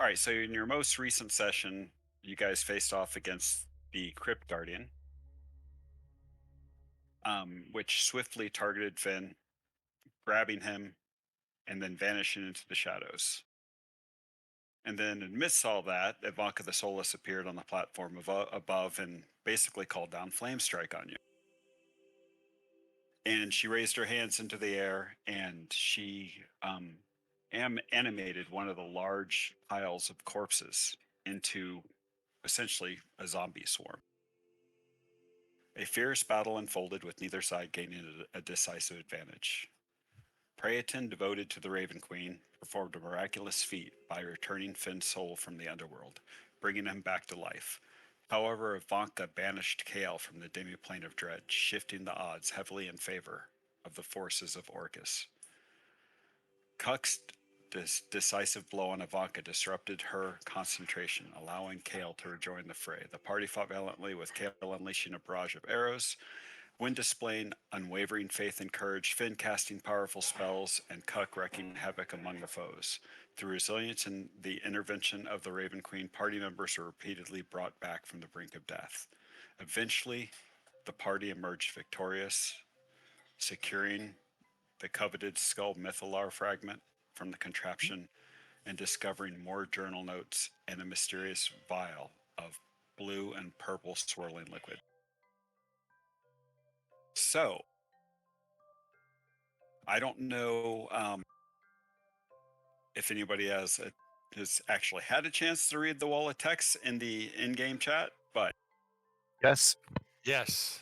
All right, so in your most recent session, you guys faced off against the Crypt Guardian, which swiftly targeted Finn, grabbing him and then vanishing into the shadows. And then, amidst all that, Ivanka the Soulless appeared on the platform above and basically called down Flame Strike on you. And she raised her hands into the air and she animated one of the large piles of corpses into essentially a zombie swarm. A fierce battle unfolded with neither side gaining a decisive advantage. Praeton, devoted to the Raven Queen, performed a miraculous feat by returning Finn's soul from the underworld, bringing him back to life. However, Ivanka banished Kale from the demiplane of dread, shifting the odds heavily in favor of the forces of Orcus. Cuck's decisive blow on Ivanka disrupted her concentration, allowing Kale to rejoin the fray. The party fought valiantly, with Kale unleashing a barrage of arrows, Wind displaying unwavering faith and courage, Finn casting powerful spells, and Cuck wreaking havoc among the foes. Through resilience and the intervention of the Raven Queen, party members were repeatedly brought back from the brink of death. Eventually, the party emerged victorious, securing the coveted Skull Mythalar fragment from the contraption and discovering more journal notes and a mysterious vial of blue and purple swirling liquid. So, I don't know if anybody has actually had a chance to read the wall of text in the in-game chat, but Yes. Yes.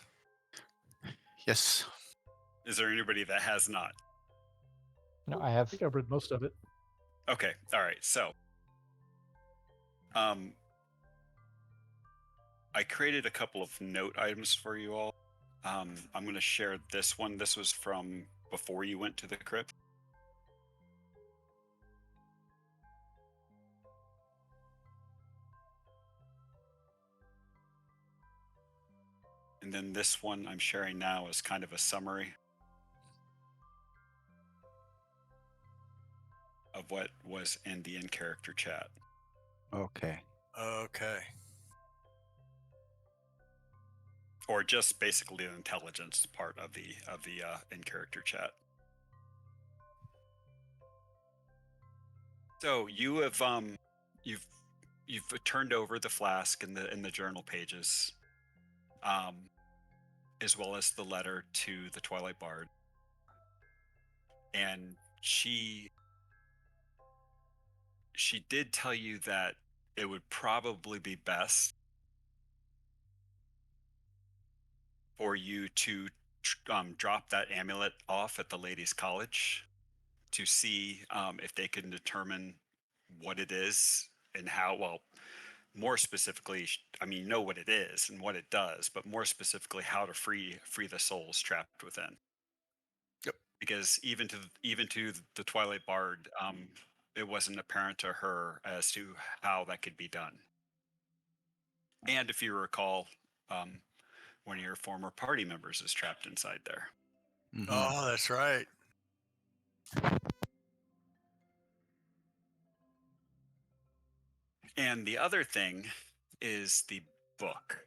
Yes. is there anybody that has not? No, I I have. think I've read most of it. Okay, all right. So, I created a couple of note items for you all. I'm going to share this one. This was from before you went to the crypt. And then this one I'm sharing now is kind of a summary of what was in the in-character chat. Okay. Okay. Or just basically the intelligence part of the in-character chat. So you have you've turned over the flask in the journal pages, as well as the letter to the Twilight Bard, and she did tell you that it would probably be best for you to drop that amulet off at the ladies' college to see if they can determine what it is and how. Well, more specifically, I mean, you know what it is and what it does, but more specifically, how to free the souls trapped within. Yep. Because even to the Twilight Bard, it wasn't apparent to her as to how that could be done. And if you recall, one of your former party members is trapped inside there. Mhm. Oh, that's right. And the other thing is the book,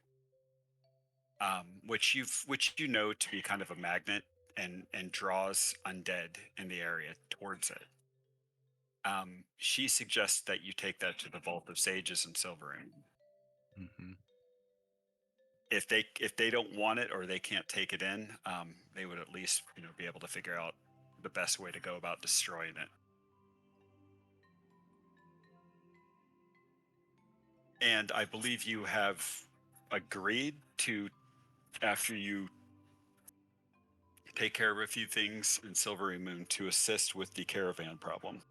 which you know to be kind of a magnet and draws undead in the area towards it. She suggests that you take that to the Vault of Sages in Silverine. Mhm. If they don't want it or they can't take it in, they would at least be able to figure out the best way to go about destroying it. And I believe you have agreed to, after you take care of a few things in Silvery Moon, to assist with the caravan problem.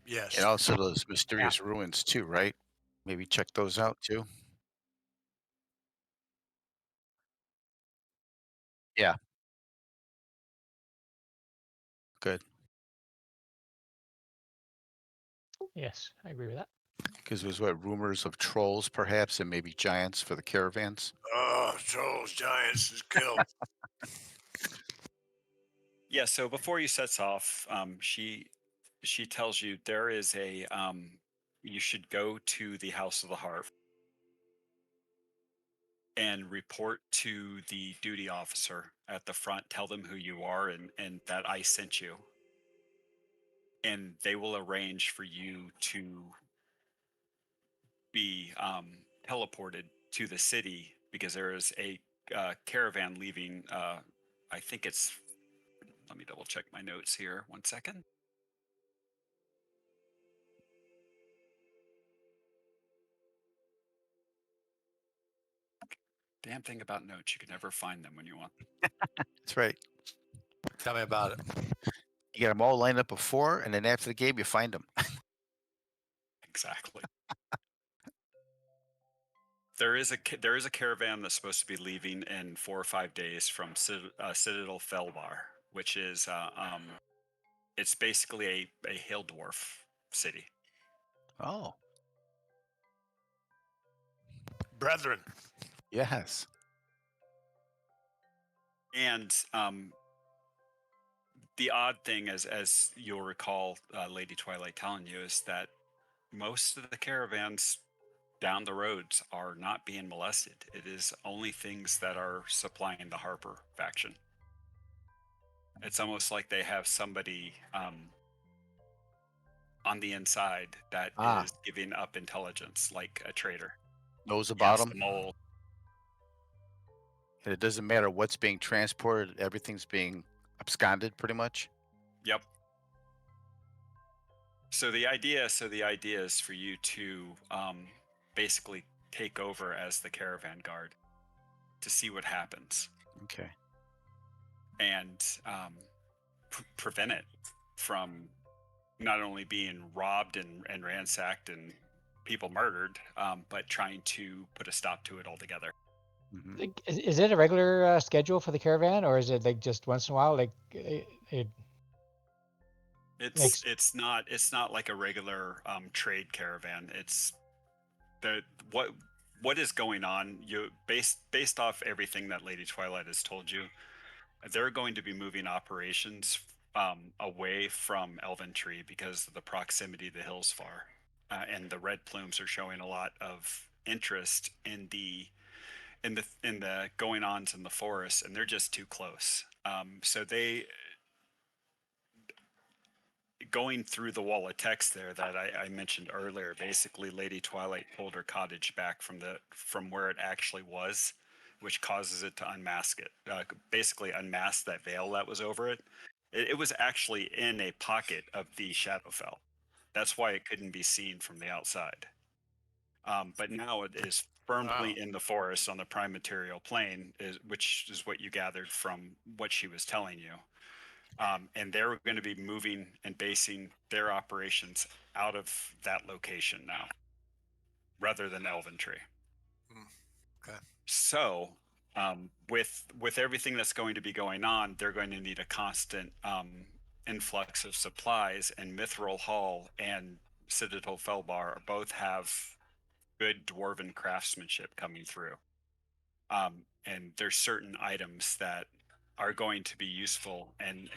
Yes. And also those mysterious ruins too, right? Maybe check those out too. Yeah. Good. Yes, I agree with that. Because there's what rumors of trolls, perhaps, and maybe giants for the caravans. Oh, trolls, giants is killed. Yeah, so before you sets off, she she tells you there is a you should go to the House of the Harp and report to the duty officer at the front. Tell them who you are and that I sent you, and they will arrange for you to be teleported to the city because there is a caravan leaving. I think it's. Let me double check my notes here. 1 second. Damn thing about notes, you can never find them when you want them. That's right. Tell me about it. You get them all lined up before, and then after the game, you find them. Exactly. There is a caravan that's supposed to be leaving in 4 or 5 days from Citadel Felbar, which is it's basically a hill dwarf city. Oh, Brethren. yes. And the odd thing, as you'll recall, Lady Twilight telling you, is that most of the caravans down the roads are not being molested. It is only things that are supplying the Harper faction. It's almost like they have somebody on the inside that Ah. is giving up intelligence, like a traitor. Knows about Yes, them. the mole. And it doesn't matter what's being transported, everything's being absconded pretty much. Yep. So the idea is for you to basically take over as the caravan guard to see what happens Okay. and prevent it from not only being robbed and ransacked and people murdered, but trying to put a stop to it altogether. Mhm. Like, is it a regular schedule for the caravan, or is it like just once in a while? Like, It's not like a regular trade caravan. It's the what is going on. You based off everything that Lady Twilight has told you, they're going to be moving operations away from Elven Tree because of the proximity to Hillsfar, and the red plumes are showing a lot of interest in the going ons in the forest, and they're just too close. So they going through the wall of text there that I mentioned earlier. Basically, Lady Twilight pulled her cottage back from where it actually was, which causes it to unmask it. Basically, unmask that veil that was over it. It was actually in a pocket of the Shadowfell. That's why it couldn't be seen from the outside. But now it is firmly Wow. in the forest on the prime material plane, which is what you gathered from what she was telling you. And they're going to be moving and basing their operations out of that location now, rather than Elventree. Okay. So, with everything that's going to be going on, they're going to need a constant influx of supplies. And Mithril Hall and Citadel Felbar both have good dwarven craftsmanship coming through. And there's certain items that are going to be useful and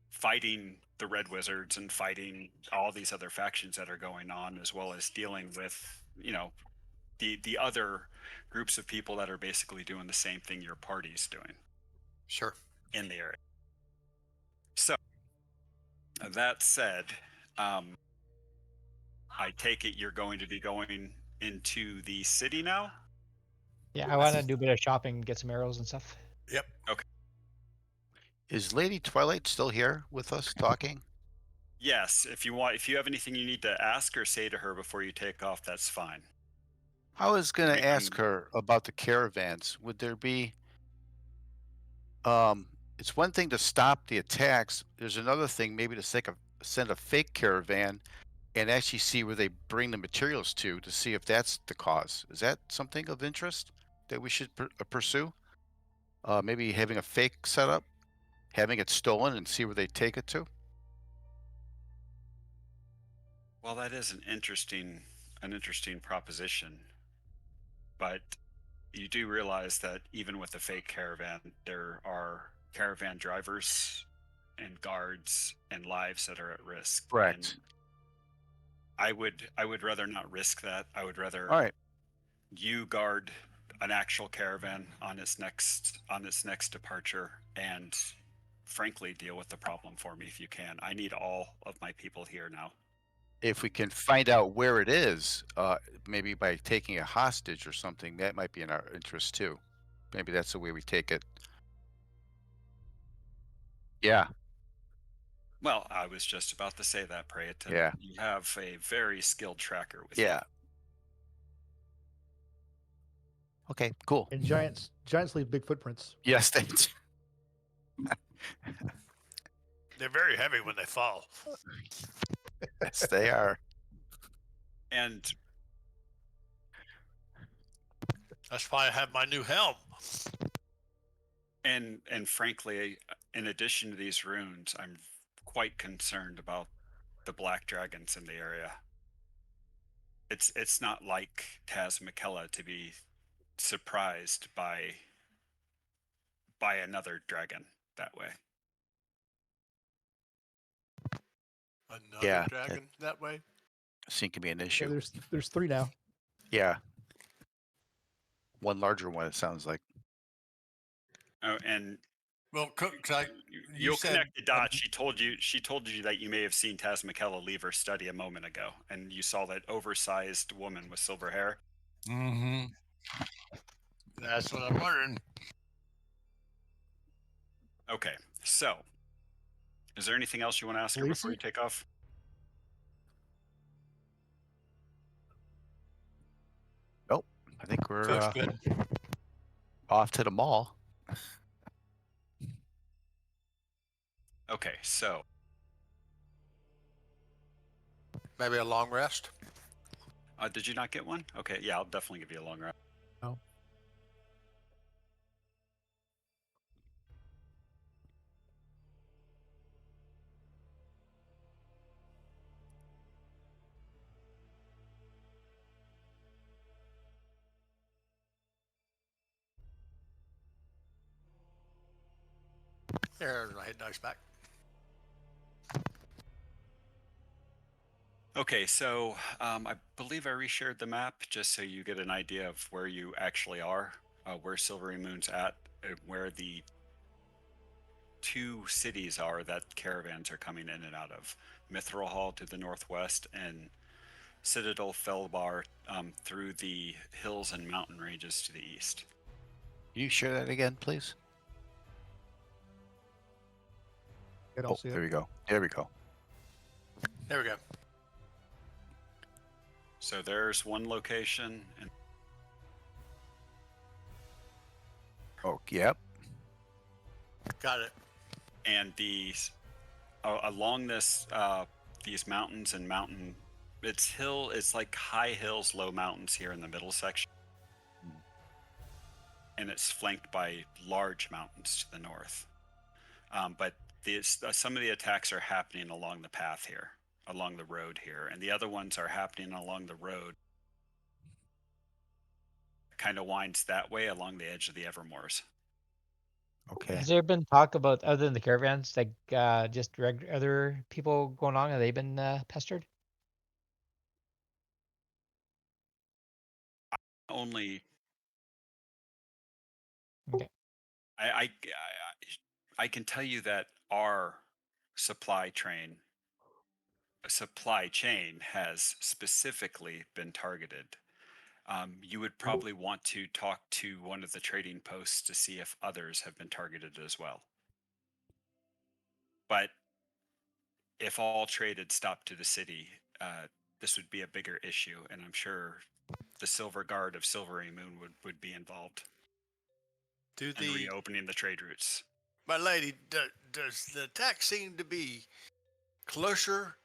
fighting the Red Wizards and fighting all these other factions that are going on, as well as dealing with the other groups of people that are basically doing the same thing your party's doing Sure. in the area. So that said, I take it you're going to be going into the city now. yeah, I want to do a bit of shopping, get some arrows and stuff. Yep. Is Lady Twilight still here with us talking? Yes, if you have anything you need to ask or say to her before you take off, that's fine. I was going to ask I'm- her about the caravans. Would there be it's one thing to stop the attacks. There's another thing maybe to send a fake caravan and actually see where they bring the materials to see if that's the cause. Is that something of interest that we should pursue? Maybe having a fake setup, having it stolen and see where they take it to? Well, that is an interesting proposition, but you do realize that even with the fake caravan, there are caravan drivers and guards and lives that are at risk. Correct. And I would rather not risk that. I would rather All right. you guard an actual caravan on its next departure, and frankly deal with the problem for me if you can. I need all of my people here now. If we can find out where it is, maybe by taking a hostage or something, that might be in our interest too. Maybe that's the way we take it. Yeah. Well, I was just about to say that, Prayton. Yeah. You have a very skilled tracker with Yeah. Okay. Cool. And giants leave big footprints. Yes, they do. They're very heavy when they fall. Yes, they are. you. And That's why I have my new helm. and frankly, in addition to these runes, I'm quite concerned about the black dragons in the area. It's not like Taz McKella to be surprised by another dragon that way. Another Yeah, dragon that way. Seem to be an Yeah, issue. there's 3 now. Yeah. One larger one, it sounds like. Oh, and Well, you'll said, connect the dots. She told you that you may have seen Taz McKella leave her study a moment ago, and you saw that oversized woman with silver hair. Mm-hmm. That's what I'm wondering. Okay, so is there anything else you want to ask her before you take off? Nope. I think we're Feels good. off to the mall. Okay, so Maybe a long rest. did you not get one? Okay, yeah, I'll definitely give you a long rest. Oh. There's my hit dice back. Okay, so I believe I reshared the map just so you get an idea of where you actually are, where Silvery Moon's at, where the 2 cities are that caravans are coming in and out of. Mithril Hall to the northwest and Citadel Felbar through the hills and mountain ranges to the east. Can you share that again, please? I don't Oh, see there it. we go. There we go. There we go. So there's one location, and Oh, yep. Got it. these along this these mountains and mountain, it's like high hills, low mountains here in the middle section, and it's flanked by large mountains to the north. But some of the attacks are happening along the path here, along the road here, and the other ones are happening along the road. Kind of winds that way along the edge of the Evermoors. Okay. Has there been talk about, other than the caravans, like just other people going on? Have they been pestered? Only Okay. I can tell you that our supply chain has specifically been targeted. You would probably want to talk to one of the trading posts to see if others have been targeted as well. But if all trade had stopped to the city, this would be a bigger issue, and I'm sure the Silver Guard of Silvery Moon would be involved in reopening the trade routes. My lady, does the attack seem to be closer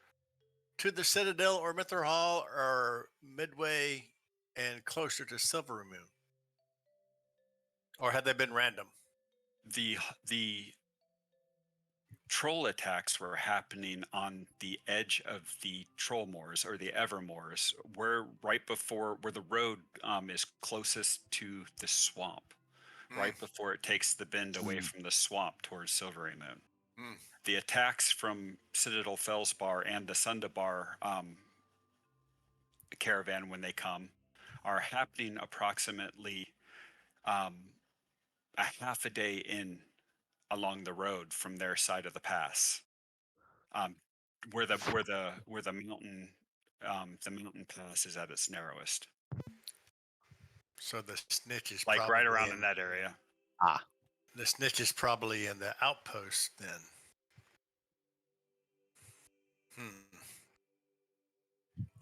to the Citadel or Mithril Hall, or midway and closer to Silver Moon? Or have they been random? The troll attacks were happening on the edge of the troll moors or the evermoors, where the road is closest to the swamp, right before it takes the bend away from the swamp towards Silvery Moon. The attacks from Citadel Felspar and the Sundabar caravan, when they come, are happening approximately a half a day in along the road from their side of the pass, where the mountain pass is at its narrowest, So the snitch is like probably right around in that area. Ah, the snitch is probably in the outpost then.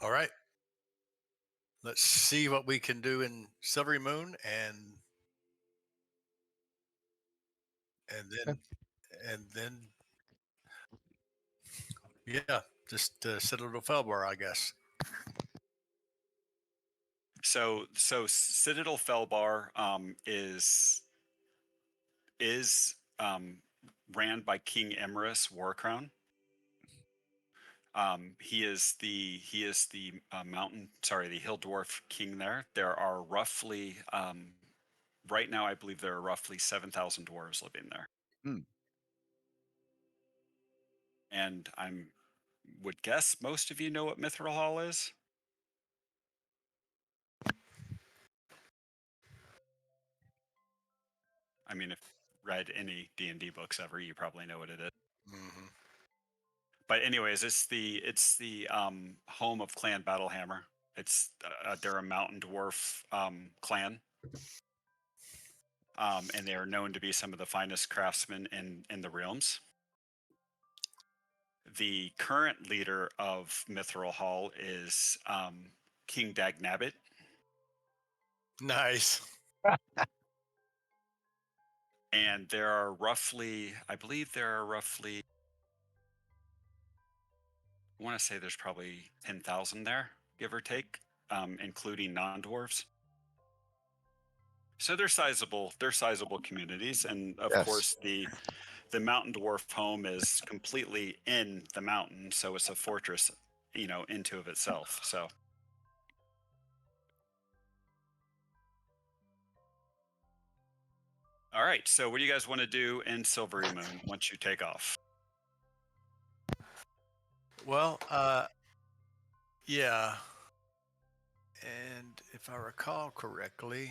All right. Let's see what we can do in Silvery Moon and Okay. then yeah, just Citadel Felbar, I guess. So Citadel Felbar is ran by King Emrys Warcrown. He is the the hill dwarf king there. There are roughly right now, I believe there are roughly 7,000 dwarves living there. Hmm. And would guess most of you know what Mithril Hall is. I mean, if you've read any D&D books ever, you probably know what it is. Mm-hmm. But anyways, it's the home of Clan Battlehammer. It's they're a mountain dwarf clan, and they are known to be some of the finest craftsmen in the realms. The current leader of Mithril Hall is King Dagnabbit. Nice. And there are roughly, I believe there are roughly, I want to say there's probably 10,000 there, give or take, including non-dwarves. So they're sizable communities, and of yes. course the mountain dwarf home is completely in the mountain, so it's a fortress, into of itself. So all right, so what do you guys want to do in Silvery Moon once you take off? Well, yeah. And if I recall correctly,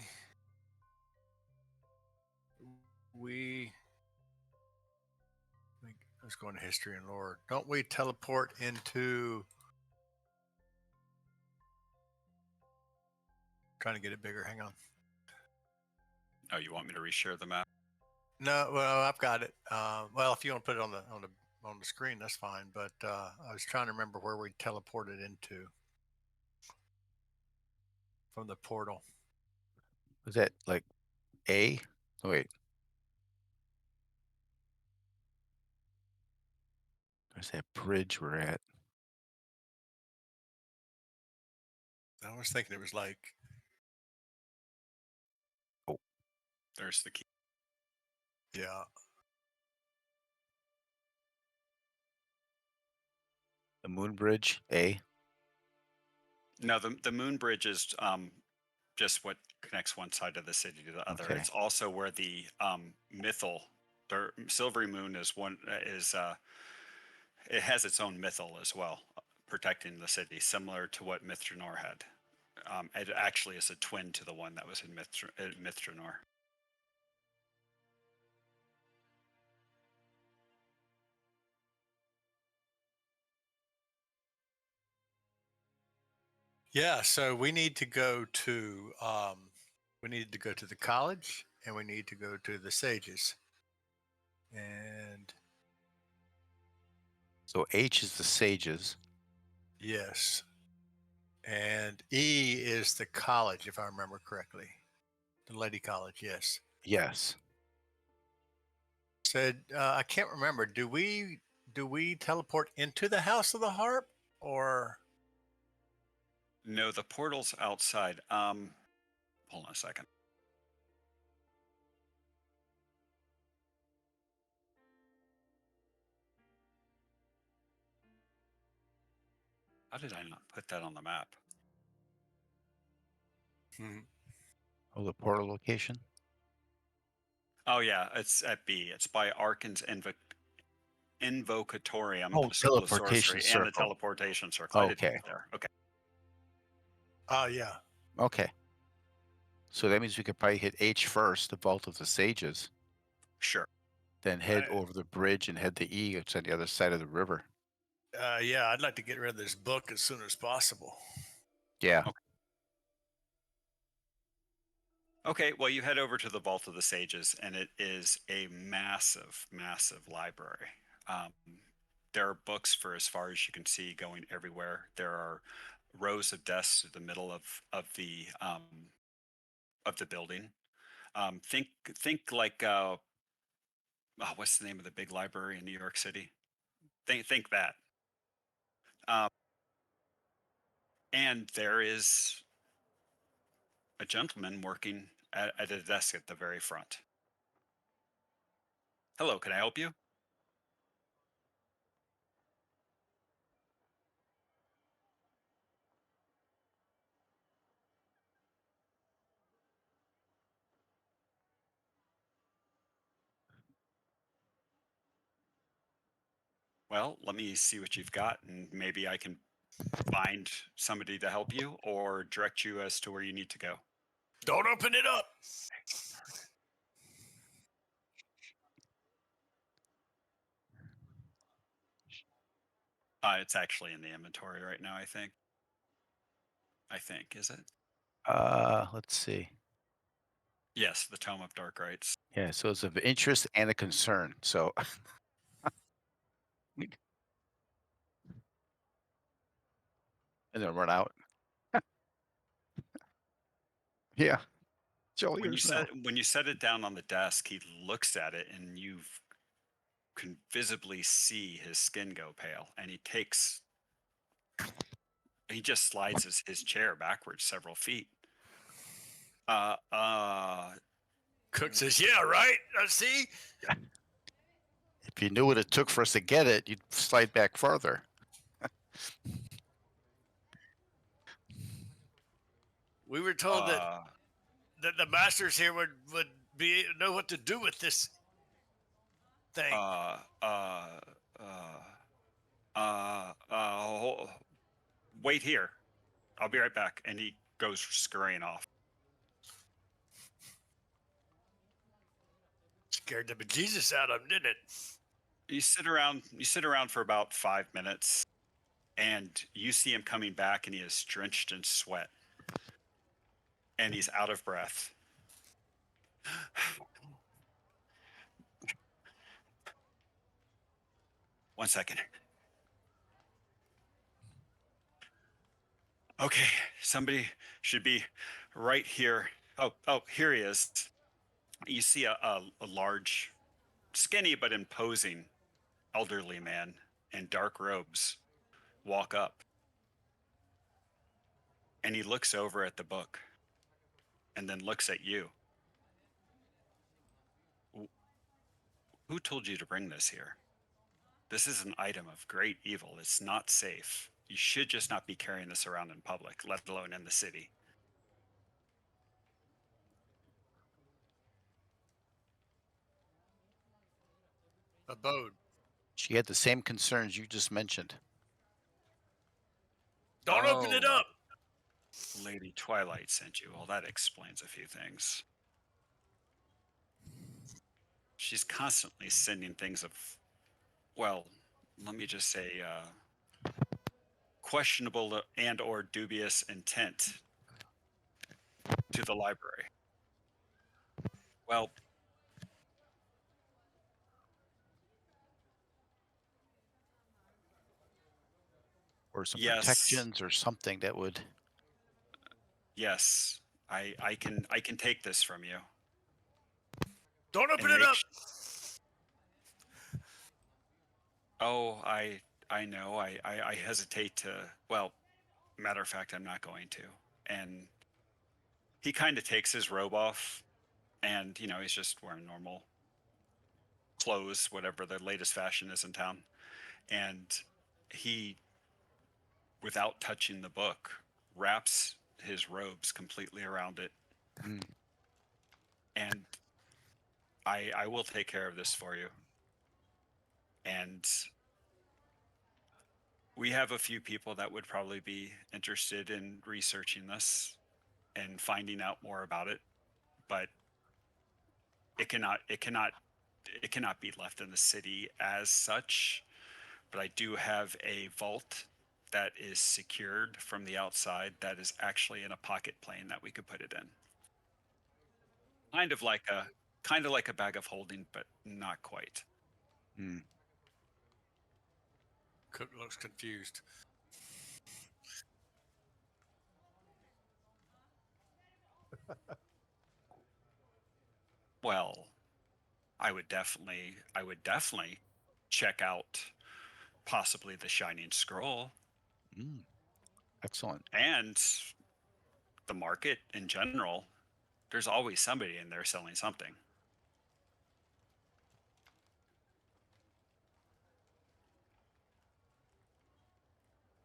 let's go into history and lore. Don't we teleport into? Trying to get it bigger. Hang on. Oh, you want me to reshare the map? No, well, I've got it. Well, if you want to put it on the screen, that's fine. But I was trying to remember where we teleported into from the portal. Was that like A? Oh, wait. There's that bridge we're at. I was thinking it was like. Oh, There's the key. Yeah. the Moon Bridge. A. No, the moon bridge is just what connects one side of the city to the other. Okay. It's also where the Silvery Moon is it has its own mythal as well, protecting the city, similar to what Drannor had. It actually is a twin to the one that was in Drannor. Yeah. So we need to go to. We need to go to the college, and we need to go to the sages. And So H is the sages. yes. And E is the college, if I remember correctly. The Lady College, yes. Yes. Said I can't remember. Do we teleport into the House of the Harp or No, the portal's outside. Hold on a second. How did I not put that on the map? Oh, the portal location. Oh yeah, it's at B. It's by Arkan's Invocatorium, Oh, the School of teleportation Sorcery, and the circle. teleportation circle. I didn't Okay. get there. Okay. Oh, yeah. Okay. So that means we could probably hit H first, the Vault of the Sages, Sure. then head I- over the bridge and head to E. It's on the other side of the river. Yeah, I'd like to get rid of this book as soon as possible. Yeah. Okay, well, you head over to the Vault of the Sages, and it is a massive, massive library. There are books for as far as you can see going everywhere. There are rows of desks in the middle of the building. Think like what's the name of the big library in New York City? Think that. Um, and there is a gentleman working at a desk at the very front. Hello, can I help you? Well, let me see what you've got, and maybe I can find somebody to help you or direct you as to where you need to go. Don't open it up. It's actually in the inventory right now, I think. Is it? Let's see. Yes, the Tome of Dark Rites. Yeah, so it's of interest and a concern. So and then run out. Yeah. It's all yours now. When you set it down on the desk, he looks at it, and you can visibly see his skin go pale, and he just slides his chair backwards several feet. Cook says, yeah, right. See? If you knew what it took for us to get it, you'd slide back further. We were told that the masters here would know what to do with this thing. Wait here. I'll be right back. And he goes scurrying off. Scared the bejesus out of him, didn't it? You sit around for about 5 minutes, and you see him coming back, and he is drenched in sweat, and he's out of breath. One second. Okay, somebody should be right here. Oh, here he is. You see a large, skinny but imposing elderly man in dark robes walk up. And he looks over at the book and then looks at you. Who told you to bring this here? This is an item of great evil. It's not safe. You should just not be carrying this around in public, let alone in the city. Abode. She had the same concerns you just mentioned. Don't open it up. Lady Twilight sent you. Well, that explains a few things. She's constantly sending things of, well, let me just say, questionable and or dubious intent to the library. Well, Or some yes, protections or something that would. yes, I can take this from you. Don't open and it make up. Oh, I know. I hesitate to. Well, matter of fact, I'm not going to. And he kind of takes his robe off, and he's just wearing normal clothes, whatever the latest fashion is in town. And he, without touching the book, wraps his robes completely around it. Mm. And I will take care of this for you. And we have a few people that would probably be interested in researching this and finding out more about it, but it cannot be left in the city as such. But I do have a vault that is secured from the outside that is actually in a pocket plane that we could put it in. Kind of like a bag of holding, but not quite. Hmm. Cook looks confused. Well, I would definitely check out possibly the Shining Scroll Mm. Excellent. and the market in general. There's always somebody in there selling something.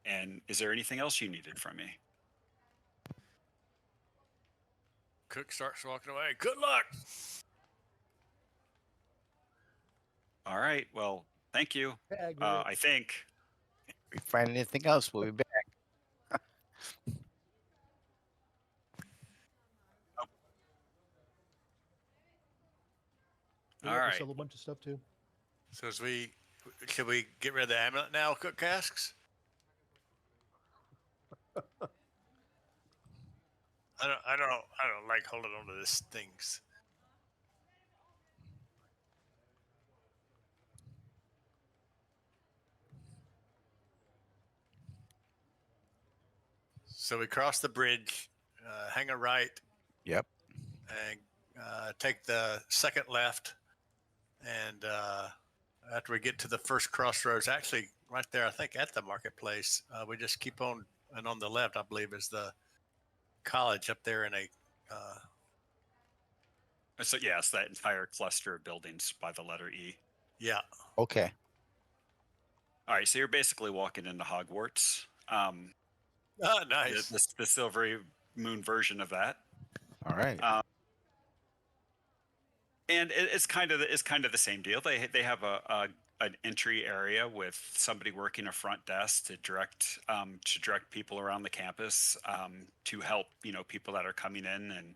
And is there anything else you needed from me? Cook starts walking away. Good luck. All right. Well, thank you. Tag it. I think. If we find anything else, we'll be back. We All have to right. sell a bunch of stuff too. So should we get rid of the amulet now, Cook casks? I don't like holding on to this things. So we cross the bridge, hang a right, Yep. and take the second left. And after we get to the first crossroads, actually right there, I think at the marketplace, we just keep on. And on the left, I believe, is the college up there in a. So yes, that entire cluster of buildings by the letter E. Yeah. Okay. All right. So you're basically walking into Hogwarts. Oh, nice. The Silvery Moon version of that. All right. And it's kind of the same deal. They have an entry area with somebody working a front desk to direct people around the campus, to help people that are coming in, and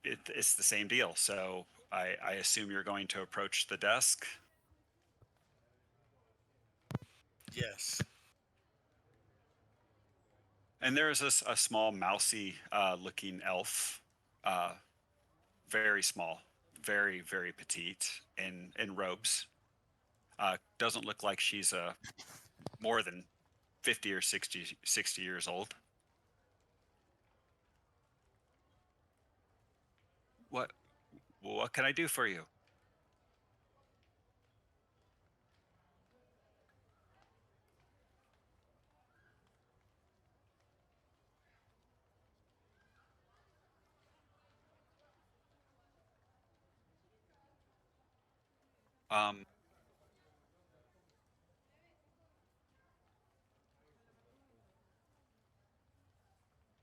it's the same deal. So I assume you're going to approach the desk. Yes. And there's a small mousy looking elf, very small, very very petite, in robes. Doesn't look like she's more than 50 or 60 years old. What can I do for you? Um,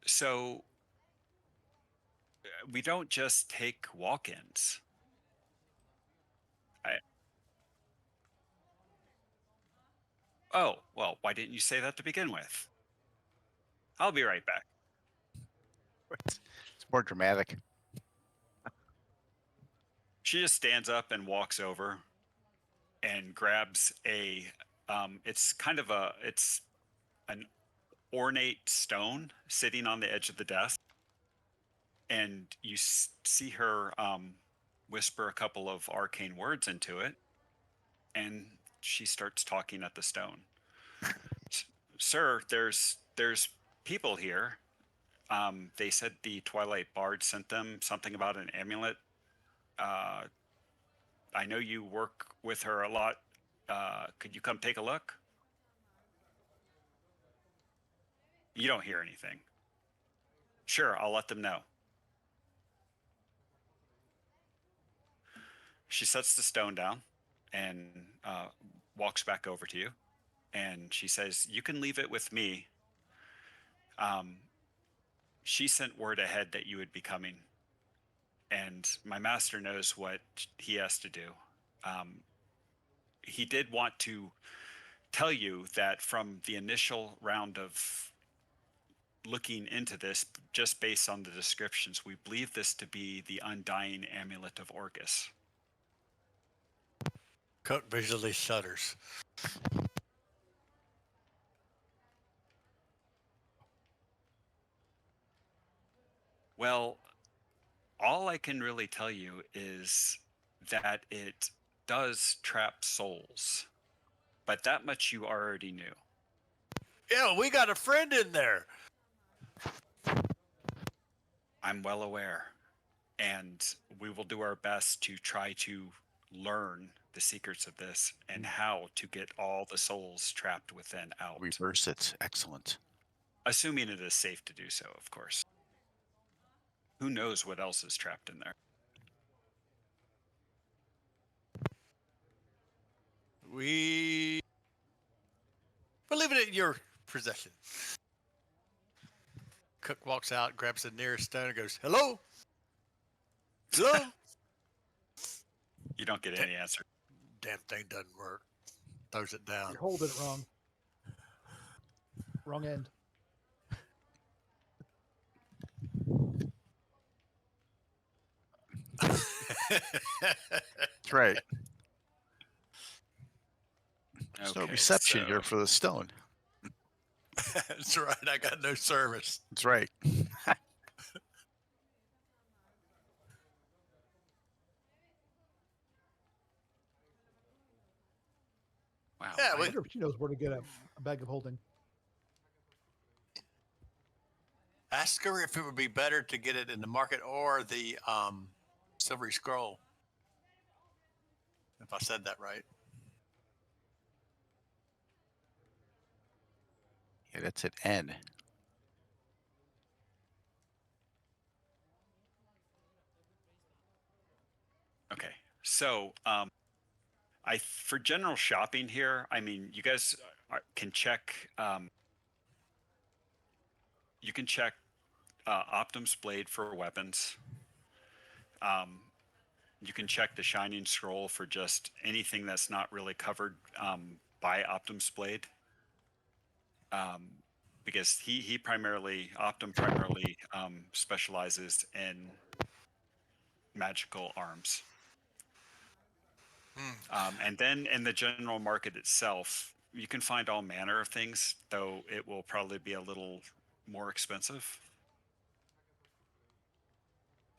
so we don't just take walk-ins. I, oh, well, why didn't you say that to begin with? I'll be right back. It's more dramatic. She just stands up and walks over and grabs it's an ornate stone sitting on the edge of the desk. And you see her whisper a couple of arcane words into it, and she starts talking at the stone. Sir, there's people here. They said the Twilight Bard sent them something about an amulet. Uh, I know you work with her a lot. Could you come take a look? You don't hear anything. Sure, I'll let them know. She sets the stone down and walks back over to you. And she says, "You can leave it with me. Um, she sent word ahead that you would be coming, and my master knows what he has to do. he did want to tell you that from the initial round of looking into this, just based on the descriptions, we believe this to be the Undying Amulet of Orcus. Cook visually shudders. Well, all I can really tell you is that it does trap souls, but that much you already knew. Yeah, we got a friend in there. I'm well aware, and we will do our best to try to learn the secrets of this and how to get all the souls trapped within out. Reverse it. Excellent. Assuming it is safe to do so, of course. Who knows what else is trapped in there? We'll leave it in your possession. Cook walks out, grabs the nearest stone, and goes, "Hello? Hello?" You don't get any answer. Damn thing doesn't work. Throws it down. You're holding it wrong. Wrong end. That's right. There's no Okay, reception so- here for the stone. That's right. I got no service. That's right. Wow. Yeah, I we- wonder if she knows where to get a bag of holding. Ask her if it would be better to get it in the market or the silvery scroll. If I said that right. Yeah, that's at N. Okay, so for general shopping here, I mean, you guys can check. You can check Optim's Blade for weapons. You can check the Shining Scroll for just anything that's not really covered by Optim's Blade. Because Optim primarily specializes in magical arms. And then in the general market itself, you can find all manner of things, though it will probably be a little more expensive.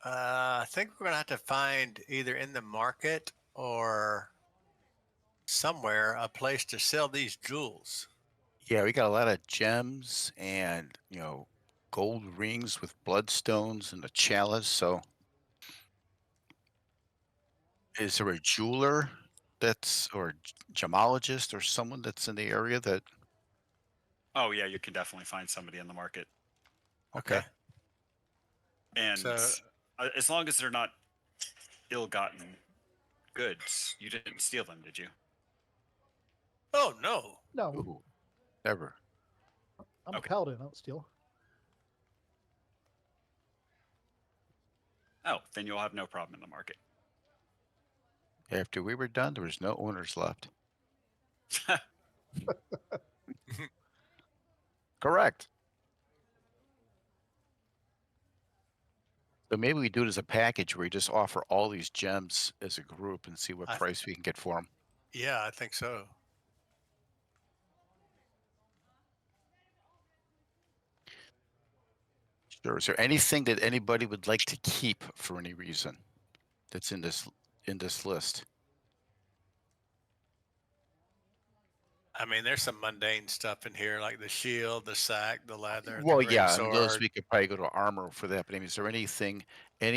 I think we're gonna have to find either in the market or somewhere a place to sell these jewels. Yeah, we got a lot of gems and, gold rings with bloodstones and a chalice. So is there a jeweler or a gemologist or someone that's in the area that? Oh yeah, you can definitely find somebody in the market, Okay. and So as long as they're not ill-gotten goods. You didn't steal them, did you? oh no. No, Ooh, never. I'm Okay. a paladin. I don't steal. Oh, then you'll have no problem in the market. After we were done, there was no owners left. Correct. So maybe we do it as a package where we just offer all these gems as a group and see what I- price we can get for them. Yeah, I think so. Sure. Is there anything that anybody would like to keep for any reason that's in this list? I mean, there's some mundane stuff in here, like the shield, the sack, the leather. Well, the yeah, and those sword. we could probably go to armor for that. But I mean, is there any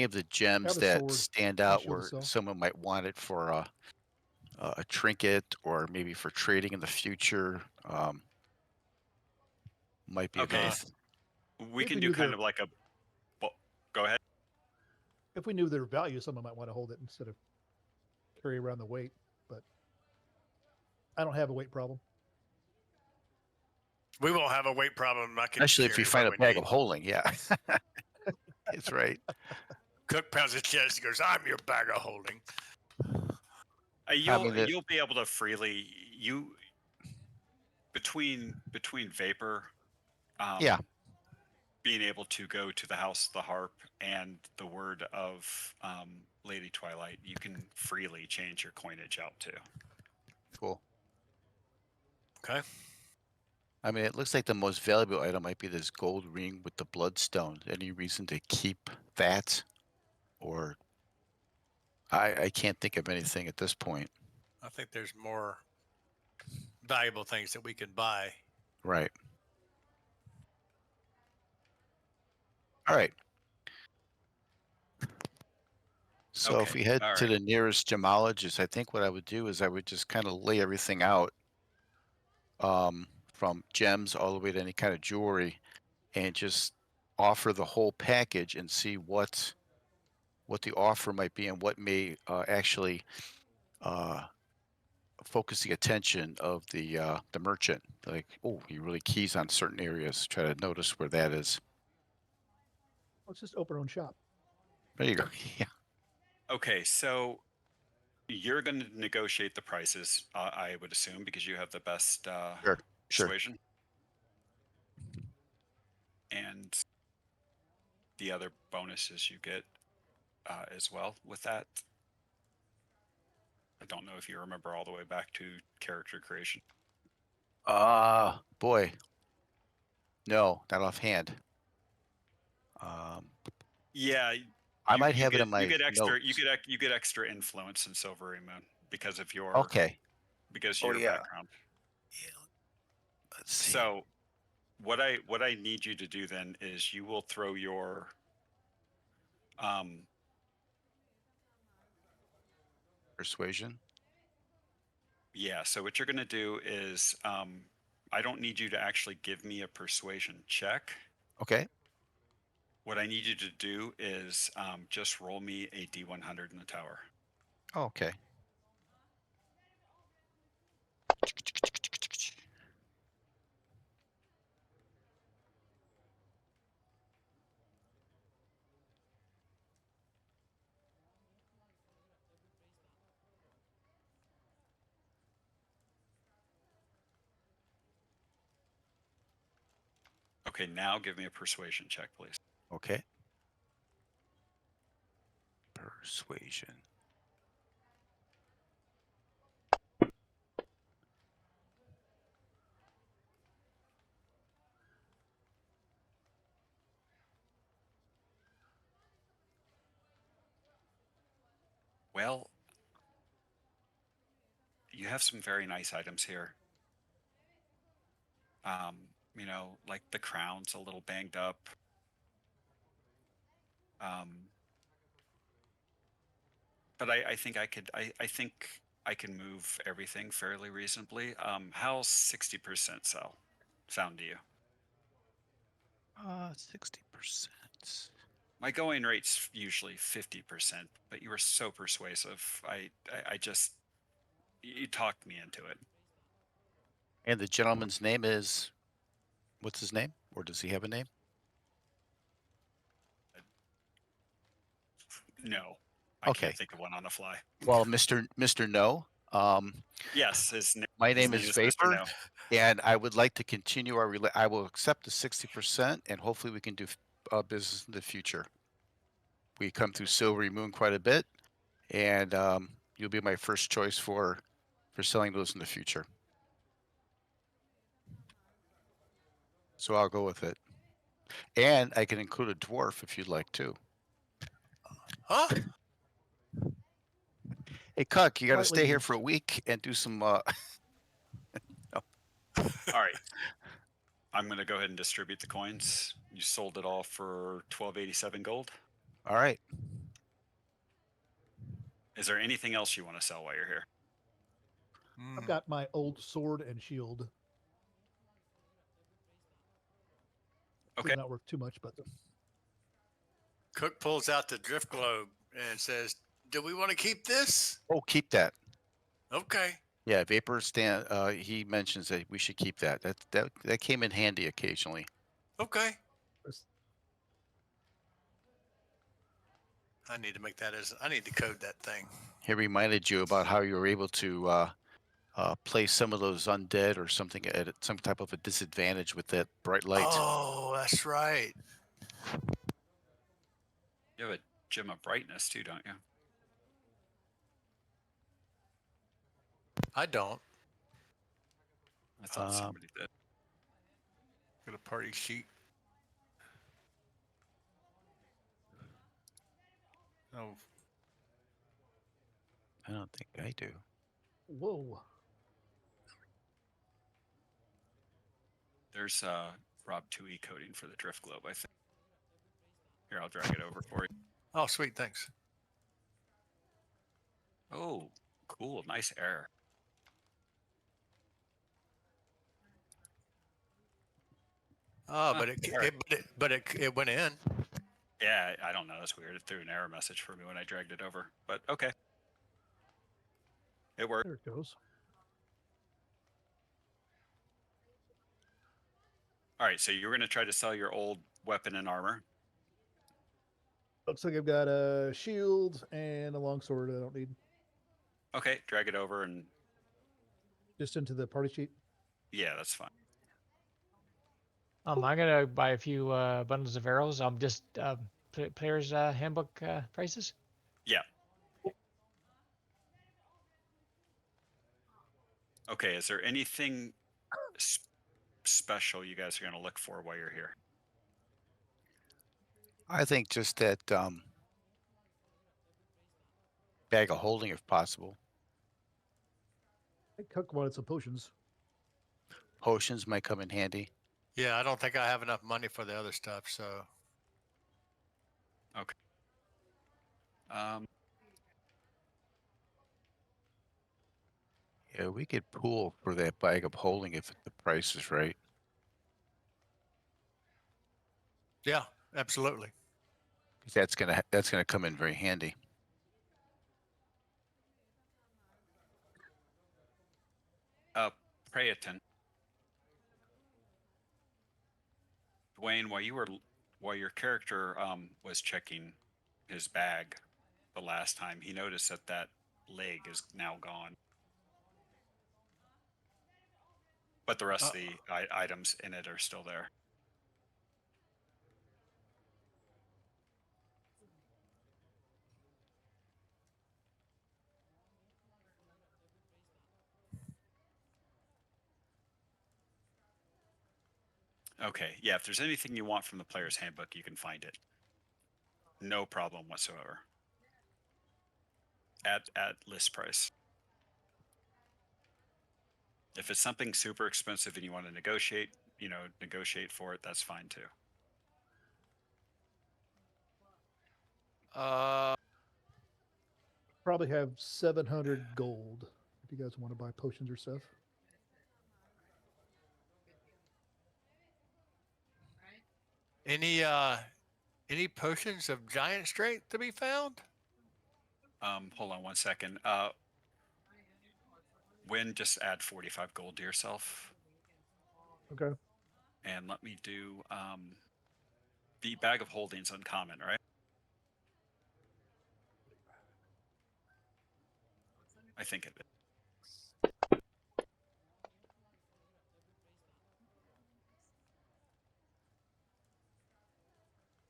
of the gems have a that sword. stand I'll out show the where cell. someone might want it for a trinket or maybe for trading in the future? Might be Okay. of We If can we do knew kind their- of like a. Well, go ahead. If we knew their value, someone might want to hold it instead of carry around the weight. But I don't have a weight problem. We won't have a weight problem. I can Especially if you carry find a what we bag need. of holding, yeah. That's right. Cook pounds his chest. He goes, "I'm your bag of holding." mean, You'll be able to freely between vapor, yeah, being able to go to the House of the Harp and the word of Lady Twilight, you can freely change your coinage out too. cool. Okay. I mean, it looks like the most valuable item might be this gold ring with the bloodstone. Any reason to keep that? Or I can't think of anything at this point. I think there's more valuable things that we can buy. Right. All right. So if Okay, we head all to right. the nearest gemologist, I think what I would do is I would just kind of lay everything out, from gems all the way to any kind of jewelry, and just offer the whole package and see what the offer might be and what may actually uh, focus the attention of the merchant. Like, oh, he really keys on certain areas. Try to notice where that is. Let's just open our own shop. There you go. Yeah. Okay, so you're going to negotiate the prices, I would assume, because you have the best Sure. Sure. persuasion and the other bonuses you get as well with that. I don't know if you remember all the way back to character creation. Boy. No, not offhand. Yeah, I might have it in you my get extra notes. you get extra influence in Silvery Moon because of your Okay. Oh your yeah. background. Yeah. Let's see. So what I need you to do then is you will throw your Persuasion. yeah, so what you're going to do is I don't need you to actually give me a persuasion check. Okay. What I need you to do is just roll me a D100 in the tower. Okay. Okay, now give me a persuasion check, please. Okay. Persuasion. Well, you have some very nice items here. You know, like the crown's a little banged up. But I think I think I can move everything fairly reasonably. How's 60% sound to you? 60%. My going rate's usually 50%, but you were so persuasive. I just you talked me into it. And the gentleman's name is, what's his name? Or does he have a name? No, I Okay. can't think of one on the fly. Well, Mr. No. Yes, My his name name is is Mr. Vapor, No. and I would like to continue our I will accept the 60%, and hopefully we can do business in the future. We come through Silvery Moon quite a bit, and you'll be my first choice for selling those in the future. So I'll go with it. And I can include a dwarf if you'd like to. Huh? Hey, Cuck, you got to Slightly stay here used. for a week and do some. All right. I'm going to go ahead and distribute the coins. You sold it all for 1287 gold. All right. Is there anything else you want to sell while you're here? I've got my old sword and shield. Okay. They're not worth too much, but Cook pulls out the drift globe and says, "Do we want to keep this?" Oh, keep that. Okay. Yeah, Vapor stand. He mentions that we should keep that. That came in handy occasionally. Okay. there's- I need to make that as I need to code that thing. he reminded you about how you were able to place some of those undead or something at some type of a disadvantage with that bright light. Oh, that's right. You have a gem of brightness too, don't you? I don't. I thought somebody did. Got a party sheet. Oh, I don't think I do. Whoa. There's Rob 2E coding for the drift globe, I think. Here, I'll drag it over for you. oh, sweet. Thanks. Oh, cool. Nice error. Oh, Huh, but it, all right. it went in. Yeah, I don't know. That's weird. It threw an error message for me when I dragged it over. But okay. It worked. There it goes. All right, so you're going to try to sell your old weapon and armor. Looks like I've got a shield and a longsword I don't need. Okay, drag it over and Just into the party sheet. yeah, that's fine. I'm gonna buy a few bundles of arrows. I'm just player's handbook prices. Yeah. Okay, is there anything special you guys are going to look for while you're here? I think just that bag of holding, if possible. I Cook wanted some potions. Potions might come in handy. Yeah, I don't think I have enough money for the other stuff. So Okay. Um, Yeah, we could pool for that bag of holding if the price is right. yeah, absolutely. 'Cause that's gonna come in very handy. Praeton. Dwayne, while your character was checking his bag the last time, he noticed that leg is now gone. But the rest of the items in it are still there. Okay, yeah, if there's anything you want from the player's handbook, you can find it. No problem whatsoever. At list price. If it's something super expensive and you want to negotiate, negotiate for it, that's fine too. Probably have 700 gold if you guys want to buy potions or stuff. Any potions of giant strength to be found? Hold on one second. Win, just add 45 gold to yourself. Okay. And let me do the bag of holdings uncommon, right? I think it is.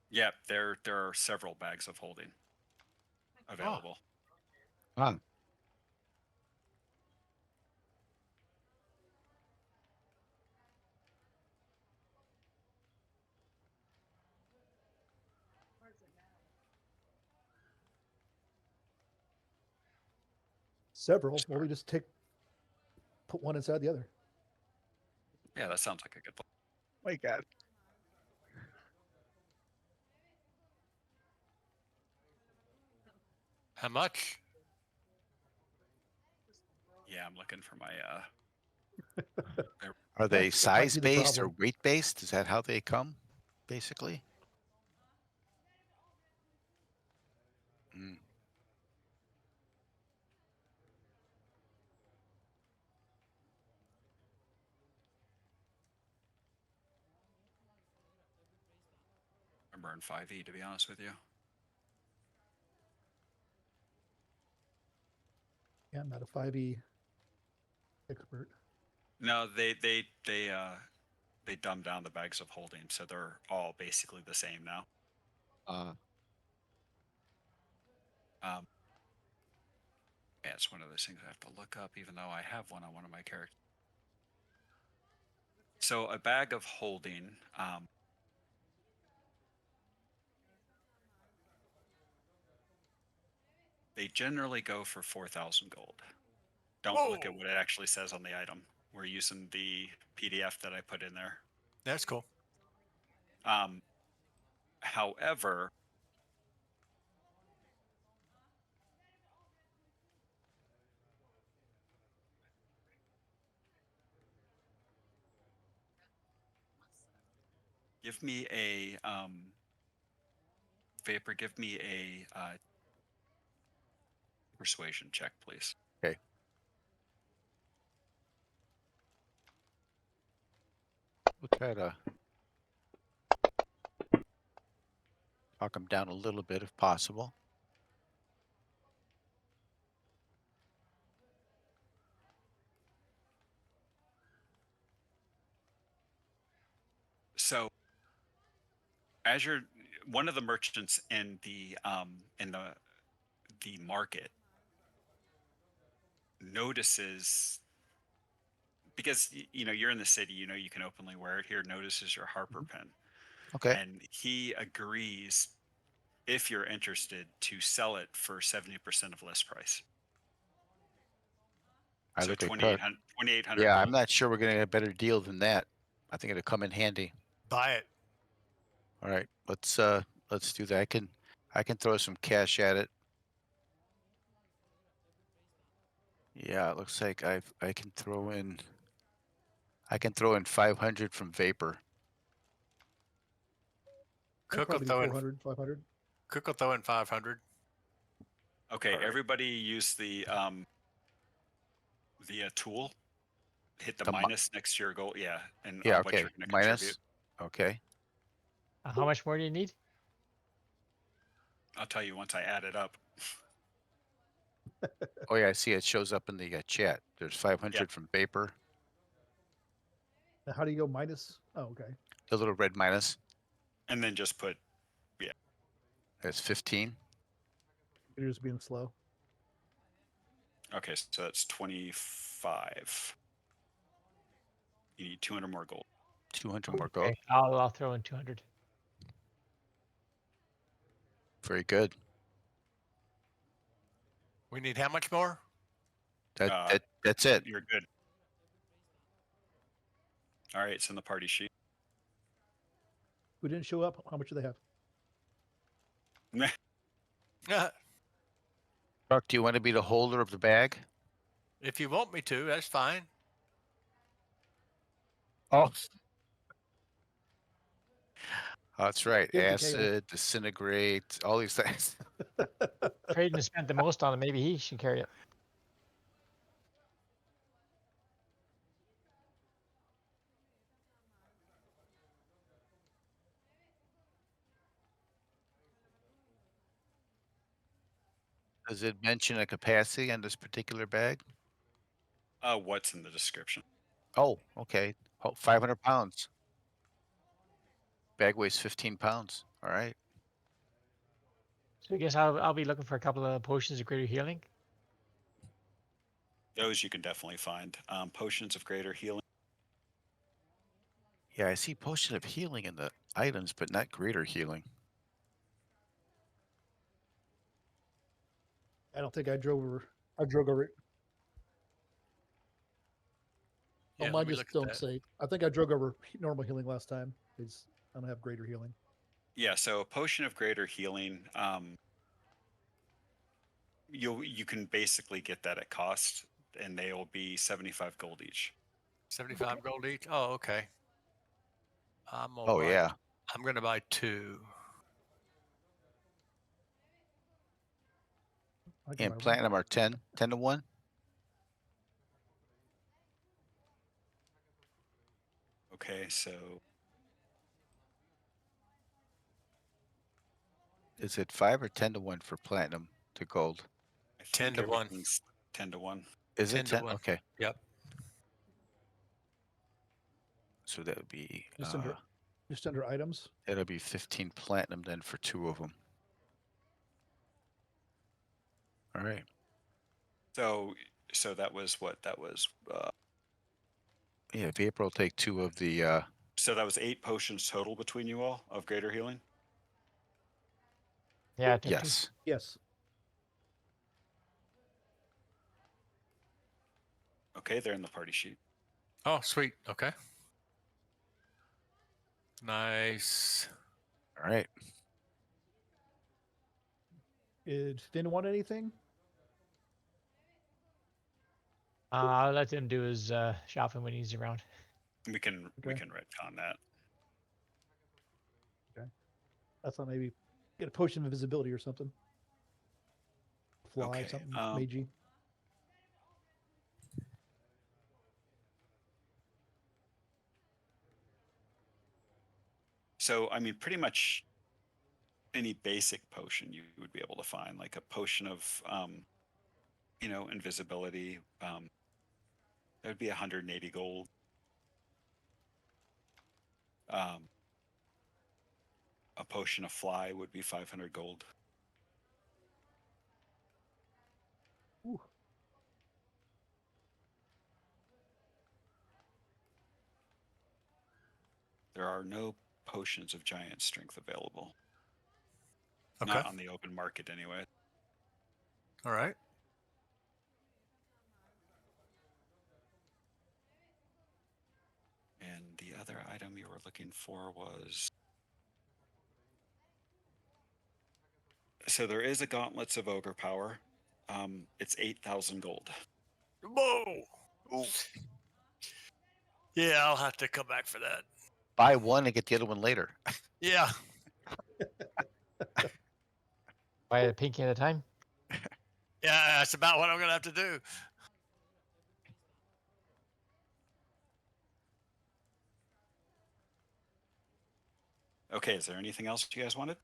Yeah, there are several bags of holding available. Huh. Several. Well, we just put one inside the other. Yeah, that sounds like a good plan. My God. How much? Yeah, I'm looking for my Are they That might size be the based or problem. weight based? Is that how they come, basically? Mm. number in 5e, to be honest with you. Yeah, I'm not a 5e expert. No, they dumbed down the bags of holding, so they're all basically the same now. Um, yeah, it's one of those things I have to look up, even though I have one on one of my characters. So a bag of holding, they generally go for 4,000 gold. Don't look at Whoa. what it actually says on the item. We're using the PDF that I put in there. That's cool. However, give me a Vapor. Give me a persuasion check, please. Okay. We'll try to talk them down a little bit if possible. So, as you're one of the merchants in the market notices, because you know you're in the city, you know you can openly wear it here, notices your Harper pen, Okay. and he agrees, if you're interested, to sell it for 70% of list price. I So think I could. 2,800 Yeah, I'm gold. not sure we're going to get a better deal than that. I think it'll come in handy. Buy it. All right, let's do that. I can throw some cash at it. Yeah, it looks like I can throw in 500 from Vapor. I'd Cook will probably do throw in 400, 500. Cook will throw in 500. Okay, All right. everybody use the tool. Hit the The mi- minus next to your goal, yeah, and Yeah, on what okay. you're going to contribute. Minus. Okay. How much more do you need? I'll tell you once I add it up. Oh yeah, I see it shows up in the chat. There's 500 from Vapor. Now, how do you go minus? Oh, okay. The little red minus. And then just put, That's 15. You're just being slow. okay, so that's 25. You need 200 more gold. 200 more gold. Okay, I'll throw in 200. Very good. We need how much more? That's it. You're good. All right, it's in the party sheet. Who didn't show up? How much do they have? Chuck, do you want to be the holder of the bag? If you want me to, that's fine. Oh. That's right. Give it to Caleb. Acid, disintegrate, all these things. Trayden has spent the most on it. Maybe he should carry it. Does it mention a capacity on this particular bag? What's in the description? Oh, okay. 500 pounds. Bag weighs 15 pounds. All right. So I guess I'll be looking for a couple of potions of greater healing. Those you can definitely find. Potions of greater healing. Yeah, I see potion of healing in the items, but not greater healing. I don't think I drove over. I drove over it. Yeah, Oh, let mine me just look at don't that. say. I think I drove over normal healing last time because I don't have greater healing. Yeah, so a potion of greater healing. You can basically get that at cost, and they will be 75 gold each. 75 gold each. Oh, okay. I'm gonna Oh, buy. yeah. I'm gonna buy 2. I can buy And one. platinum are 10 to 1. Okay, so Is it 5 or 10 to 1 for platinum to gold? I 10 think to 1. everything's 10 to 1. Is 10 it to 10? 1. Okay. Yep. So that would be Just under items. that'll be 15 platinum then for 2 of them. All right. So that was what? That was Yeah, if April will take 2 of the so that was 8 potions total between you all of greater healing. Yeah, I took 2. yes. Yes. Okay, they're in the party sheet. Oh, sweet. Okay. Nice. All right. Did Finn want anything? I'll let him do his shopping when he's around. We can Okay. retcon that. I thought maybe get a potion of invisibility or something. Fly, Okay, something magey. So I mean, pretty much any basic potion you would be able to find, like a potion of invisibility. That would be 180 gold. A potion of fly would be 500 gold. Ooh. There are no potions of giant strength available. Okay. Not on the open market anyway. All right. And the other item you were looking for was... So there is a Gauntlets of Ogre Power. It's 8,000 gold. Whoa. Ooh. Yeah, I'll have to come back for that. Buy one and get the other one later. Yeah. Buy a pinky at a time. Yeah, that's about what I'm going to have to do. Okay, is there anything else you guys wanted?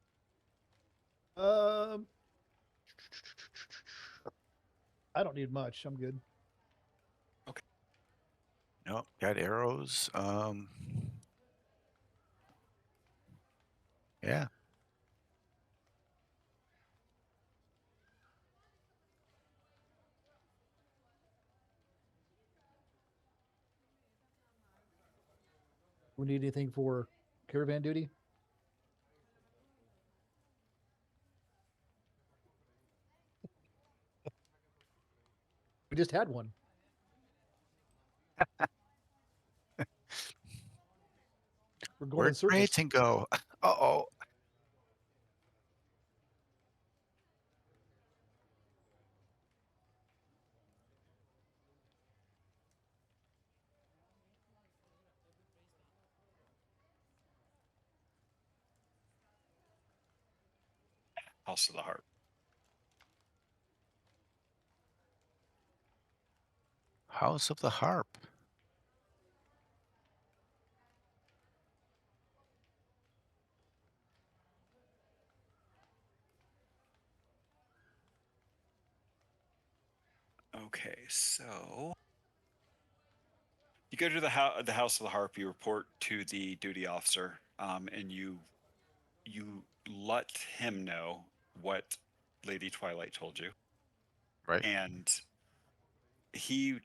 I don't need much. I'm good. No, got arrows. Yeah. We need anything for caravan duty? We just had one. We're going in Where'd circles. Brayton go? Uh-oh. House of the Harp. House of the Harp. Okay, so you go to the House of the Harp. You report to the duty officer, and you let him know what Lady Twilight told you, Right. and he's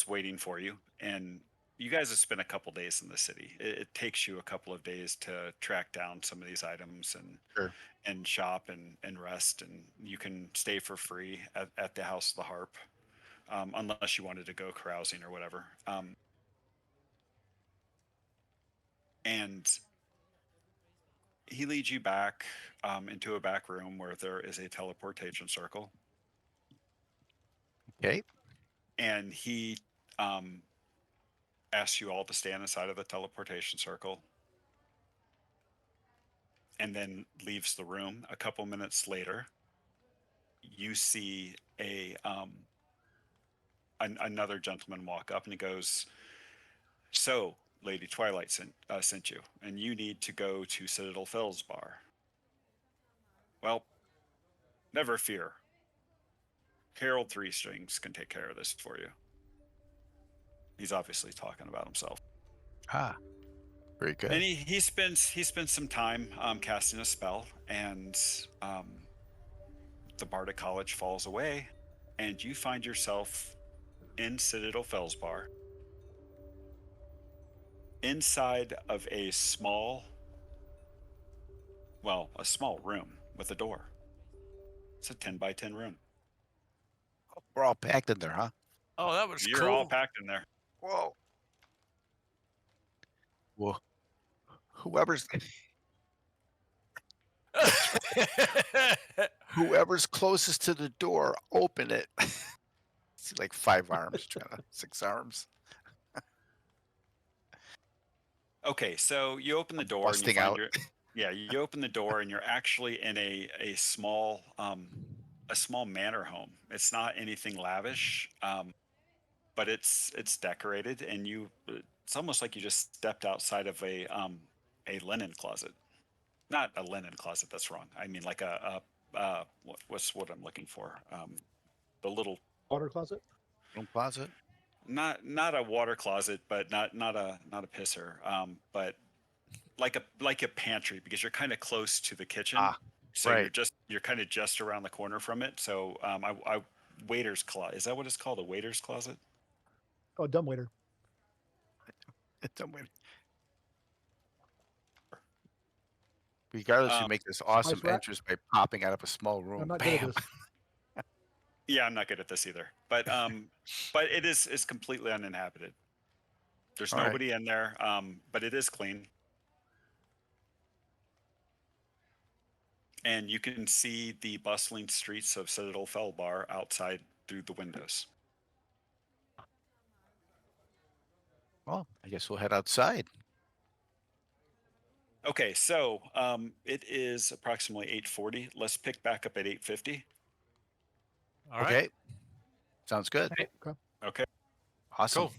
waiting for you. And you guys have spent a couple days in the city. It takes you a couple of days to track down some of these items Sure. and shop and rest, and you can stay for free at the House of the Harp, unless you wanted to go carousing or whatever. And he leads you back into a back room where there is a teleportation circle, Okay. and he asks you all to stand inside of the teleportation circle, and then leaves the room. A couple minutes later, you see another gentleman walk up, and he goes, "So, Lady Twilight sent you, and you need to go to Citadel Fells Bar." Well, never fear. Harold Three Strings can take care of this for you. He's obviously talking about himself. Ah, very And good. he spends some time casting a spell, and the Bardic College falls away, and you find yourself in Citadel Fellsbar, inside of a small room with a door. It's a 10 by 10 room. We're all packed in there, huh? Oh, that was You're all cool. packed in there. Whoa. Well, whoever's whoever's closest to the door, open it. See, like 5 arms trying to 6 arms Okay, so you open the door and you busting find out. you open the door and you're actually in a small manor home. It's not anything lavish, but it's decorated, and it's almost like you just stepped outside of a linen closet. Not a linen closet. That's wrong. I mean like what's what I'm looking for? The little, Water closet. Room closet. not a water closet, but not a pisser. But like a pantry, because you're kind of close to the kitchen, Ah, so right. you're kind of just around the corner from it. So I waiter's closet, is that what it's called, a waiter's closet? Oh, dumbwaiter. Don't wait. Regardless, you Um, make this awesome Spice rack. entrance by popping out of a small I'm room. not good at Bam. this. yeah, I'm not good at this either, but it's completely uninhabited. There's All right. nobody in there, but it is clean, and you can see the bustling streets of Citadel Fell Bar outside through the windows. Well, I guess we'll head outside. Okay, so it is approximately 8:40. Let's pick back up at 8:50. All right. Okay. Sounds good. Okay. Okay. Awesome. Cool.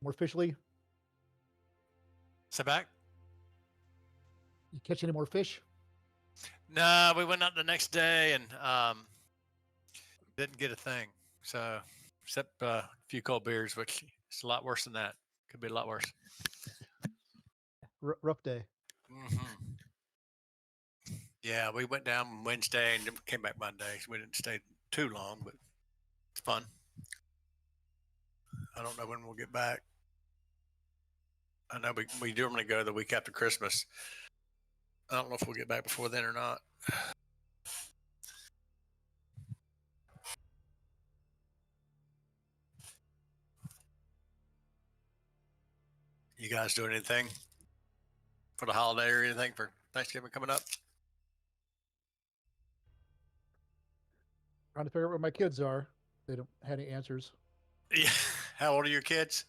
More officially, So back? you catch any more fish? No, we went out the next day and didn't get a thing. So except a few cold beers, which is a lot worse than that. Could be a lot worse. Rough day. Hmm. Yeah, we went down Wednesday and came back Monday. So we didn't stay too long, but it's fun. I don't know when we'll get back. I know we normally go the week after Christmas. I don't know if we'll get back before then or not. You guys doing anything for the holiday or anything for Thanksgiving coming up? Trying to figure out where my kids are. They don't have any answers. Yeah. How old are your kids?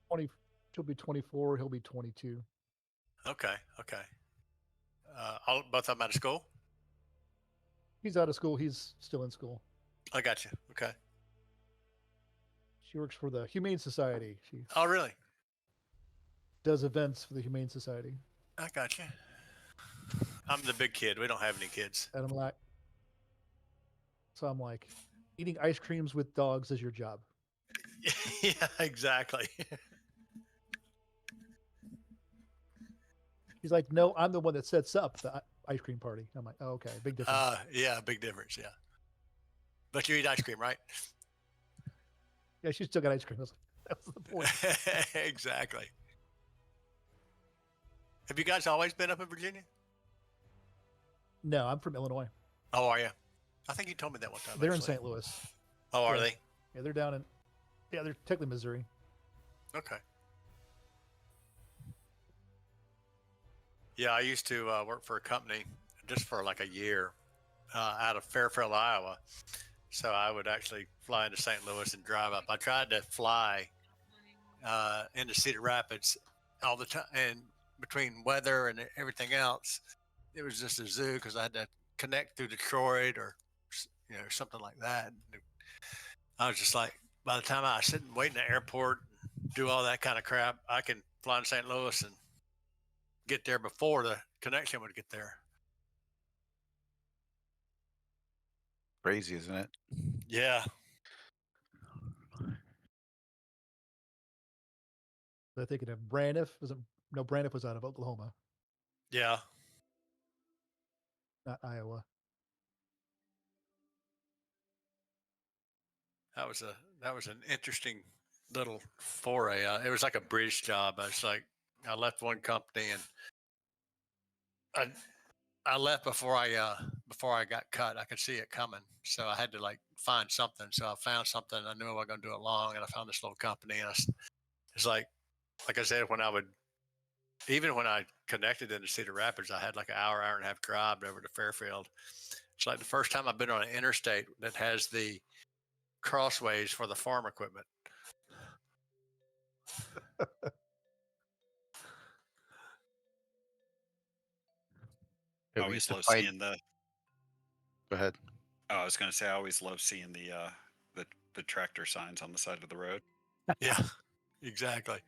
20, she'll be 24. He'll be 22. Okay. Okay. Both of them out of school? He's out of school. He's still in school. I got you. Okay. She works for the Humane Society. She Oh, really? does events for the Humane Society. I got you. I'm the big kid. We don't have any kids. And I'm like, so I'm like, eating ice creams with dogs is your job. Yeah, exactly. He's like, no, I'm the one that sets up the ice cream party. I'm like, oh, okay, big difference. Yeah, big difference. Yeah. But you eat ice cream, right? Yeah, she's still got ice cream. That was the point. Exactly. Have you guys always been up in Virginia? No, I'm from Illinois. Oh, are you? I think you told me that one time. They're in actually. St. Louis. Oh, are Yeah. they? Yeah, they're down in. Yeah, they're technically Missouri. Okay. Yeah, I used to work for a company just for like a year out of Fairfield, Iowa. So I would actually fly into St. Louis and drive up. I tried to fly into Cedar Rapids all the time, and between weather and everything else, it was just a zoo because I had to connect through Detroit or something like that. I was just like, by the time I sit and wait in the airport, and do all that kind of crap, I can fly to St. Louis and get there before the connection would get there. Crazy, isn't it? Yeah. They're thinking of Braniff. No, Braniff was out of Oklahoma, Yeah. not Iowa. That was an interesting little foray. It was like a bridge job. I left one company and I left before I got cut. I could see it coming, so I had to like find something. So I found something. I knew I wasn't going to do it long, and I found this little company. And it's like I said, even when I connected into Cedar Rapids, I had like an hour and a half drive over to Fairfield. It's like the first time I've been on an interstate that has the crossways for the farm equipment. I Yeah, we always used to love fight. seeing the. Go ahead. Oh, I was going to say I always love seeing the tractor signs on the side of the road. Yeah, exactly.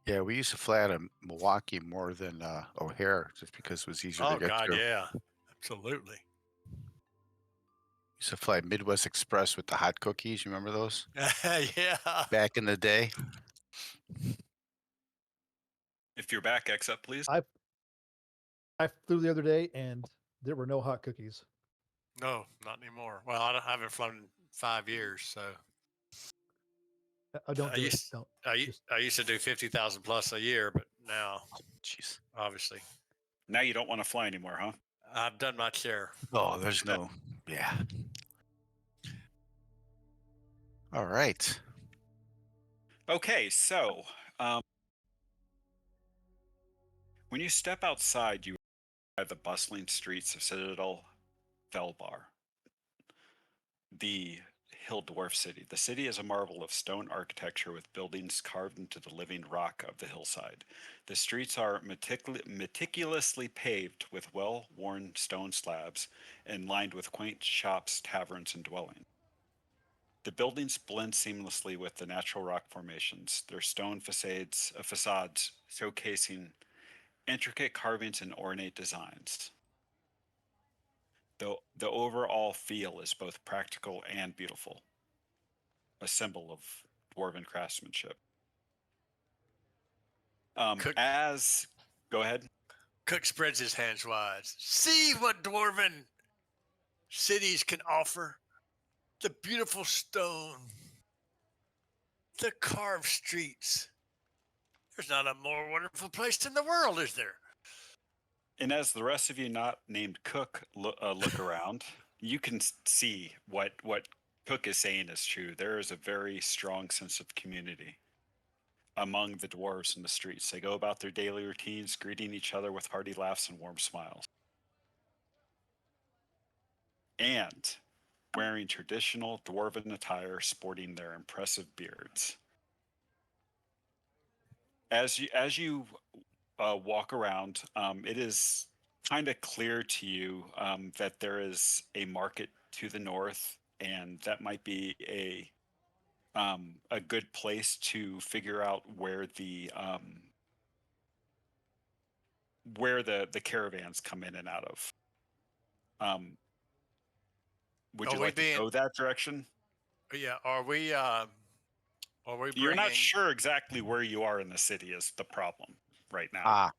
Yeah, we used to fly out of Milwaukee more than O'Hare just because it was easier to Oh get God, to. yeah, absolutely. Used to fly Midwest Express with the hot cookies. You remember those? Yeah. Back in the day. If you're back, X up, please. I flew the other day and there were no hot cookies. No, not anymore. Well, I haven't flown in 5 years, so I don't I do used it. Don't. I used to do 50,000 plus a year, but now, Jeez. obviously. Now you don't want to fly anymore, huh? I've done my share. Oh, there's no. Yeah. All right. Okay, so when you step outside, you arrive at the bustling streets of Citadel Felbar, the hill dwarf city. The city is a marvel of stone architecture with buildings carved into the living rock of the hillside. The streets are meticulously paved with well worn stone slabs and lined with quaint shops, taverns, and dwellings. The buildings blend seamlessly with the natural rock formations, their stone facades showcasing intricate carvings and ornate designs. The overall feel is both practical and beautiful, a symbol of dwarven craftsmanship. Cook, As Go ahead. Cook spreads his hands wide. See what dwarven cities can offer. The beautiful stone, the carved streets. There's not a more wonderful place in the world, is there? And as the rest of you not named Cook look around, you can see what Cook is saying is true. There is a very strong sense of community among the dwarves in the streets. They go about their daily routines, greeting each other with hearty laughs and warm smiles. And wearing traditional dwarven attire, sporting their impressive beards. As you walk around, it is kind of clear to you that there is a market to the north, and that might be a good place to figure out where the caravans come in and out of. Would Are you we like to being? go that direction? Yeah. Are we? Are we You're not bringing? sure exactly where you are in the city is the problem right now. Ah,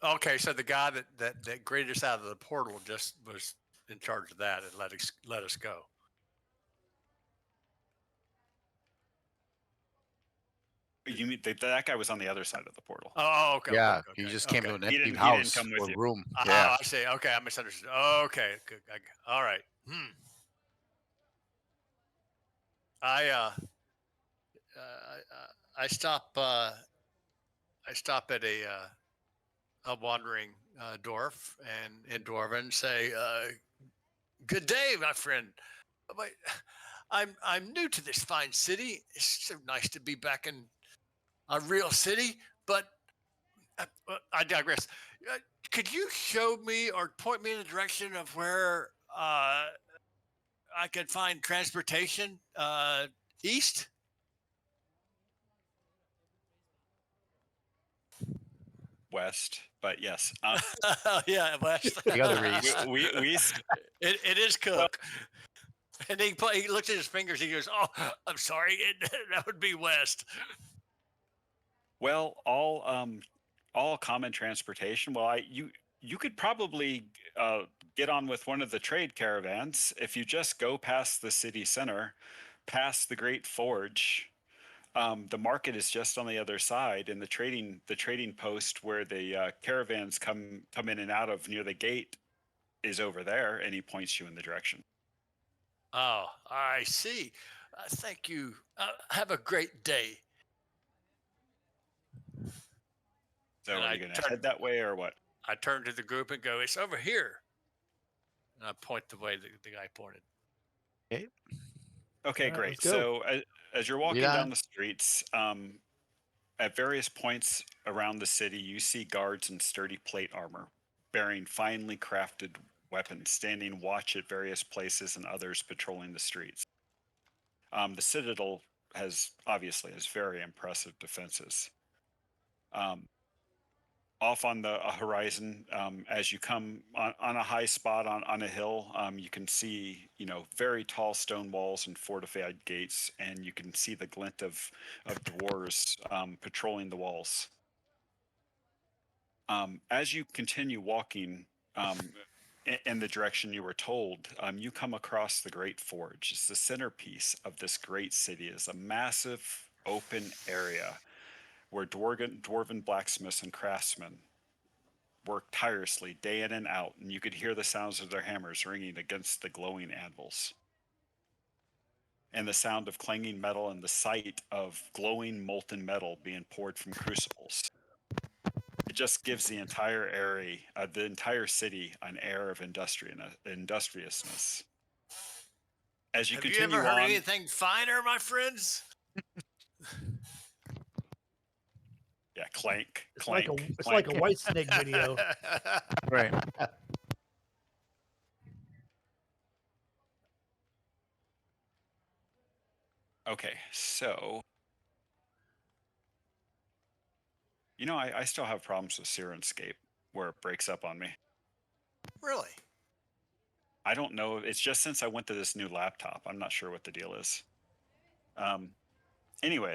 Okay, so the guy that greeted us out of the portal just was in charge of that and let us go. You mean that guy was on the other side of the portal? Oh, okay, yeah. okay, He okay, just came okay. to an He empty didn't house come with or you. room. Oh, Yeah. I see. Okay, I misunderstood. Okay, good. All right. I I stop at a wandering dwarf and in dwarven say, "Good day, my friend. Wait, I'm new to this fine city. It's so nice to be back in a real city, but I digress. Could you show me or point me in the direction of where I can find transportation east?" West, but yes. Yeah, west. The other east. We It is well, Cook. And he looks at his fingers. He goes, "Oh, I'm sorry. That would be west." well, all common transportation. Well, you could probably get on with one of the trade caravans if you just go past the city center, past the Great Forge. The market is just on the other side, and the trading post where the caravans come in and out of near the gate is over there, and he points you in the direction. Oh, I see. Thank you. Have a great day. So, And are you going to head that way or what? I turn to the group and go, "It's over here." And I point the way the guy pointed. Okay. Okay, All right, great. let's go. So, as you're Lead walking down on. the streets, at various points around the city, you see guards in sturdy plate armor, bearing finely crafted weapons, standing watch at various places, and others patrolling the streets. The citadel has very impressive defenses. Um, Off on the horizon, as you come on a high spot on a hill, you can see very tall stone walls and fortified gates, and you can see the glint of dwarves patrolling the walls. As you continue walking in the direction you were told, you come across the Great Forge. It's the centerpiece of this great city. It's a massive open area where dwarven blacksmiths and craftsmen worked tirelessly day in and out, and you could hear the sounds of their hammers ringing against the glowing anvils. And the sound of clanging metal and the sight of glowing molten metal being poured from crucibles. It just gives the entire area, the entire city, an air of industriousness. As you Have you continue ever heard on, anything finer, my friends? yeah, clank, It's clank, like a it's clank. like a White Snake video. Right. Okay, so I still have problems with Sirenscape where it breaks up on me. Really? I don't know. It's just since I went to this new laptop. I'm not sure what the deal is. Anyway,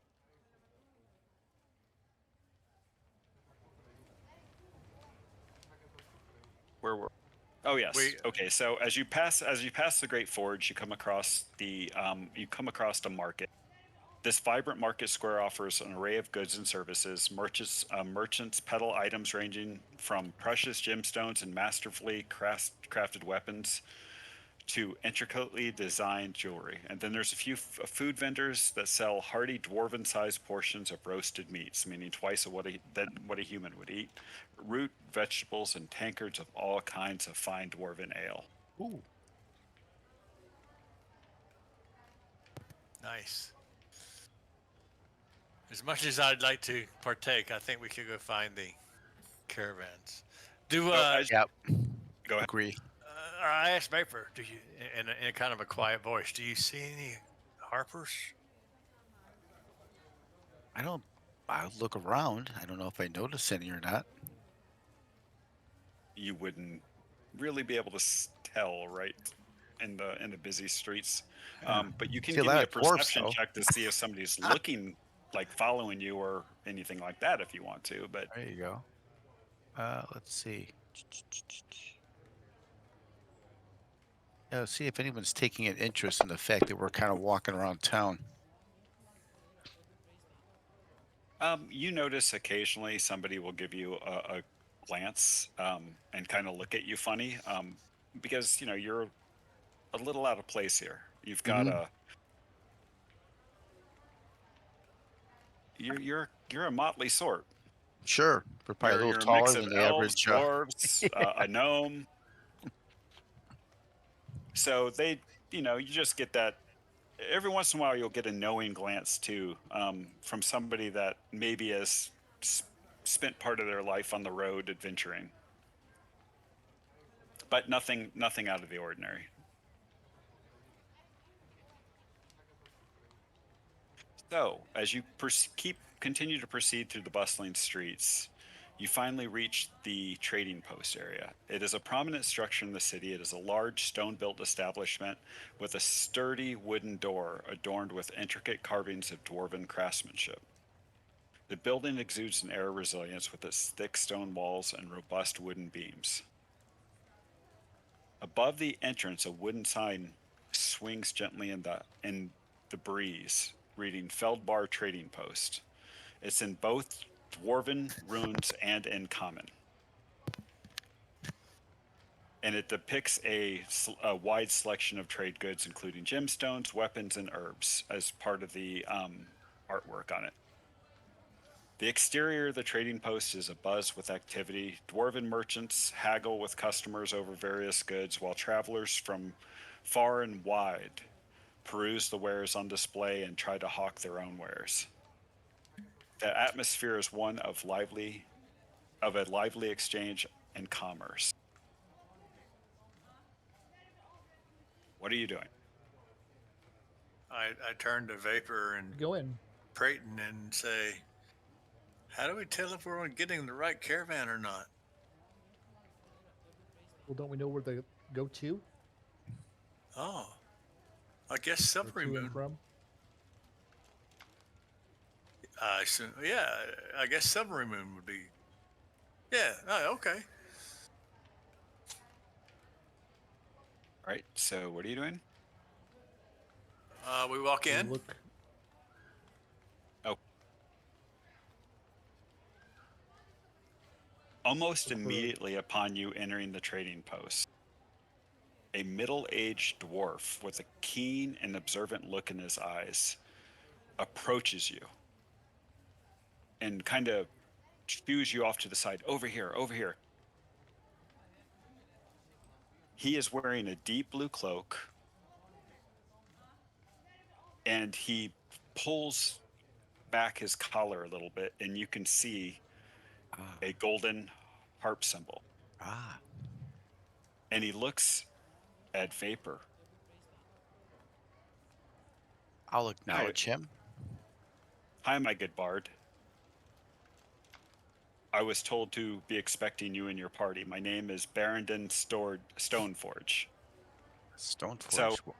where were? Oh yes. Okay. So as you pass the Great Forge, you come across a market. This vibrant market square offers an array of goods and services. Merchants peddle items ranging from precious gemstones and masterfully crafted weapons to intricately designed jewelry. And then there's a few food vendors that sell hearty dwarven-sized portions of roasted meats, meaning twice of what a human would eat, root vegetables, and tankards of all kinds of fine dwarven ale. Ooh. Nice. As much as I'd like to partake, I think we could go find the caravans. Yep. Go ahead. Agree. I asked Vapor, do you, in a kind of a quiet voice, do you see any harpers? I'll look around. I don't know if I notice any or not. You wouldn't really be able to tell, right, in the busy streets. Yeah. But you can See a give me lot a of dwarfs, perception though. check to see if somebody's looking, like following you or anything like that, if you want to. But There you go. Let's see. Yeah, see if anyone's taking an interest in the fact that we're kind of walking around town. you notice occasionally somebody will give you a glance and kind of look at you funny because you're a little out of place here. You've got Mhm. you're a motley sort. Sure, we're probably a little You're a taller mix of than the elves, average. dwarves, a gnome. So you just get that. Every once in a while, you'll get a knowing glance too from somebody that maybe has spent part of their life on the road adventuring, but nothing out of the ordinary. So, as you continue to proceed through the bustling streets, you finally reach the trading post area. It is a prominent structure in the city. It is a large stone-built establishment with a sturdy wooden door adorned with intricate carvings of dwarven craftsmanship. The building exudes an air of resilience with its thick stone walls and robust wooden beams. Above the entrance, a wooden sign swings gently in the breeze, reading Feldbar Trading Post. It's in both Dwarven runes and in Common. And it depicts a wide selection of trade goods, including gemstones, weapons, and herbs, as part of the artwork on it. The exterior of the trading post is abuzz with activity. Dwarven merchants haggle with customers over various goods, while travelers from far and wide peruse the wares on display and try to hawk their own wares. The atmosphere is one of a lively exchange and commerce. What are you doing? I turn to Vapor and Go in. Prayton and say, how do we tell if we're getting the right caravan or not? Well, don't we know where they go to? Oh, I guess Or Silvery to and Moon. from? Yeah, I guess Silvery Moon would be. Yeah, okay. All right, so what are you doing? We walk We in. look. Oh, Almost Look for the- immediately upon you entering the trading post, a middle-aged dwarf with a keen and observant look in his eyes approaches you and kind of shoos you off to the side. Over here, over here. He is wearing a deep blue cloak, and he pulls back his collar a little bit, and you can see Ah, a golden harp symbol. ah. And he looks at Vapor. I'll Hi, acknowledge him. hi, my good bard. I was told to be expecting you in your party. My name is Barrington Stoneforge. So Stoneforge.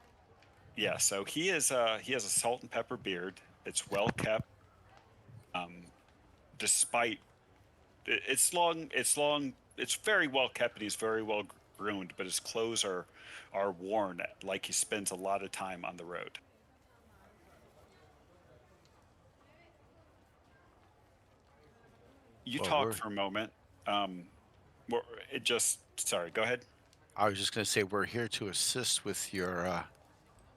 yeah, so he has a salt and pepper beard. It's well kept. Um, despite it's long, it's very well kept, and he's very well groomed. But his clothes are worn, like he spends a lot of time on the road. You Well, talk for a moment. Um, sorry. Go ahead. I was just going to say we're here to assist with your,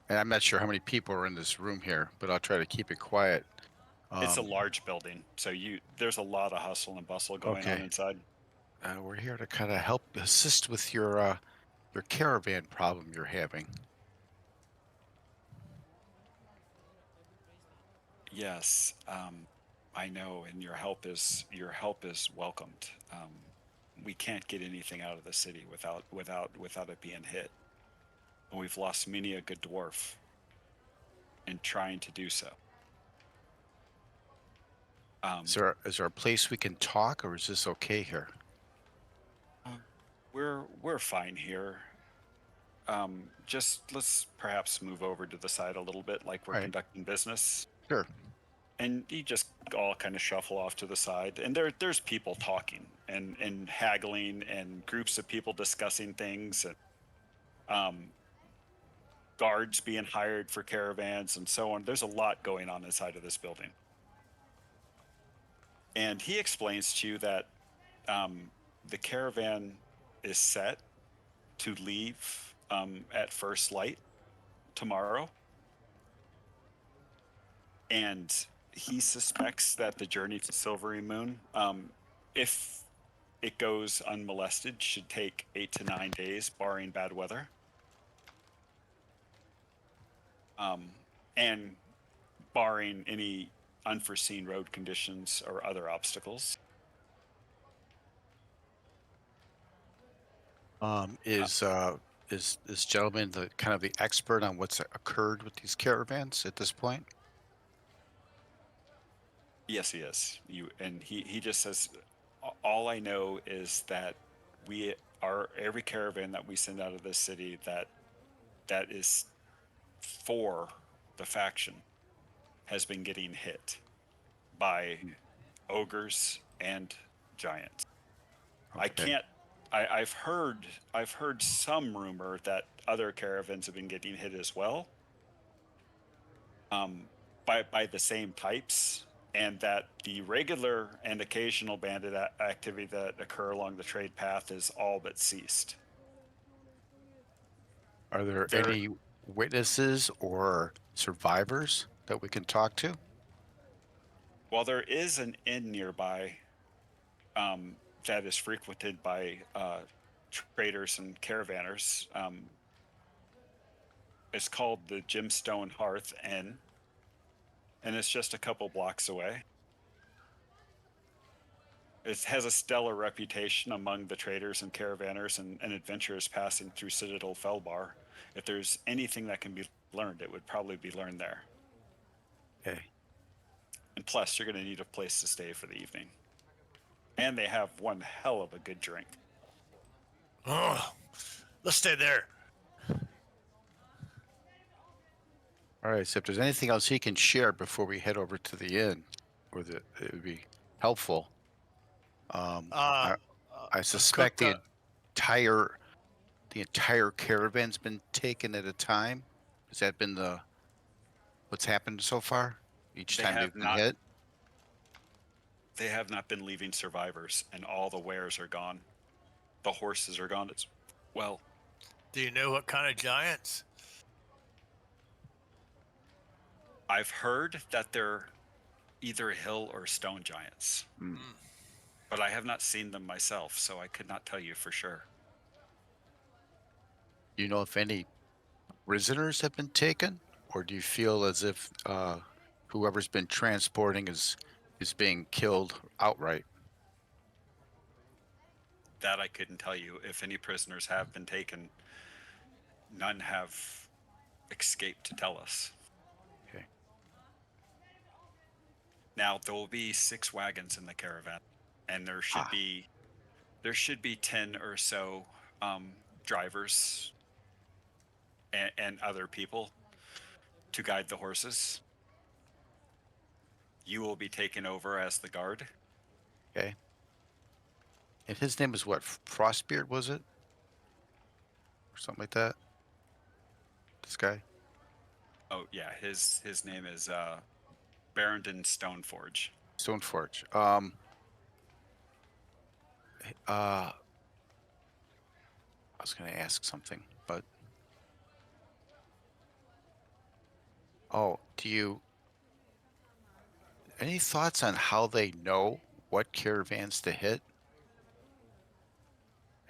and I'm not sure how many people are in this room here, but I'll try to keep it quiet. It's a Um, large building, so there's a lot of hustle and bustle going on okay. inside. We're here to kind of help assist with your caravan problem you're having. Yes, I know, and your help is welcomed. We can't get anything out of the city without it being hit. And we've lost many a good dwarf in trying to do so. Um, Is there a place we can talk, or is this okay here? uh, we're fine here. Just let's perhaps move over to the side a little bit, like we're All right. conducting business. Sure. And you just all kind of shuffle off to the side, and there's people talking and haggling, and groups of people discussing things, and um, guards being hired for caravans and so on. There's a lot going on inside of this building. And he explains to you that the caravan is set to leave at first light tomorrow, and he suspects that the journey to Silvery Moon, if it goes unmolested, should take 8 to 9 days, barring bad weather. Um, and barring any unforeseen road conditions or other obstacles. Uh, Is this gentleman the kind of the expert on what's occurred with these caravans at this point? yes, he is. And he just says, All I know is that we are every caravan that we send out of this city that is for the faction has been getting hit by Mm, ogres and giants. I okay. can't. I've heard some rumor that other caravans have been getting hit as well, um, by the same types, and that the regular and occasional bandit activity that occur along the trade path is all but ceased. Are there There, any witnesses or survivors that we can talk to? while there is an inn nearby um, that is frequented by traders and caravanners, it's called the Gemstone Hearth Inn, and it's just a couple blocks away. It has a stellar reputation among the traders and caravanners and adventurers passing through Citadel Felbar. If there's anything that can be learned, it would probably be learned there. Okay. And plus, you're going to need a place to stay for the evening. And they have one hell of a good drink. Oh, let's stay there. All right. So if there's anything else he can share before we head over to the inn, it would be helpful. Um, Uh, I, I Cook. suspect the entire caravan's been taken at a time. Has that been what's happened so far? Each They time have they've been not hit? They have not been leaving survivors, and all the wares are gone. The horses are gone as well. Do you know what kind of giants? I've heard that they're either hill or stone giants, Mm. but I have not seen them myself, so I could not tell you for sure. Do you know if any prisoners have been taken, or do you feel as if whoever's been transporting is being killed outright? That I couldn't tell you. If any prisoners have been taken, none have escaped to tell us. Okay. Now there will be 6 wagons in the caravan, and there should Ah. be 10 or so drivers and other people to guide the horses. You will be taken over as the guard. Okay. And his name was what? Frostbeard, was it? Or something like that? This guy? Oh yeah, his name is Barrington Stoneforge. Stoneforge. I was going to ask something, but do you any thoughts on how they know what caravans to hit?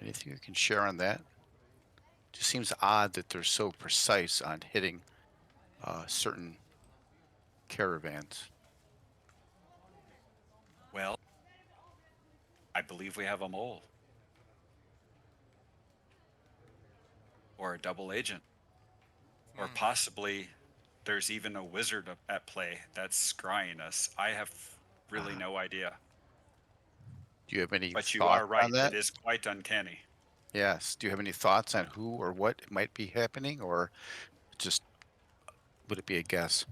Anything you can share on that? Just seems odd that they're so precise on hitting certain caravans. Well, I believe we have a mole or a double agent, or possibly there's even a wizard at play that's scrying us. I have really Ah. no idea. Do you have any But you thoughts are right. on that? It is quite uncanny. Yes. Do you have any thoughts on who or what might be happening, or just would it be a guess?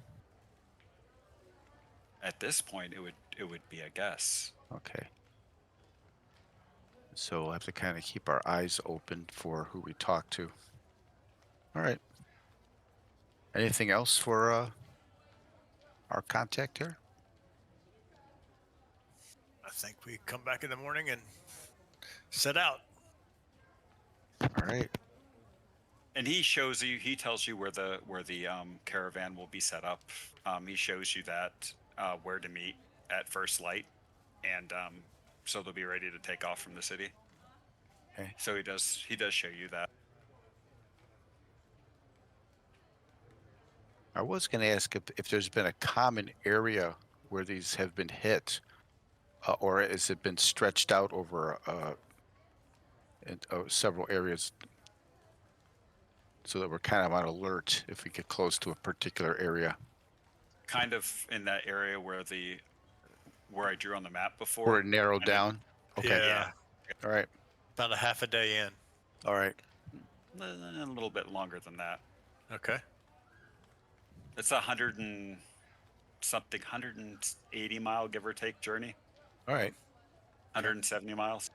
At this point, it would be a guess. Okay. So we'll have to kind of keep our eyes open for who we talk to. All right. Anything else for our contact here? I think we come back in the morning and set out. All right. And he tells you where the caravan will be set up. He shows you that where to meet at first light, and so they'll be ready to take off from the city. Okay. So he does show you that. I was going to ask if there's been a common area where these have been hit, or has it been stretched out over several areas so that we're kind of on alert if we get close to a particular area? Kind of in that area where I drew on the map before. Where it narrowed and then- down? Okay. Yeah. All right. About a half a day in. All right. A little bit longer than that. Okay. It's 180 mile, give or take, journey. All right. 170 miles.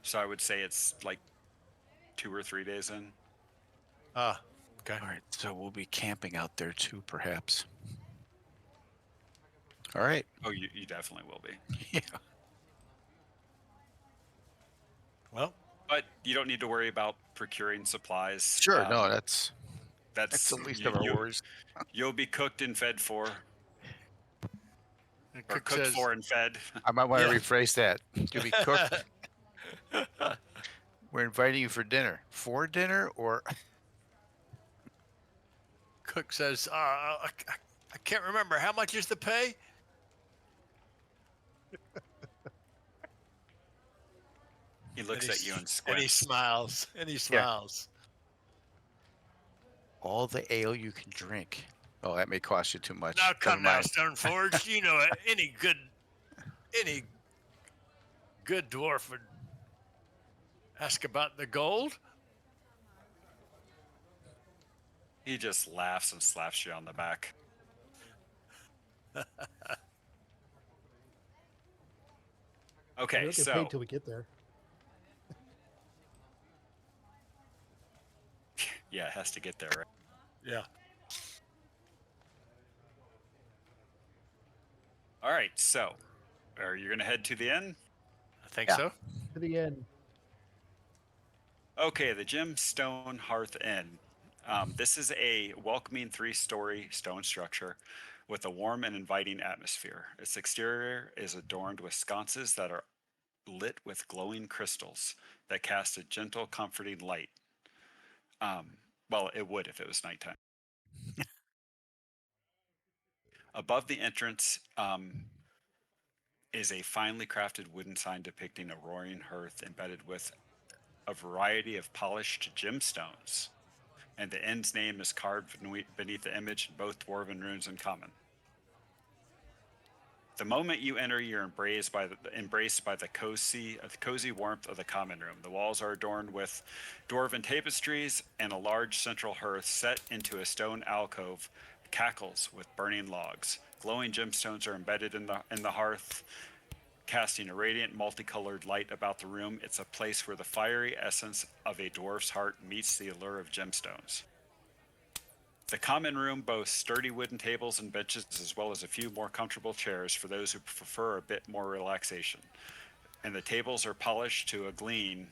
So I would say it's like 2 or 3 days in. Ah, okay. All right. So we'll be camping out there too, perhaps. All right. Oh, you definitely will be. Yeah. Well, But you don't need to worry about procuring supplies. Sure. No, that's That's the least of our worries. You'll be cooked and fed for, the or cook cooked says, for and fed. I might want to Yeah. rephrase that. You'll be cooked. We're inviting you for dinner. For dinner, or cook says, I can't remember. How much is the pay? He looks at you and And he squints. smiles. And he smiles. all the ale you can drink. Oh, that may cost you too much. Now come Never now, mind. Stoneforge. You know any good dwarf would ask about the gold. He just laughs and slaps you on the back. We Okay, don't get so paid till we get there. yeah, it has to get there, right? Yeah. All right, so are you going to head to the inn? I think Yeah. so. To the end. Okay, the Gemstone Hearth Inn. This is a welcoming 3-story stone structure with a warm and inviting atmosphere. Its exterior is adorned with sconces that are lit with glowing crystals that cast a gentle, comforting light. Well, it would if it was nighttime. Above the entrance is a finely crafted wooden sign depicting a roaring hearth embedded with a variety of polished gemstones, and the inn's name is carved beneath the image in both dwarven runes and common. The moment you enter, you're embraced by the cozy warmth of the common room. The walls are adorned with dwarven tapestries, and a large central hearth set into a stone alcove cackles with burning logs. Glowing gemstones are embedded in the hearth, casting a radiant, multicolored light about the room. It's a place where the fiery essence of a dwarf's heart meets the allure of gemstones. The common room boasts sturdy wooden tables and benches, as well as a few more comfortable chairs for those who prefer a bit more relaxation. And the tables are polished to a gleam,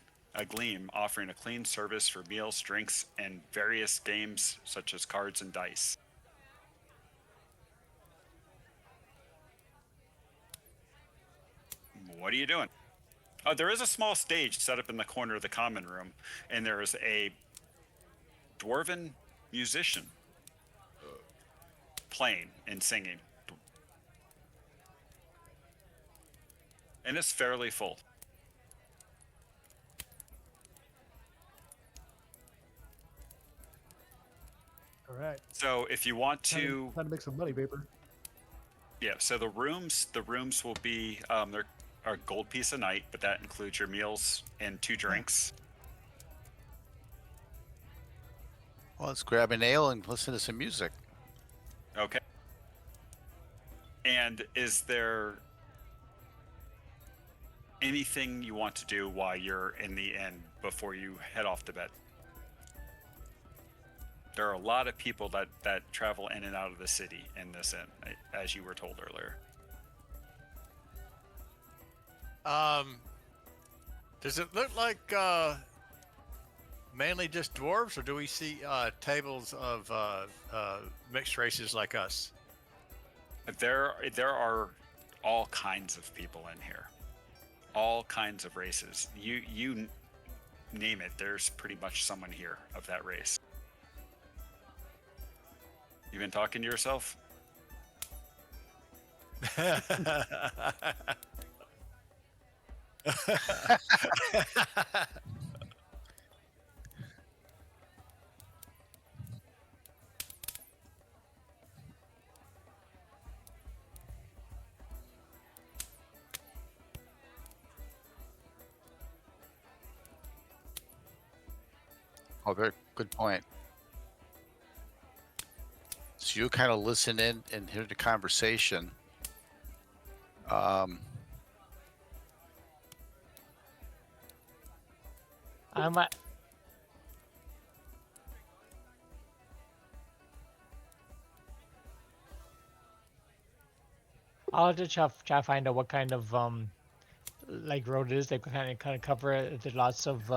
offering a clean service for meals, drinks, and various games such as cards and dice. What are you doing? There is a small stage set up in the corner of the common room, and there is a dwarven musician playing and singing. And it's fairly full. All right. So if you want Time to, to make some money, Vapor. yeah. So the rooms will be they're a gold piece a night, but that includes your meals and 2 drinks. Well, let's grab an ale and listen to some music. Okay. And is there anything you want to do while you're in the inn before you head off to bed? There are a lot of people that travel in and out of the city in this inn, as you were told earlier. Does it look like mainly just dwarves, or do we see tables of mixed races like us? There are all kinds of people in here, all kinds of races. You name it, there's pretty much someone here of that race. You been talking to yourself? Oh, very good point. So you kind of listen in and hear the conversation. I'm I'll have to try to find out what kind of like road it is. They kind of cover it. There's lots of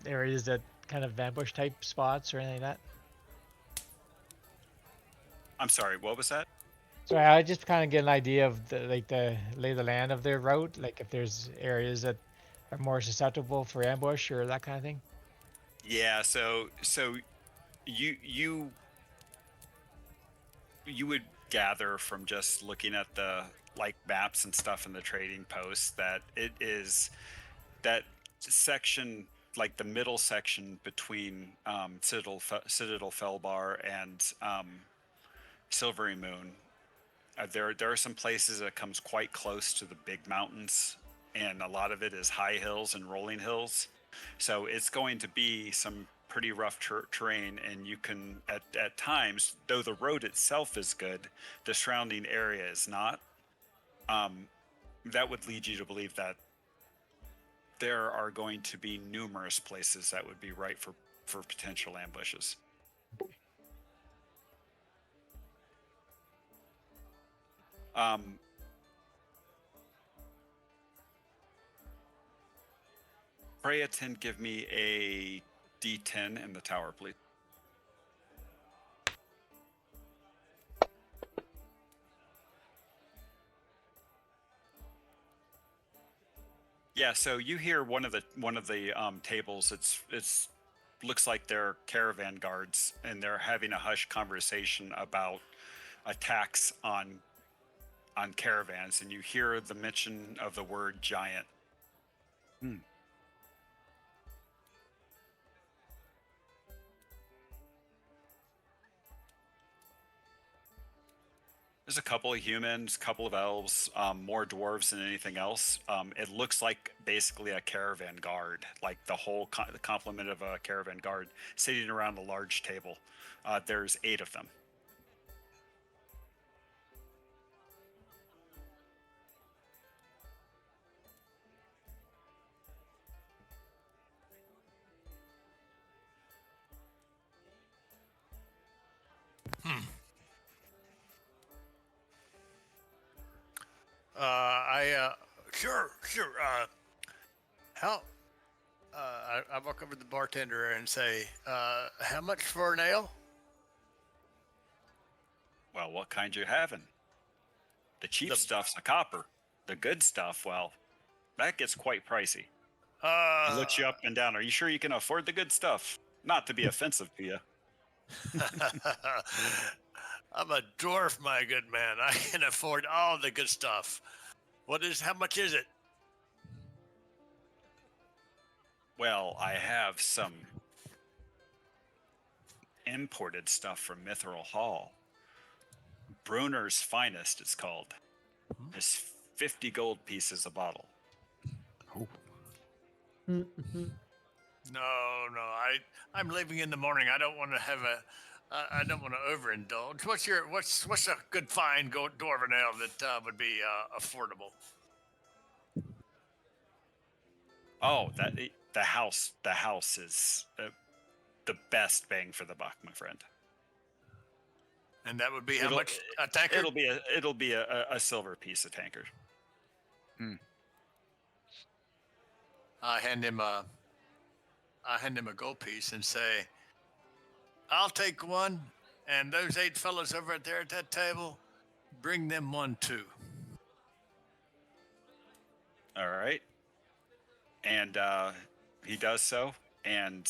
areas that kind of ambush type spots or anything like that. I'm sorry, what was that? So I just kind of get an idea of the lay of the land of their route, like if there's areas that are more susceptible for ambush or that kind of thing. Yeah, so you would gather from just looking at the like maps and stuff in the trading posts that it is that section, like the middle section between Citadel Felbar and Silvery Moon. There are some places that comes quite close to the big mountains, and a lot of it is high hills and rolling hills. So it's going to be some pretty rough terrain, and you can at times, though the road itself is good, the surrounding area is not. That would lead you to believe that there are going to be numerous places that would be right for potential ambushes. Freyatin, give me a D10 in the tower, please. Yeah, so you hear one of the tables. It's looks like they're caravan guards, and they're having a hushed conversation about attacks on caravans, and you hear the mention of the word giant. There's a couple of humans, couple of elves, more dwarves than anything else. It looks like basically a caravan guard, like the whole the complement of a caravan guard sitting around a large table. There's 8 of them. Sure. How? I walk over to the bartender and say, how much for an ale? Well, what kind you having? The cheap stuff's a copper. The good stuff, well, that gets quite pricey. He looks you up and down. Are you sure you can afford the good stuff? Not to be offensive to you. I'm a dwarf, my good man. I can afford all the good stuff. How much is it? Well, I have some imported stuff from Mithril Hall. Brunner's Finest, it's called. It's 50 gold pieces a bottle. No, I'm leaving in the morning. I don't want to have I don't want to overindulge. What's a good fine dwarven ale that would be affordable? Oh, the house is the best bang for the buck, my friend. And that would be how much a tankard? It'll be a silver piece of tankard. I hand him a gold piece and say, I'll take one, and those 8 fellas over there at that table, bring them one too. All right. And he does so, and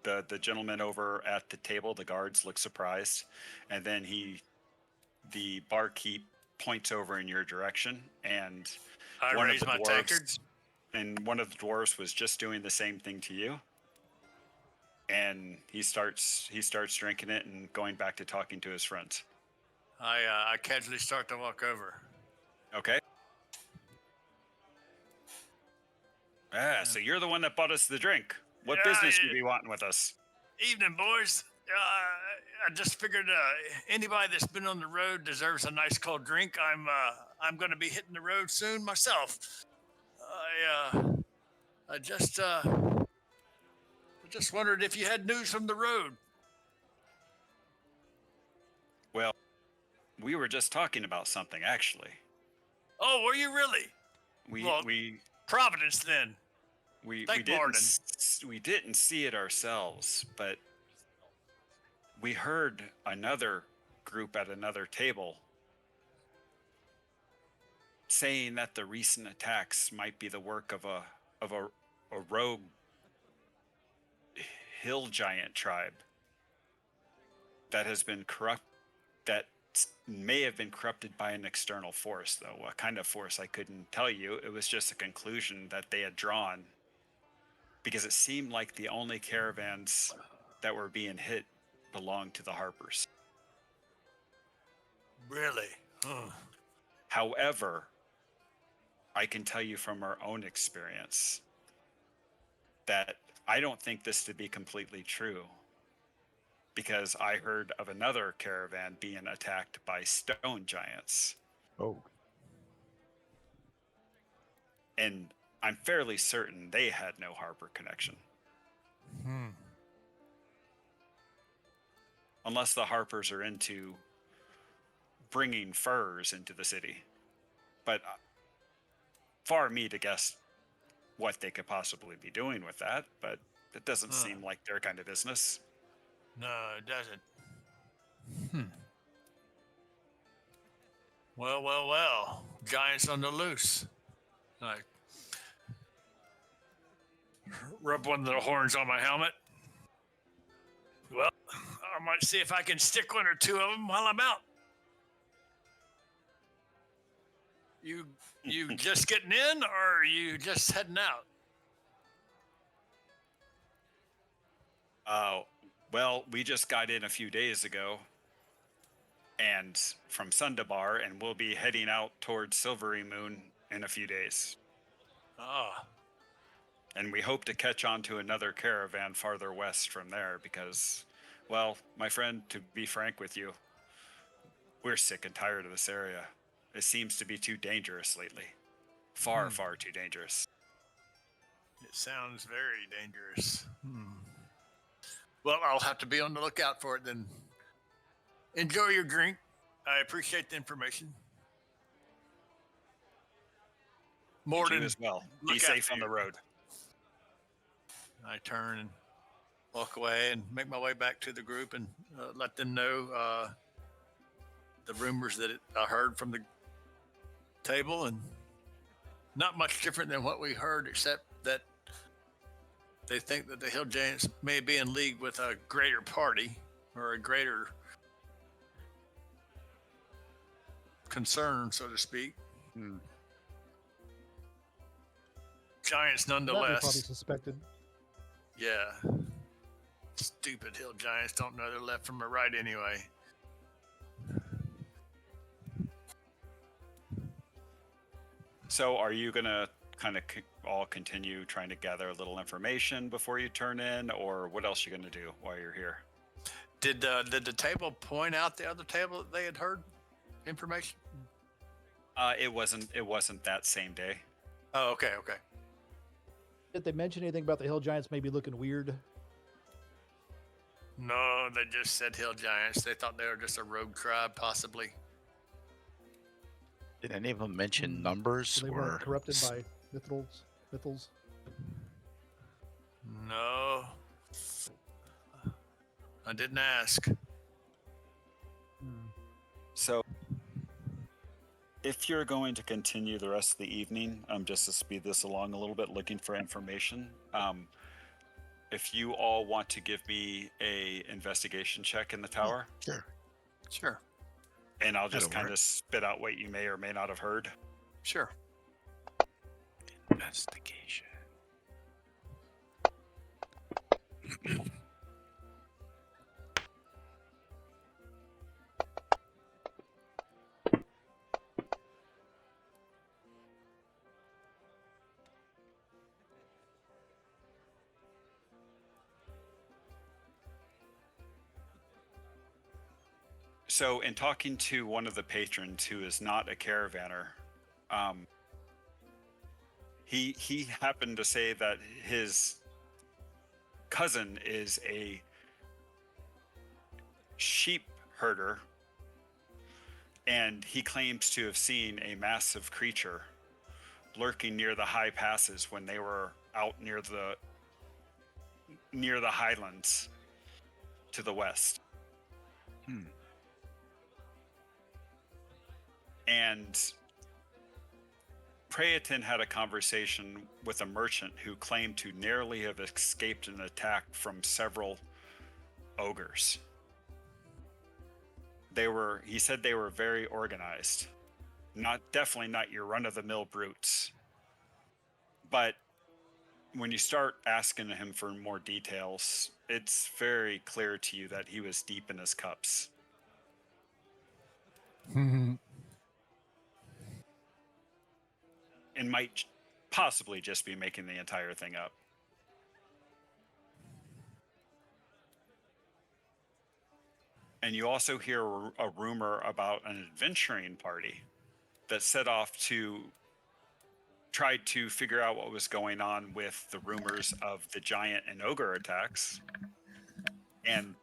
the gentleman over at the table, the guards, look surprised, and then the barkeep points over in your direction, and I raise my tankard. And one of the dwarves was just doing the same thing to you. And he starts drinking it and going back to talking to his friends. I casually start to walk over. Okay. So you're the one that bought us the drink. What business you be wanting with us? Evening, boys. I just figured anybody that's been on the road deserves a nice cold drink. I'm going to be hitting the road soon myself. I just wondered if you had news from the road. Well, we were just talking about something, actually. Oh, were you really? We Providence then. We didn't see it ourselves, but we heard another group at another table saying that the recent attacks might be the work of a rogue hill giant tribe that has been that may have been corrupted by an external force, though. What kind of force, I couldn't tell you. It was just a conclusion that they had drawn, because it seemed like the only caravans that were being hit belonged to the Harpers. Really? However, I can tell you from our own experience that I don't think this to be completely true, because I heard of another caravan being attacked by stone giants. Oh. And I'm fairly certain they had no Harper connection. Unless the Harpers are into bringing furs into the city. But far me to guess what they could possibly be doing with that, but it doesn't seem like their kind of business. No, it doesn't. Well. Giants on the loose. Like, rub one of the horns on my helmet. Well, I might see if I can stick one or two of them while I'm out. You just getting in, or are you just heading out? Well, we just got in a few days ago, and from Sundabar, and we'll be heading out towards Silvery Moon in a few days. Ah, And we hope to catch on to another caravan farther west from there because, well, my friend, to be frank with you, we're sick and tired of this area. It seems to be too dangerous lately. Far too dangerous. it sounds very dangerous. Well, I'll have to be on the lookout for it then. Enjoy your drink. I appreciate the information. Morden, You as well. Be look safe after on the you. road. I turn and walk away and make my way back to the group and let them know the rumors that I heard from the table, and not much different than what we heard, except that they think that the Hill Giants may be in league with a greater party or a greater concern, so to speak. Giants That we nonetheless. probably suspected. Yeah. Stupid Hill Giants don't know their left from their right anyway. So are you going to kind of all continue trying to gather a little information before you turn in, or what else are you going to do while you're here? Did the table point out the other table that they had heard information? It wasn't that same day. Oh, okay. Did they mention anything about the Hill Giants maybe looking weird? No, they just said Hill Giants. They thought they were just a rogue tribe, possibly. Did any of them mention numbers So they or weren't corrupted by Mithils? No. I didn't ask. So if you're going to continue the rest of the evening, just to speed this along a little bit, looking for information, if you all want to give me a investigation check in the tower, Sure. and I'll just That'll kind work. of spit out what you may or may not have heard. Sure. investigation? So, in talking to one of the patrons who is not a caravaner, he happened to say that his cousin is a sheep herder, and he claims to have seen a massive creature lurking near the high passes when they were out near the highlands to the west. And Praeton had a conversation with a merchant who claimed to nearly have escaped an attack from several ogres. He said they were very organized. Definitely not your run-of-the-mill brutes. But when you start asking him for more details, it's very clear to you that he was deep in his cups. And might possibly just be making the entire thing up. And you also hear a rumor about an adventuring party that set off to try to figure out what was going on with the rumors of the giant and ogre attacks. And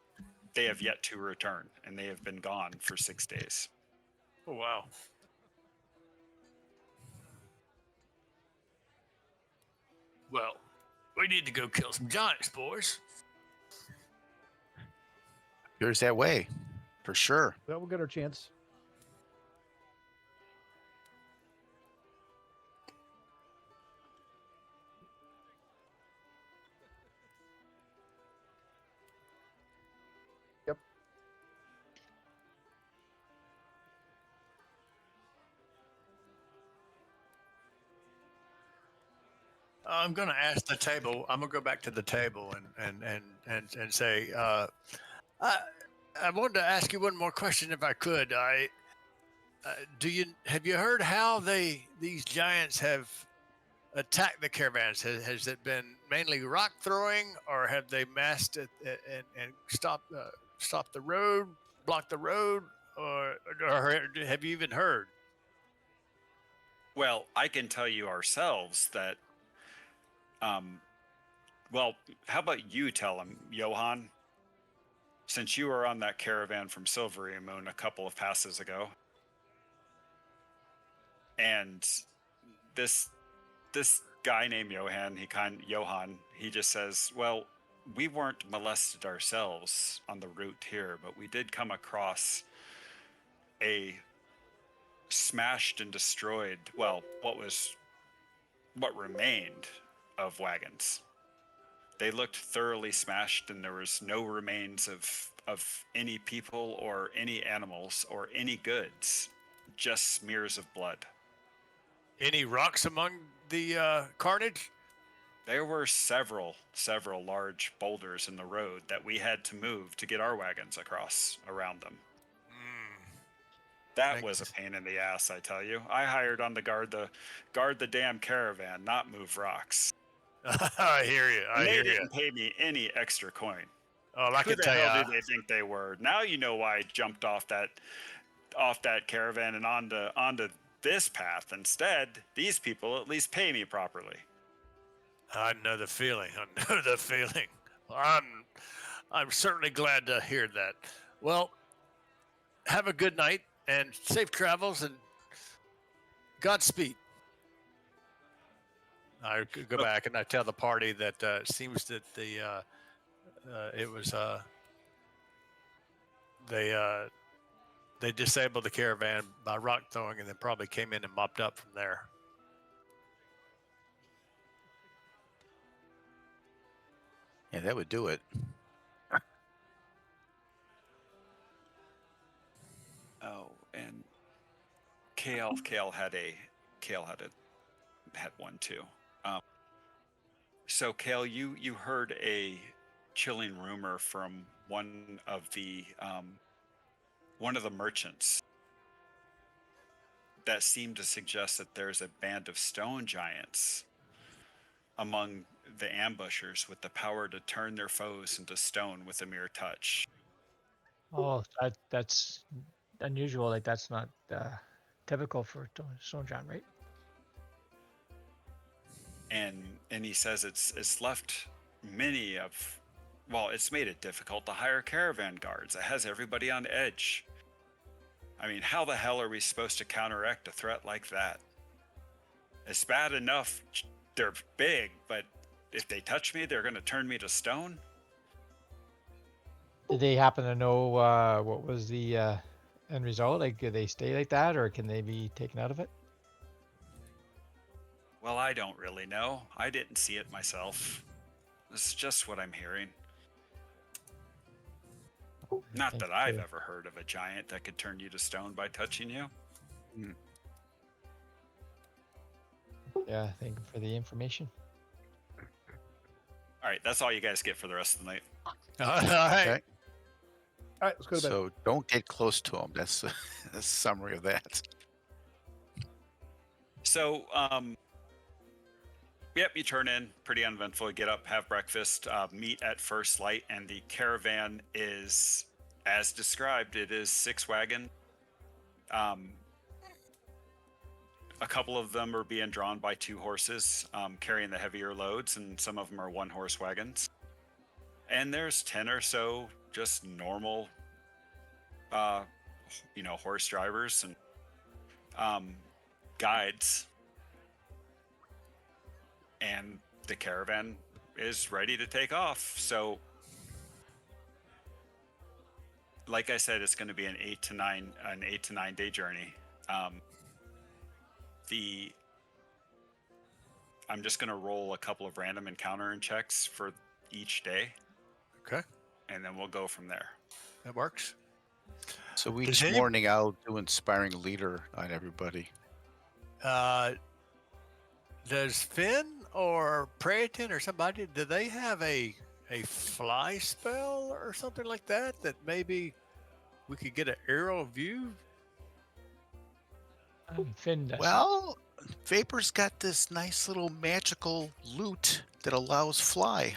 they have yet to return, and they have been gone for 6 days. Oh, wow. Well, we need to go kill some giants, boys. Here's that way, for sure. Well, we'll get our chance. Yep. I'm going to ask the table. I'm going to go back to the table and say, I wanted to ask you one more question if I could. Have you heard how these giants have attacked the caravans? Has it been mainly rock throwing, or have they massed it and stopped the road, blocked the road, or have you even heard? Well, I can tell you ourselves that. Well, how about you tell him, Johan? Since you were on that caravan from Silvery Moon a couple of passes ago, and this guy named Johan, he just says, "Well, we weren't molested ourselves on the route here, but we did come across a smashed and destroyed, well, what remained of wagons. They looked thoroughly smashed, and there was no remains of any people or any animals or any goods, just smears of blood. Any rocks among the carnage? There were several large boulders in the road that we had to move to get our wagons across around them. That was a pain in the ass, I tell you. I hired on to guard the damn caravan, not move rocks. I hear you. And they didn't pay me any extra coin. Oh, I Who can the tell hell you. do they think they were? Now you know why I jumped off that caravan and onto this path instead. These people at least pay me properly. I know the feeling. I know the feeling. I'm certainly glad to hear that. Well, have a good night and safe travels and Godspeed. I go back and I tell the party that it seems that they disabled the caravan by rock throwing and then probably came in and mopped up from there. Yeah, that would do it. Oh, and Kale had one too. So Kale, you heard a chilling rumor from one of the merchants that seemed to suggest that there's a band of stone giants among the ambushers with the power to turn their foes into stone with a mere touch. Oh, that's unusual. Like that's not typical for Stone John, right? And he says it's left many of, well, it's made it difficult to hire caravan guards. It has everybody on edge. I mean, how the hell are we supposed to counteract a threat like that? It's bad enough they're big, but if they touch me, they're going to turn me to stone. Did they happen to know what was the end result? Like, do they stay like that, or can they be taken out of it? Well, I don't really know. I didn't see it myself. This is just what I'm hearing. Not Thank that you I've for- ever heard of a giant that could turn you to stone by touching you. Yeah, thank you for the information. All right, that's all you guys get for the rest of the night. All right. Okay. All right, let's go to bed. So don't get close to them. That's the summary of that. So, yep, you turn in, pretty uneventful. You get up, have breakfast, meet at first light, and the caravan is, as described, it is 6 wagon. A couple of them are being drawn by 2 horses, carrying the heavier loads, and some of them are 1-horse wagons. And there's 10 or so just normal, horse drivers, and guides, and the caravan is ready to take off. So, like I said, it's going to be an 8 to 9 day journey. Um, the I'm just going to roll a couple of random encounter and checks for each day, Okay, and then we'll go from there. that works. So Does each any- morning I'll do inspiring leader on everybody. Does Finn or Praeton or somebody, do they have a fly spell or something like that maybe we could get an aerial view? Finn does. Well, Vapor's got this nice little magical loot that allows fly.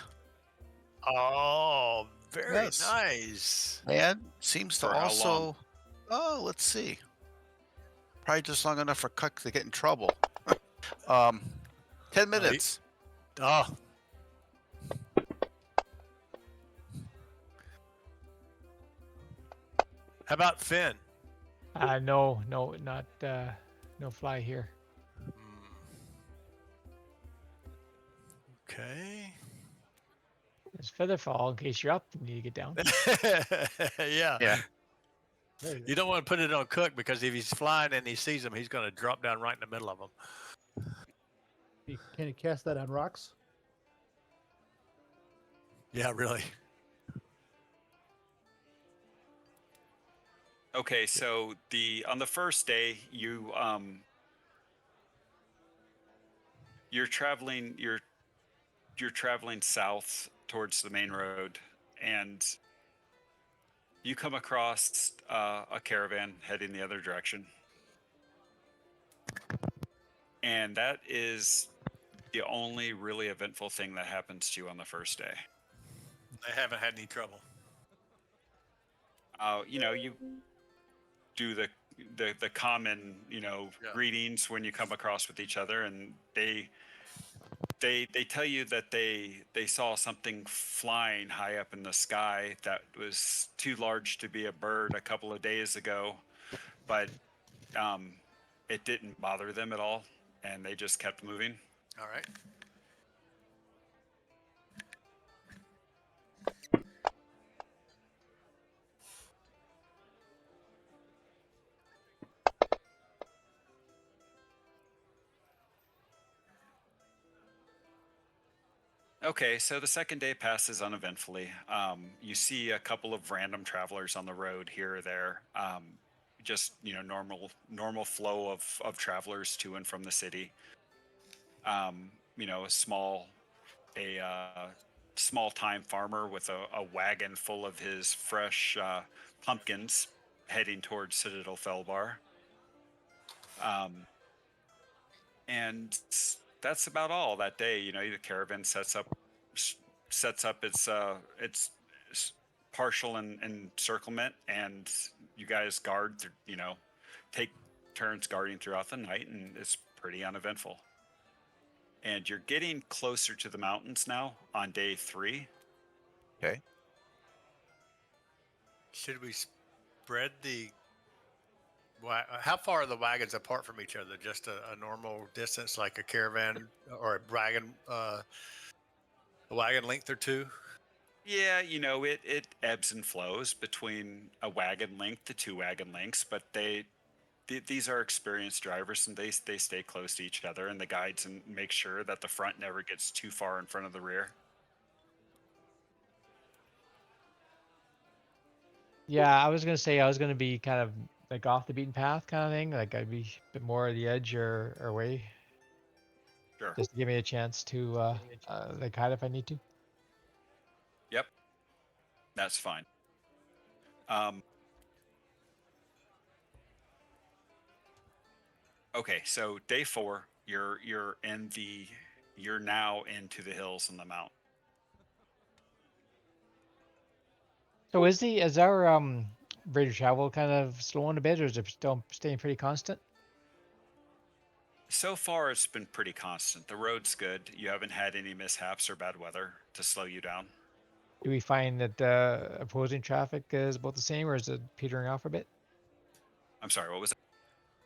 Oh, very Yes. nice. And seems to For how also. long? Oh, let's see. Probably just long enough for Cuck to get in trouble. 10 minutes. Oh, how about Finn? No, not no fly here. Okay. There's Featherfall in case you're up and you get down. Yeah. Yeah. There you You don't want to put it on Cook because if he's flying and he sees him, he's going to drop down right in the middle of them. go. Can you cast that on rocks? Yeah, really. Okay, so on the first day, you're traveling south towards the main road, and you come across a caravan heading the other direction, and that is the only really eventful thing that happens to you on the first day. I haven't had any trouble. You do the common Yeah. greetings when you come across with each other, and they tell you that they saw something flying high up in the sky that was too large to be a bird a couple of days ago, but it didn't bother them at all, and they just kept moving. All right. Okay, so the second day passes uneventfully. You see a couple of random travelers on the road here or there. Just normal flow of travelers to and from the city. A small time farmer with a wagon full of his fresh pumpkins heading towards Citadel Felbar. And that's about all that day. The caravan sets up its partial encirclement, and you guys guard. Take turns guarding throughout the night, and it's pretty uneventful. And you're getting closer to the mountains now on day 3. Okay. Should we spread how far are the wagons apart from each other? Just a normal distance, like a caravan or a wagon length or two? Yeah, it ebbs and flows between a wagon length to 2 wagon lengths, but these are experienced drivers, and they stay close to each other, and the guides and make sure that the front never gets too far in front of the rear. Yeah, I was gonna say I was gonna be kind of like off the beaten path kind of thing. Like I'd be a bit more at the edge or away, Sure. just to give me a chance to like hide if I need to. Yep. That's fine. Okay, so day 4, you're now into the hills and the mountain. So is our rate of travel kind of slowing a bit, or is it still staying pretty constant? So far, it's been pretty constant. The road's good. You haven't had any mishaps or bad weather to slow you down. Do we find that opposing traffic is about the same, or is it petering off a bit? I'm sorry, what was that?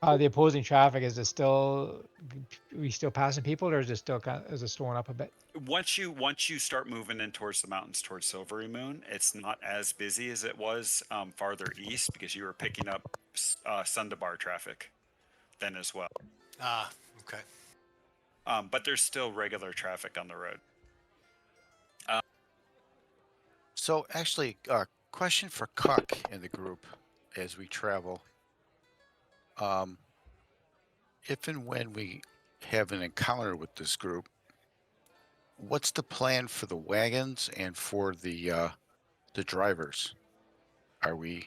The opposing traffic, is it still, we still passing people, or is it still is it slowing up a bit? Once you start moving in towards the mountains towards Silvery Moon, it's not as busy as it was farther east because you were picking up Sundabar traffic then as well. Ah, okay. But there's still regular traffic on the road. So actually, question for Cuck in the group as we travel. Um, if and when we have an encounter with this group, what's the plan for the wagons and for the drivers? Are we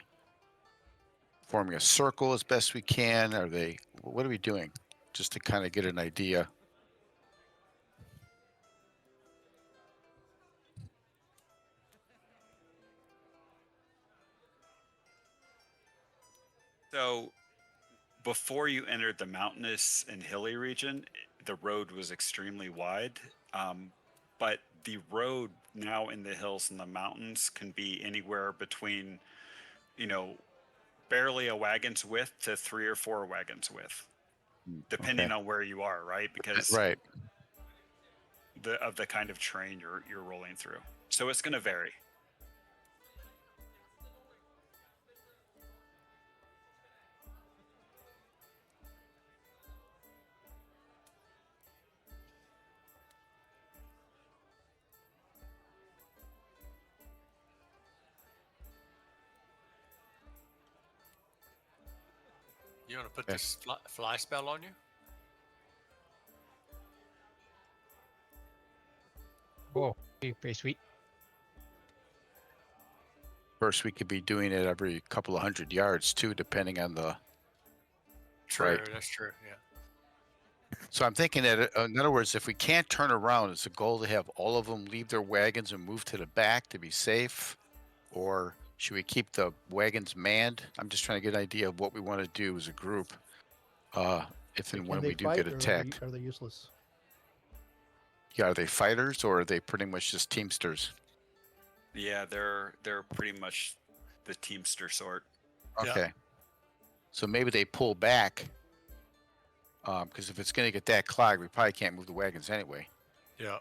forming a circle as best we can? Are they? What are we doing? Just to kind of get an idea. So before you entered the mountainous and hilly region, the road was extremely wide. But the road now in the hills and the mountains can be anywhere between, you know, barely a wagon's width to 3 or 4 wagons width, depending Okay. on where you are, right? Because Right. of the kind of terrain you're rolling through. So it's going to vary. You want to put Okay. this fly spell on you? Oh, pretty sweet. First, we could be doing it every couple of 100 yards too, depending on the. True, Right. that's true. Yeah. So I'm thinking that, in other words, if we can't turn around, it's a goal to have all of them leave their wagons and move to the back to be safe, or should we keep the wagons manned? I'm just trying to get an idea of what we want to do as a group, if and Can when they we do fight, get or attacked. are they useless? Yeah, are they fighters or are they pretty much just teamsters? Yeah, they're pretty much the teamster sort. Yeah. Okay. So maybe they pull back, because if it's going to get that clogged, we probably can't move the wagons anyway. Yeah.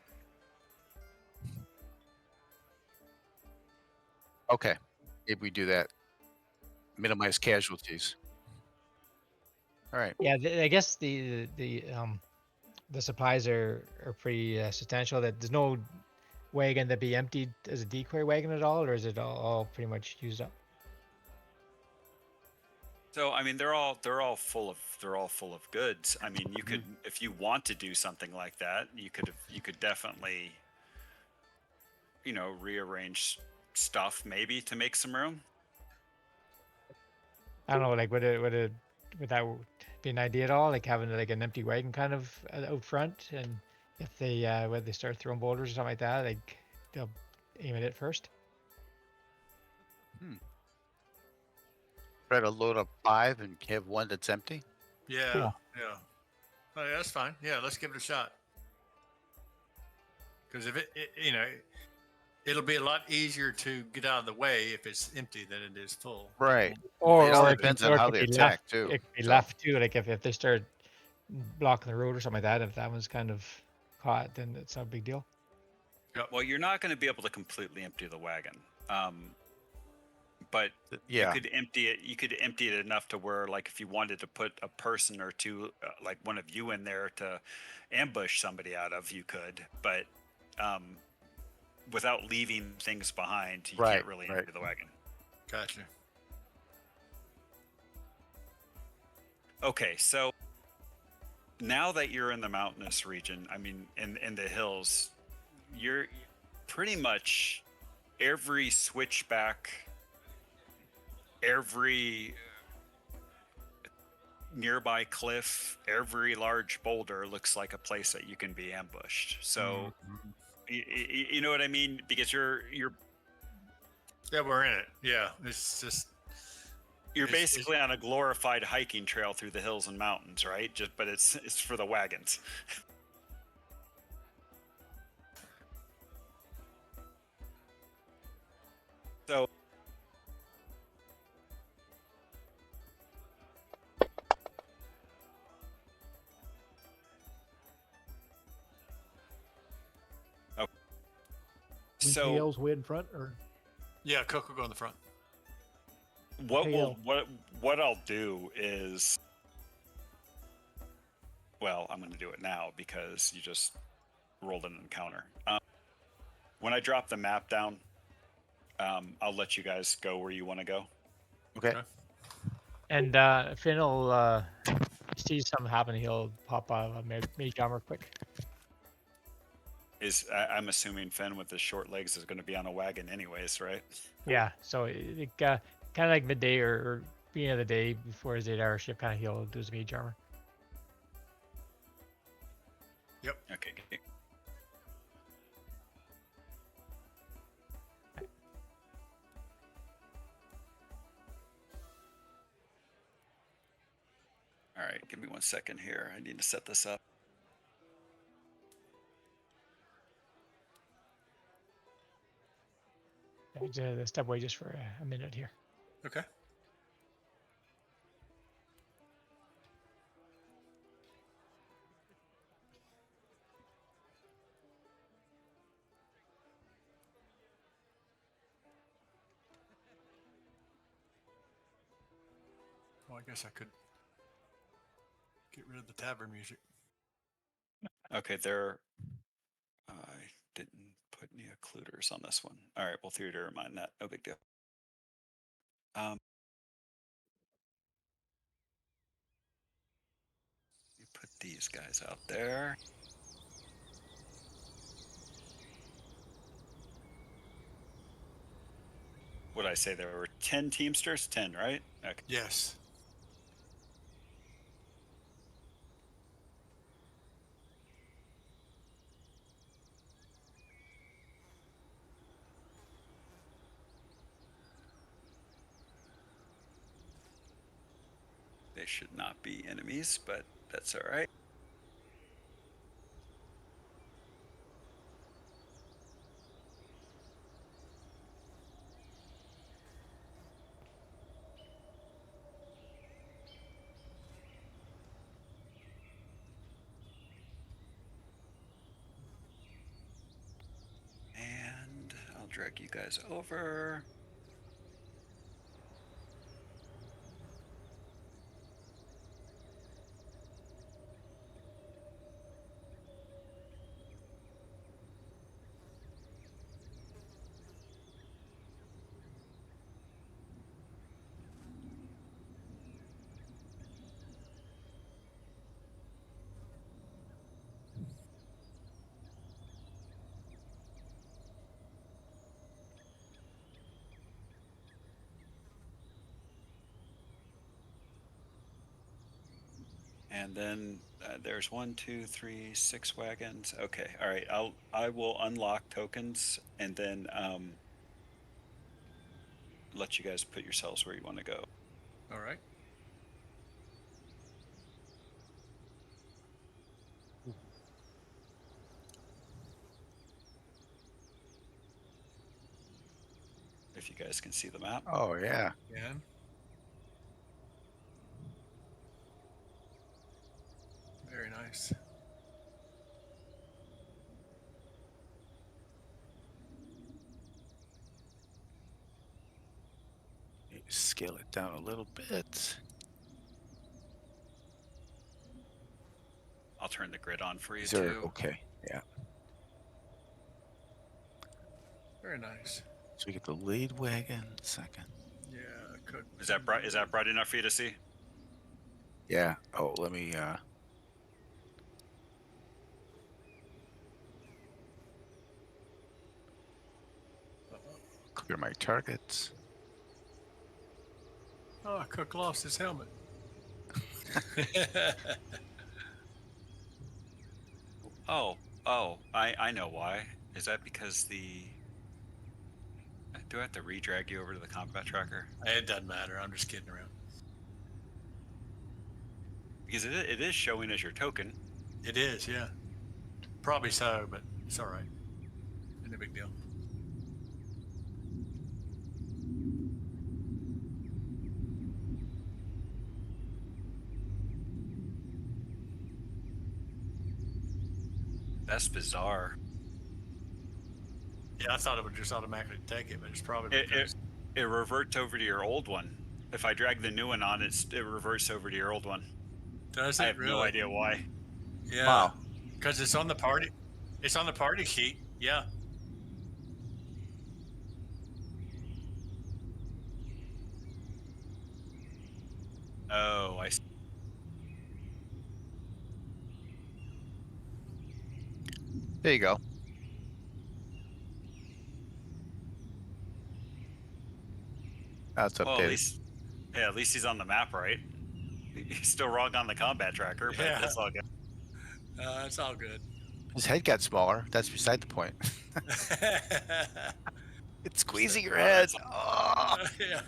Okay, maybe we do that. Minimize casualties. All right. Yeah, I guess the supplies are pretty substantial. That there's no wagon that be emptied as a decoy wagon at all, or is it all pretty much used up? So I mean, they're all full of goods. I mean, you could, if you want to do something like that, you could definitely, rearrange stuff maybe to make some room. I don't know, like would that be an idea at all? Like having like an empty wagon kind of out front, and if they when they start throwing boulders or something like that, like they'll aim at it first. Try to load up 5 and have one that's empty. Yeah. Cool. Yeah. Oh, yeah, that's fine. Yeah, let's give it a shot. Because if it'll be a lot easier to get out of the way if it's empty than it is full. Right. Or It all or it depends could, on or it how could they be attack left. too. It could be So, left too. Like if they start blocking the road or something like that, if that one's kind of caught, then it's not a big deal. Well, you're not going to be able to completely empty the wagon, but yeah. you could empty it enough to where, like, if you wanted to put a person or two, like one of you in there to ambush somebody out of, you could, but without leaving things behind, you Right, can't really right. empty the wagon. Gotcha. Okay, so now that you're in the mountainous region, I mean, in the hills, you're pretty much every switchback, every nearby cliff, every large boulder looks like a place that you can be ambushed. So, you know what I mean? Because you're Yeah, we're in it. Yeah, it's just it's basically on a glorified hiking trail through the hills and mountains, right? But it's for the wagons. So So KL's way in front, or Yeah, Cook will go in the front. KL. what I'll do is, well, I'm going to do it now because you just rolled an encounter. When I drop the map down, I'll let you guys go where you want to go. Okay. Okay. And Finn will see something happen. He'll pop out of a mage armor quick. I'm assuming Finn with his short legs is going to be on a wagon anyways, right? Yeah. So it kind of like midday or beginning of the day before his 8-hour shift, kind of he'll do his mage armor. Yep. Okay. Good. All right, give me 1 second here. I need to set this up. Step away just for a minute here. Okay. Well, I guess I could get rid of the tavern music. Okay, I didn't put any occluders on this one. All right, well, theater remind that. No big deal. You put these guys out there. What did I say? There were 10 Teamsters? 10, right? Okay. Yes. They should not be enemies, but that's all right. And I'll drag you guys over. And then there's 1, 2, 3, 6 wagons. Okay, all right. I will unlock tokens and then let you guys put yourselves where you want to go. All right. If you guys can see the map. Oh yeah. Yeah. Very nice. Scale it down a little bit. I'll turn the grid on for you Is there, too. okay, yeah. Very nice. So we get the lead wagon second. Yeah, Cook. Is that bright enough for you to see? Yeah. Oh, let me clear my targets. Oh, Cook lost his helmet. Oh, I know why. Is that because do I have to re-drag you over to the combat tracker? It doesn't matter. I'm just kidding around. Because it is showing as your token. It is, yeah. Probably so, but it's all right. Ain't a big deal. That's bizarre. Yeah, I thought it would just automatically take it, but it's probably It, because. it reverts over to your old one. If I drag the new one on, it reverts over to your old one. Does I it have no really? idea why. Yeah, Wow. because it's on the party. It's on the party sheet. Yeah. Oh, I see. There you go. That's Well, at updated. least, yeah, at least he's on the map, right? He's still wrong on the combat tracker, but Yeah. it's all good. It's all good. His head got smaller. That's beside the point. It's squeezing your Oh, head. that's Oh. Yeah.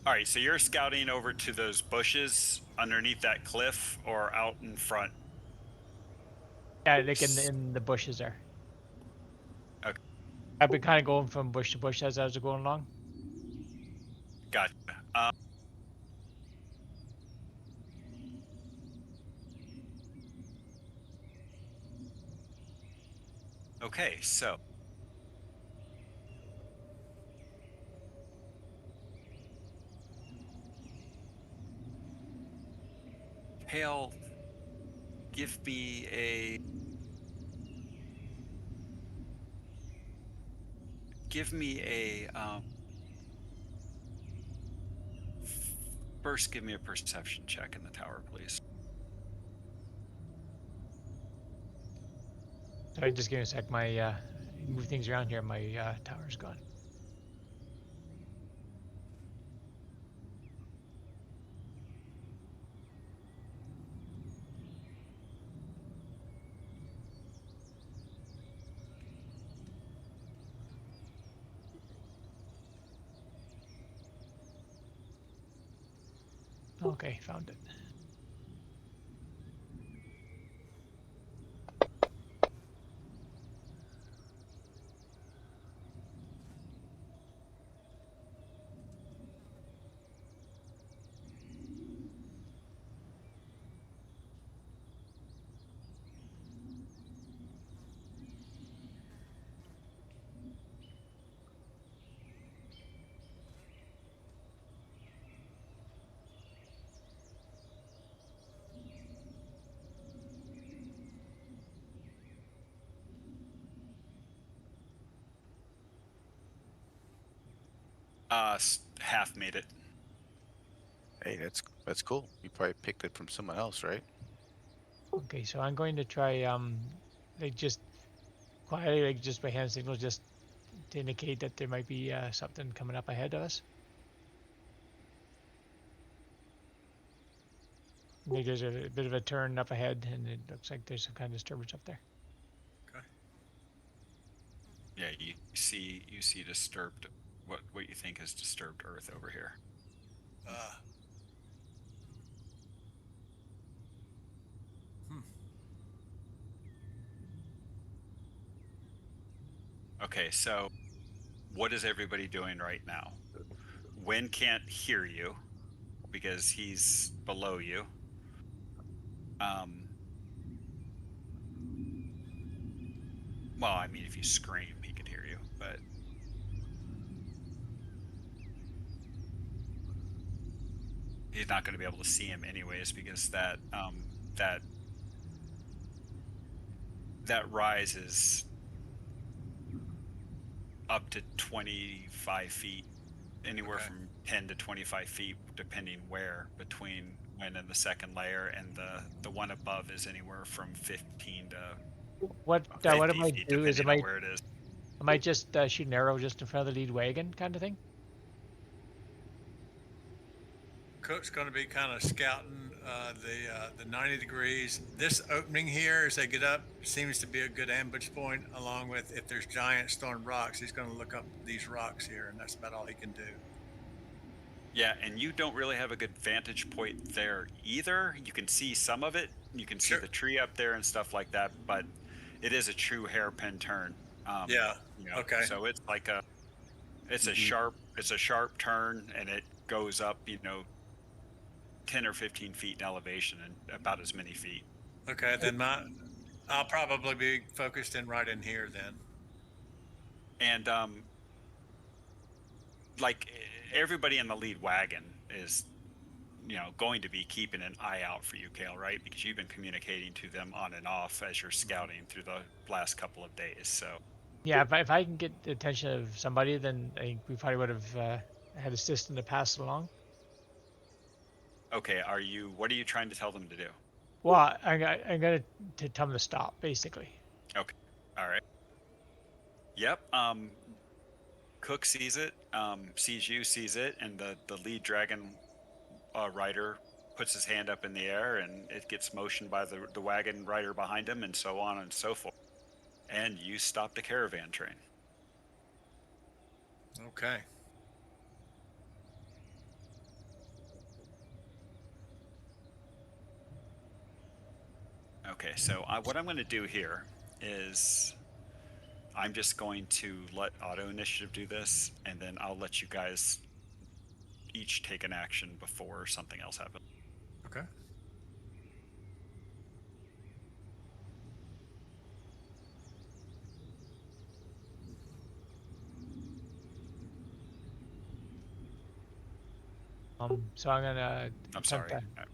all right. So you're scouting over to those bushes underneath that cliff, or out in front. Yeah, like in the bushes there. Okay, I've been kind of going from bush to bush as I was going along. gotcha. Okay, so Hale, give me a first. Give me a perception check in the tower, please. Sorry, just give me a sec. My move things around here. My tower's gone. Okay, found it. Half made it. Hey, that's cool. You probably picked it from someone else, right? Okay, so I'm going to try like just quietly, like just by hand signals, just to indicate that there might be something coming up ahead of us. Maybe there's a bit of a turn up ahead, and it looks like there's some kind of disturbance up there. Okay. Yeah, you see disturbed, what you think is disturbed earth over here. Uh, hmm. Okay, so what is everybody doing right now? Wen can't hear you because he's below you. Um, well, I mean, if you scream, he can hear you, but he's not going to be able to see him anyways because that that rise is up to 25 feet, anywhere Okay. from 10 to 25 feet, depending where, between Wen and the second layer, and the one above is anywhere from 15 to What I 50 might feet, do is depending on where it is. I might just shoot an arrow just in front of the lead wagon, kind of thing. Cook's going to be kind of scouting the 90 degrees. This opening here, as they get up, seems to be a good ambush point. Along with if there's giant stone rocks, he's going to look up these rocks here, and that's about all he can do. Yeah, and you don't really have a good vantage point there either. You can see some of it. You can see Sure. the tree up there and stuff like that, but it is a true hairpin turn. Yeah. Okay. So it's like Mhm. it's a sharp turn, and it goes up, 10 or 15 feet in elevation and about as many feet. Okay. Then I'll probably be focused in right in here then. And like everybody in the lead wagon is, going to be keeping an eye out for you, Kale, right? Because you've been communicating to them on and off as you're scouting through the last couple of days. So Yeah, if I can get the attention of somebody, then I think we probably would have had a system to pass it along. okay, what are you trying to tell them to do? Well, I'm gonna tell them to stop, basically. Okay. All right. Yep. Cook sees it, sees you, sees it, and the lead dragon rider puts his hand up in the air, and it gets motioned by the wagon rider behind him, and so on and so forth. And you stop the caravan train. Okay. Okay, so what I'm going to do here is I'm just going to let auto initiative do this, and then I'll let you guys each take an action before something else happens. Okay. So I'm gonna I'm attempt sorry. to. I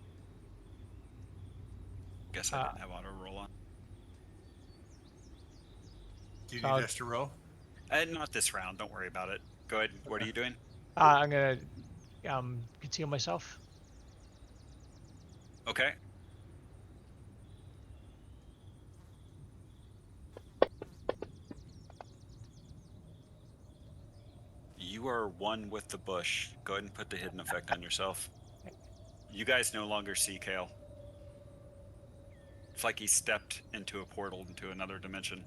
guess I didn't have auto roll on. Do you So need I'll, us to roll? Not this round. Don't worry about it. Go ahead. What are Okay. you doing? I'm gonna conceal myself. Okay. You are one with the bush. Go ahead and put the hidden effect on yourself. You guys no longer see Kale. It's like he stepped into a portal into another dimension.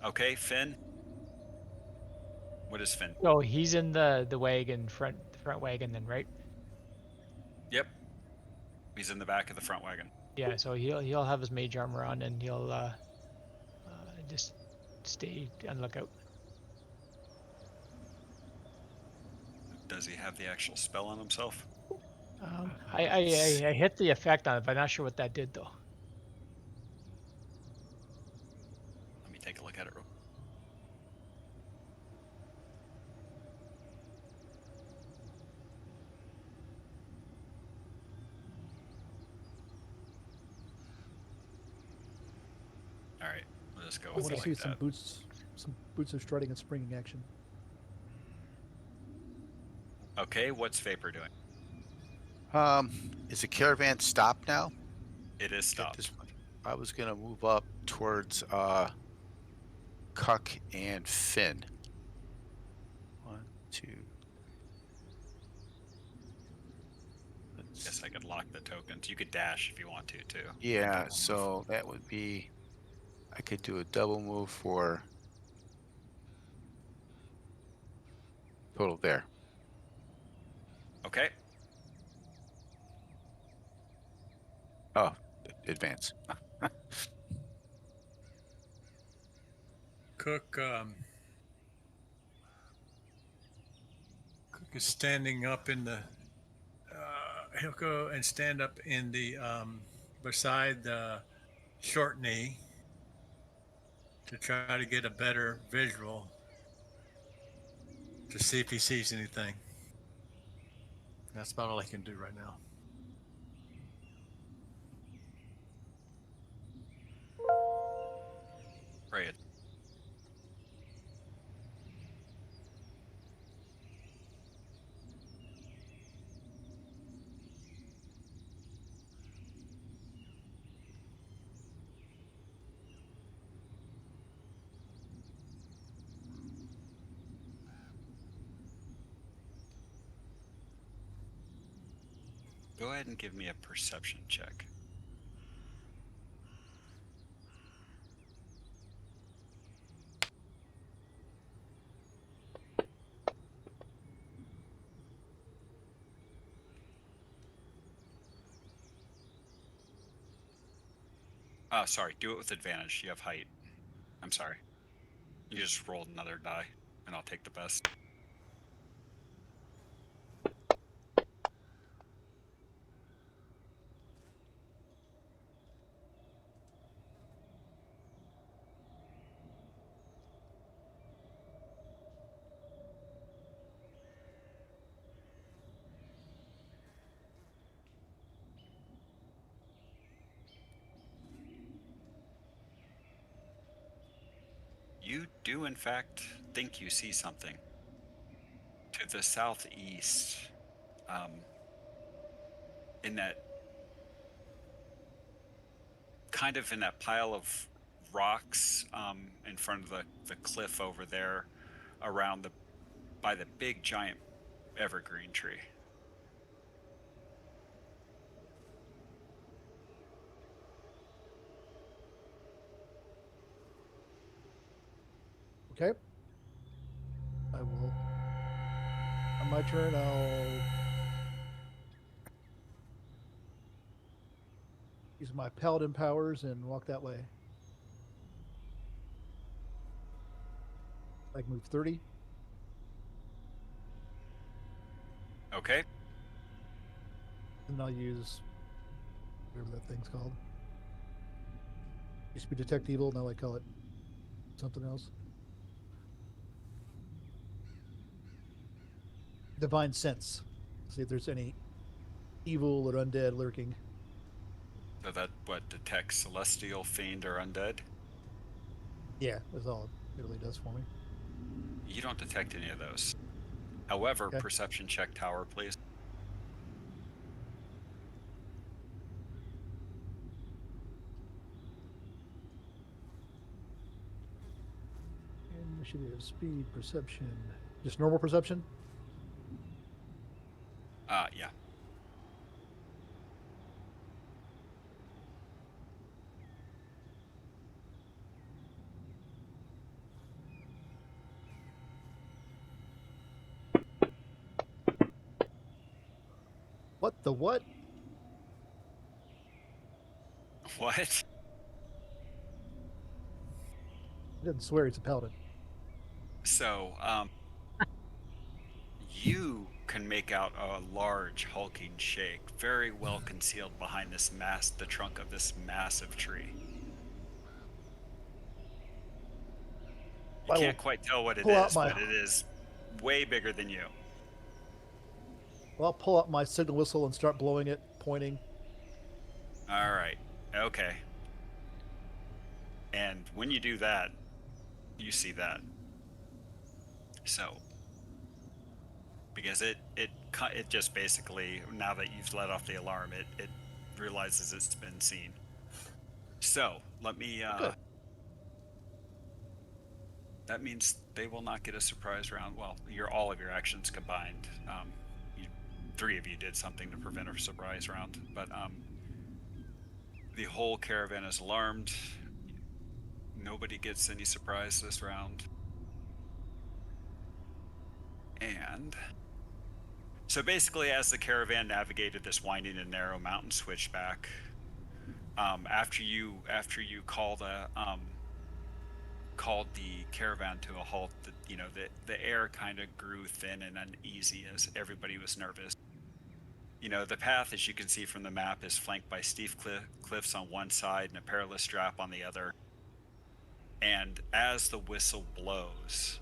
Okay, Finn. What is Finn? Oh, he's in the wagon the front wagon then, right? Yep. He's in the back of the front wagon. Yeah, so he'll have his mage armor on and he'll just stay on lookout. Does he have the actual spell on himself? I hit the effect on it, but I'm not sure what that did though. Let me take a look at it real. All right, we'll just go I with want it to see like some that. boots of strutting and springing action. Okay, what's Vapor doing? Is the caravan stopped now? It is At stopped. this point, I was gonna move up towards Cuck and Finn. 1, 2. Guess I could lock the tokens. You could dash if you want to too. Yeah, Double move. so that would be, I could do a double move for total there. Okay. Oh, advance. Cook Cook is standing up in the he'll go and stand up in the beside the short knee to try to get a better visual to see if he sees anything. That's about all he can do right now. Right. Go ahead and give me a perception check. Sorry, do it with advantage. You have height. I'm sorry. You just roll another die, and I'll take the best. You do, in fact, think you see something. To the southeast, in that kind of in that pile of rocks in front of the cliff over there, around the by the big giant evergreen tree. Okay. I will. On my turn, I'll use my paladin powers and walk that way. I can move 30. Okay. And I'll use whatever that thing's called. Used to be detect evil, now I call it something else. Divine sense. See if there's any evil or undead lurking. So that what detects celestial, fiend, or undead? Yeah, that's all it really does for me. You don't detect any of those. However, Okay. perception check tower, please. Initiative, speed, perception. Just normal perception? Yeah. What the what? What? He doesn't swear he's a paladin. So, you can make out a large hulking shake, very well concealed behind the trunk of this massive tree. You I will can't quite tell what it pull out is, my. but it is way bigger than you. Well, I'll pull out my signal whistle and start blowing it, pointing. All right. Okay. And when you do that, you see that. So, because it just basically, now that you've let off the alarm, it realizes it's been seen. So let me. Good. That means they will not get a surprise round. Well, all of your actions combined. Three of you did something to prevent a surprise round, but the whole caravan is alarmed. Nobody gets any surprise this round. And so basically, as the caravan navigated this winding and narrow mountain switchback, after you called the caravan to a halt, the air kind of grew thin and uneasy as everybody was nervous. The path, as you can see from the map, is flanked by steep cliffs on one side and a perilous drop on the other. And as the whistle blows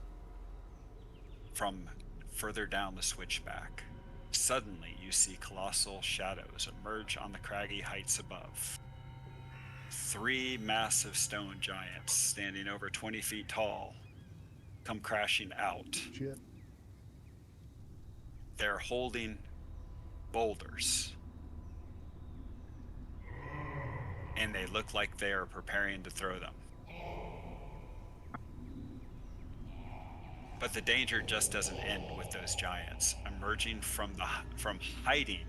from further down the switchback, suddenly you see colossal shadows emerge on the craggy heights above. 3 massive stone giants standing over 20 feet tall come crashing out. Shit. They're holding boulders, and they look like they are preparing to throw them. But the danger just doesn't end with those giants. Emerging from hiding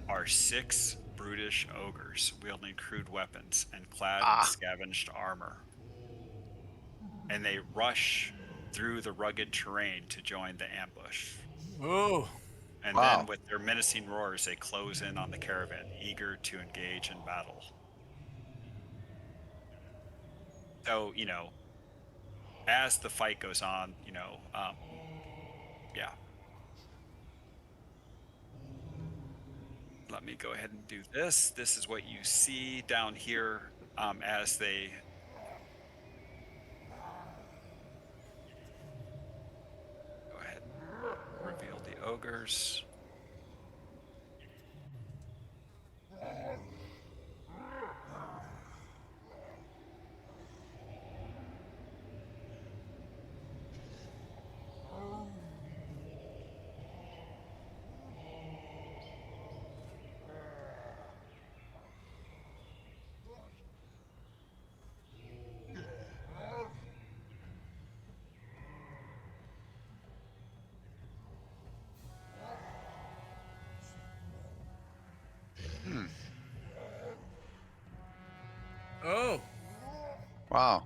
are 6 brutish ogres wielding crude weapons and clad in scavenged armor. And they rush through the rugged terrain to join the ambush. Oh, And Wow. then with their menacing roars, they close in on the caravan, eager to engage in battle. So, as the fight goes on, yeah. Let me go ahead and do this. This is what you see down here as they go ahead and reveal the ogres. Hmm. Oh, Wow.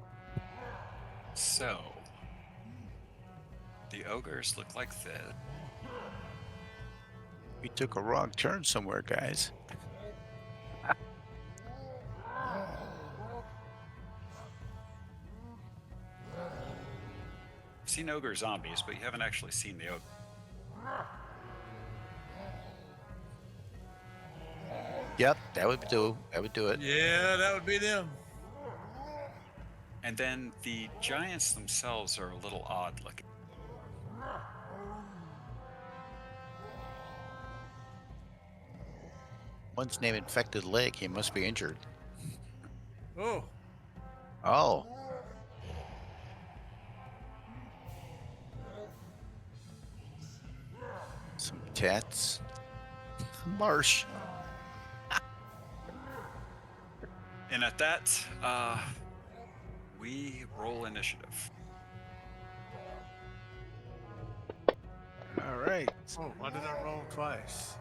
So the ogres look like this. We took a wrong turn somewhere, guys. You've seen ogre zombies, but you haven't actually seen the ogre. Yep, that would do. That would do it. yeah, that would be them. And then the giants themselves are a little odd looking. One's named Infected Leg. He must be injured. Oh, Oh. Some tats. Marsh. And at that, we roll initiative. All right. oh, why did I roll twice?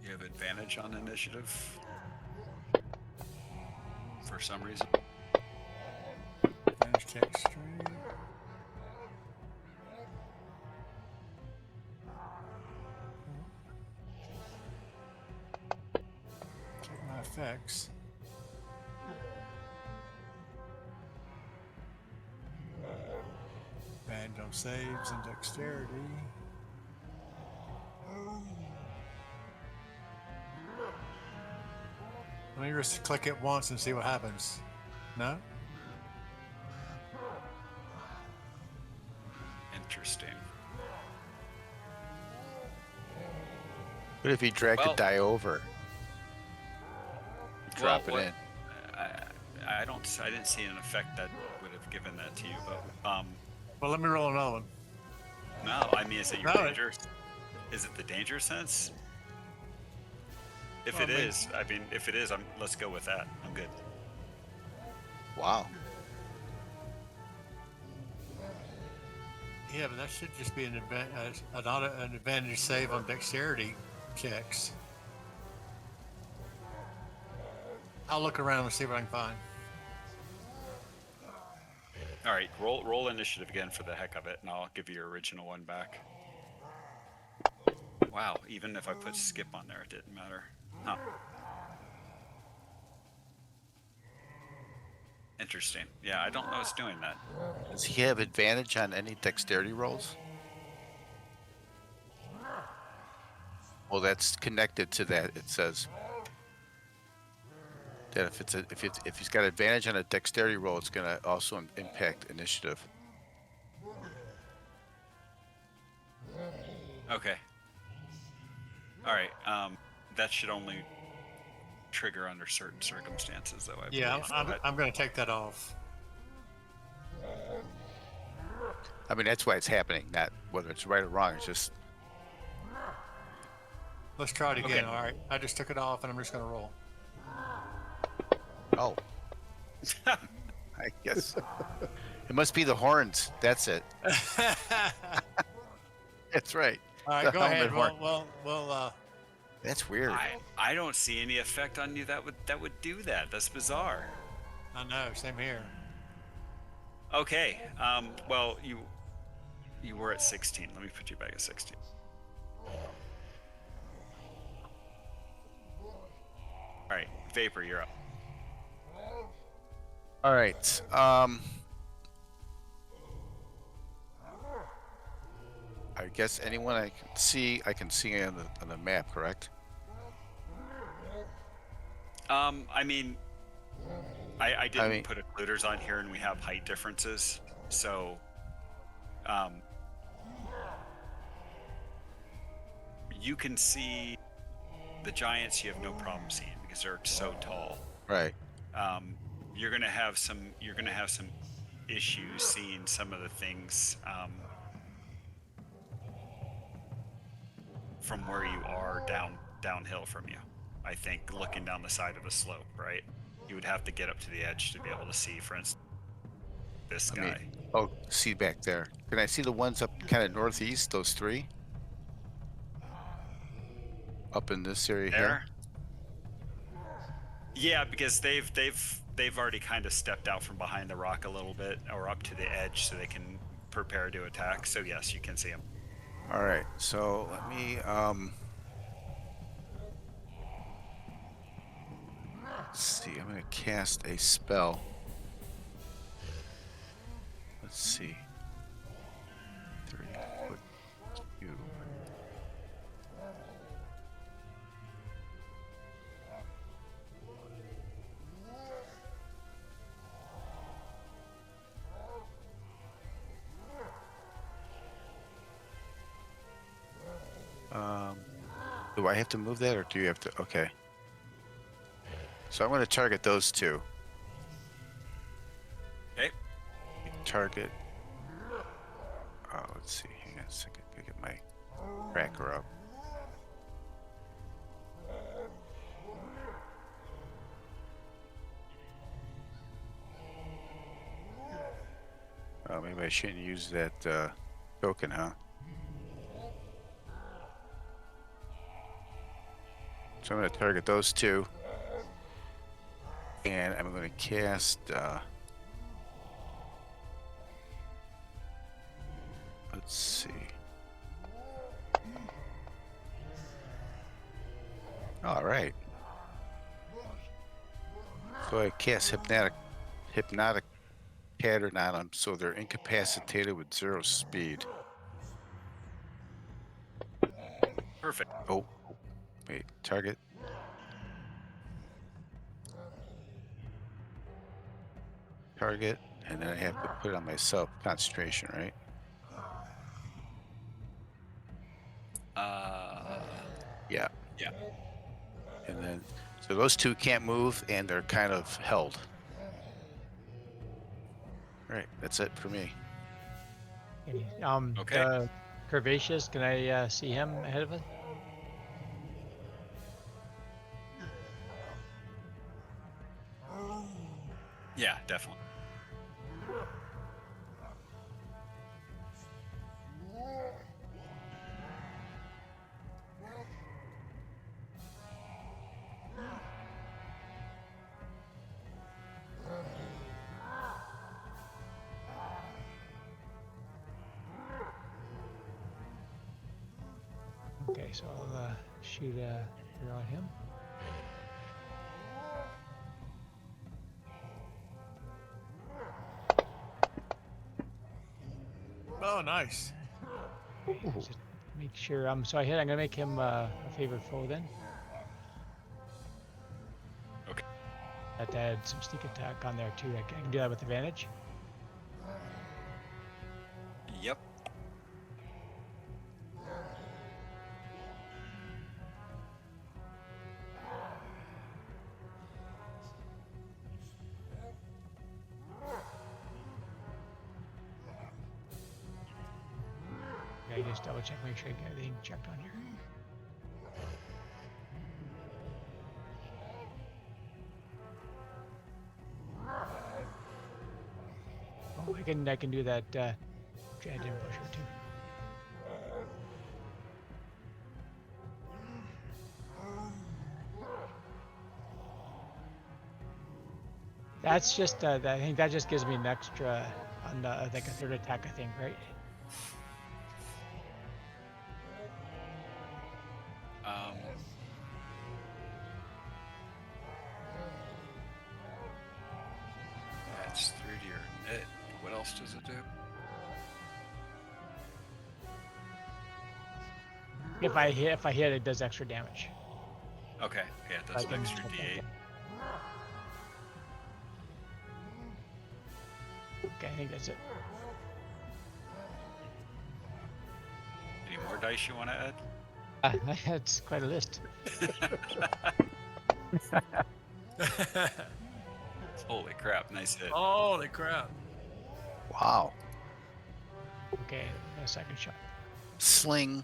You have advantage on initiative for some reason. Finish check stream. Check my effects. Band on saves and dexterity. Let me just click it once and see what happens. No? Interesting. What if you drag Well- the die over? Drop Well, it in. I didn't see an effect that would have given that to you, but Well, let me roll another one. no, I mean, is it your No, danger? Is it the danger sense? If Well, it I mean- is, if it is, let's go with that. I'm good. Wow. Yeah, but that should just be an advantage save on dexterity checks. I'll look around and see what I can find. All right, roll initiative again for the heck of it, and I'll give you your original one back. Wow, even if I put skip on there, it didn't matter. Huh. Interesting. Yeah, I don't know what's doing that. Does he have advantage on any dexterity rolls? Well, that's connected to that. It says that if he's got advantage on a dexterity roll, it's going to also impact initiative. Okay. All right. That should only trigger under certain circumstances, though. I Yeah, believe. I'm going to take that off. I mean, that's why it's happening. Not whether it's right or wrong. It's just Let's try it again. Okay. All right, I just took it off, and I'm just going to roll. oh. I guess it must be the horns. That's it. That's right. All right, The go helmet ahead. horn. Well, That's weird. I don't see any effect on you that would do that. That's bizarre. I know. Same here. Okay. Well, you were at 16. Let me put you back at 16. All right, Vapor, you're up. All right. I guess anyone I can see on the map, correct? I mean, I I didn't mean, put occluders on here, and we have height differences, so you can see the giants. You have no problem seeing because they're so tall. right. You're gonna have some issues seeing some of the things from where you are downhill from you. I think looking down the side of a slope, right? You would have to get up to the edge to be able to see, for instance, this I mean, guy. oh, see back there. Can I see the ones up kind of northeast? Those three up in this area here. There. Yeah, because they've already kind of stepped out from behind the rock a little bit, or up to the edge, so they can prepare to attack. So yes, you can see them. All right. So let me let's see. I'm gonna cast a spell. Let's see. 30-foot cube. Do I have to move that, or do you have to? Okay. So I'm going to target those two. Okay. Target. Let's see. Hang on a second. Gotta get my tracker up. Oh, maybe I shouldn't use that token, huh? So I'm going to target those two. And I'm going to cast... let's see. All right. So I cast hypnotic pattern on them, so they're incapacitated with 0 speed. Perfect. Oh, wait, target. Target, and then I have to put it on myself. Concentration, right? Yeah. Yeah. And then, so those two can't move, and they're kind of held. All right, that's it for me. Okay. Okay. The Curvaceous, can I see him ahead of us? Yeah, definitely. Okay, so I'll shoot arrow at him. Oh, nice. Okay, just make sure. So I hit. I'm gonna make him a favorite foe then. Okay. Have to add some sneak attack on there too. I can do that with advantage. Yep. Okay, just double check, make sure I get everything checked on here. Oh, I can do that Dread Ambusher too. That's just I think that just gives me an extra on the like a third attack, I think, right? Um, If I hit, it does extra damage. Okay. Yeah, it I does an can extra check D8. that. Okay, I think that's it. Any more dice you want to add? That's quite a list. Holy crap! Nice hit. Holy crap. Wow. Okay, a second shot. Sling.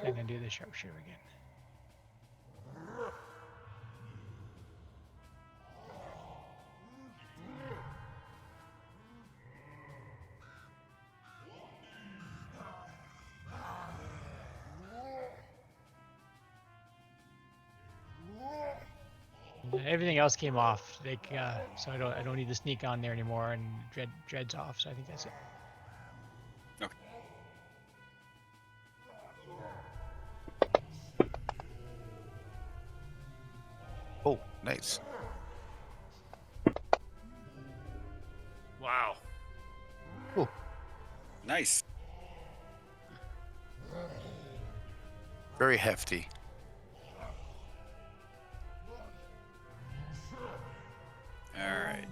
I'm gonna do the sharpshooter again. Everything else came off, like so I don't need to sneak on there anymore, and dread's off. So I think that's it. Okay. Oh, nice. Wow. Oh, Nice. very hefty. All right.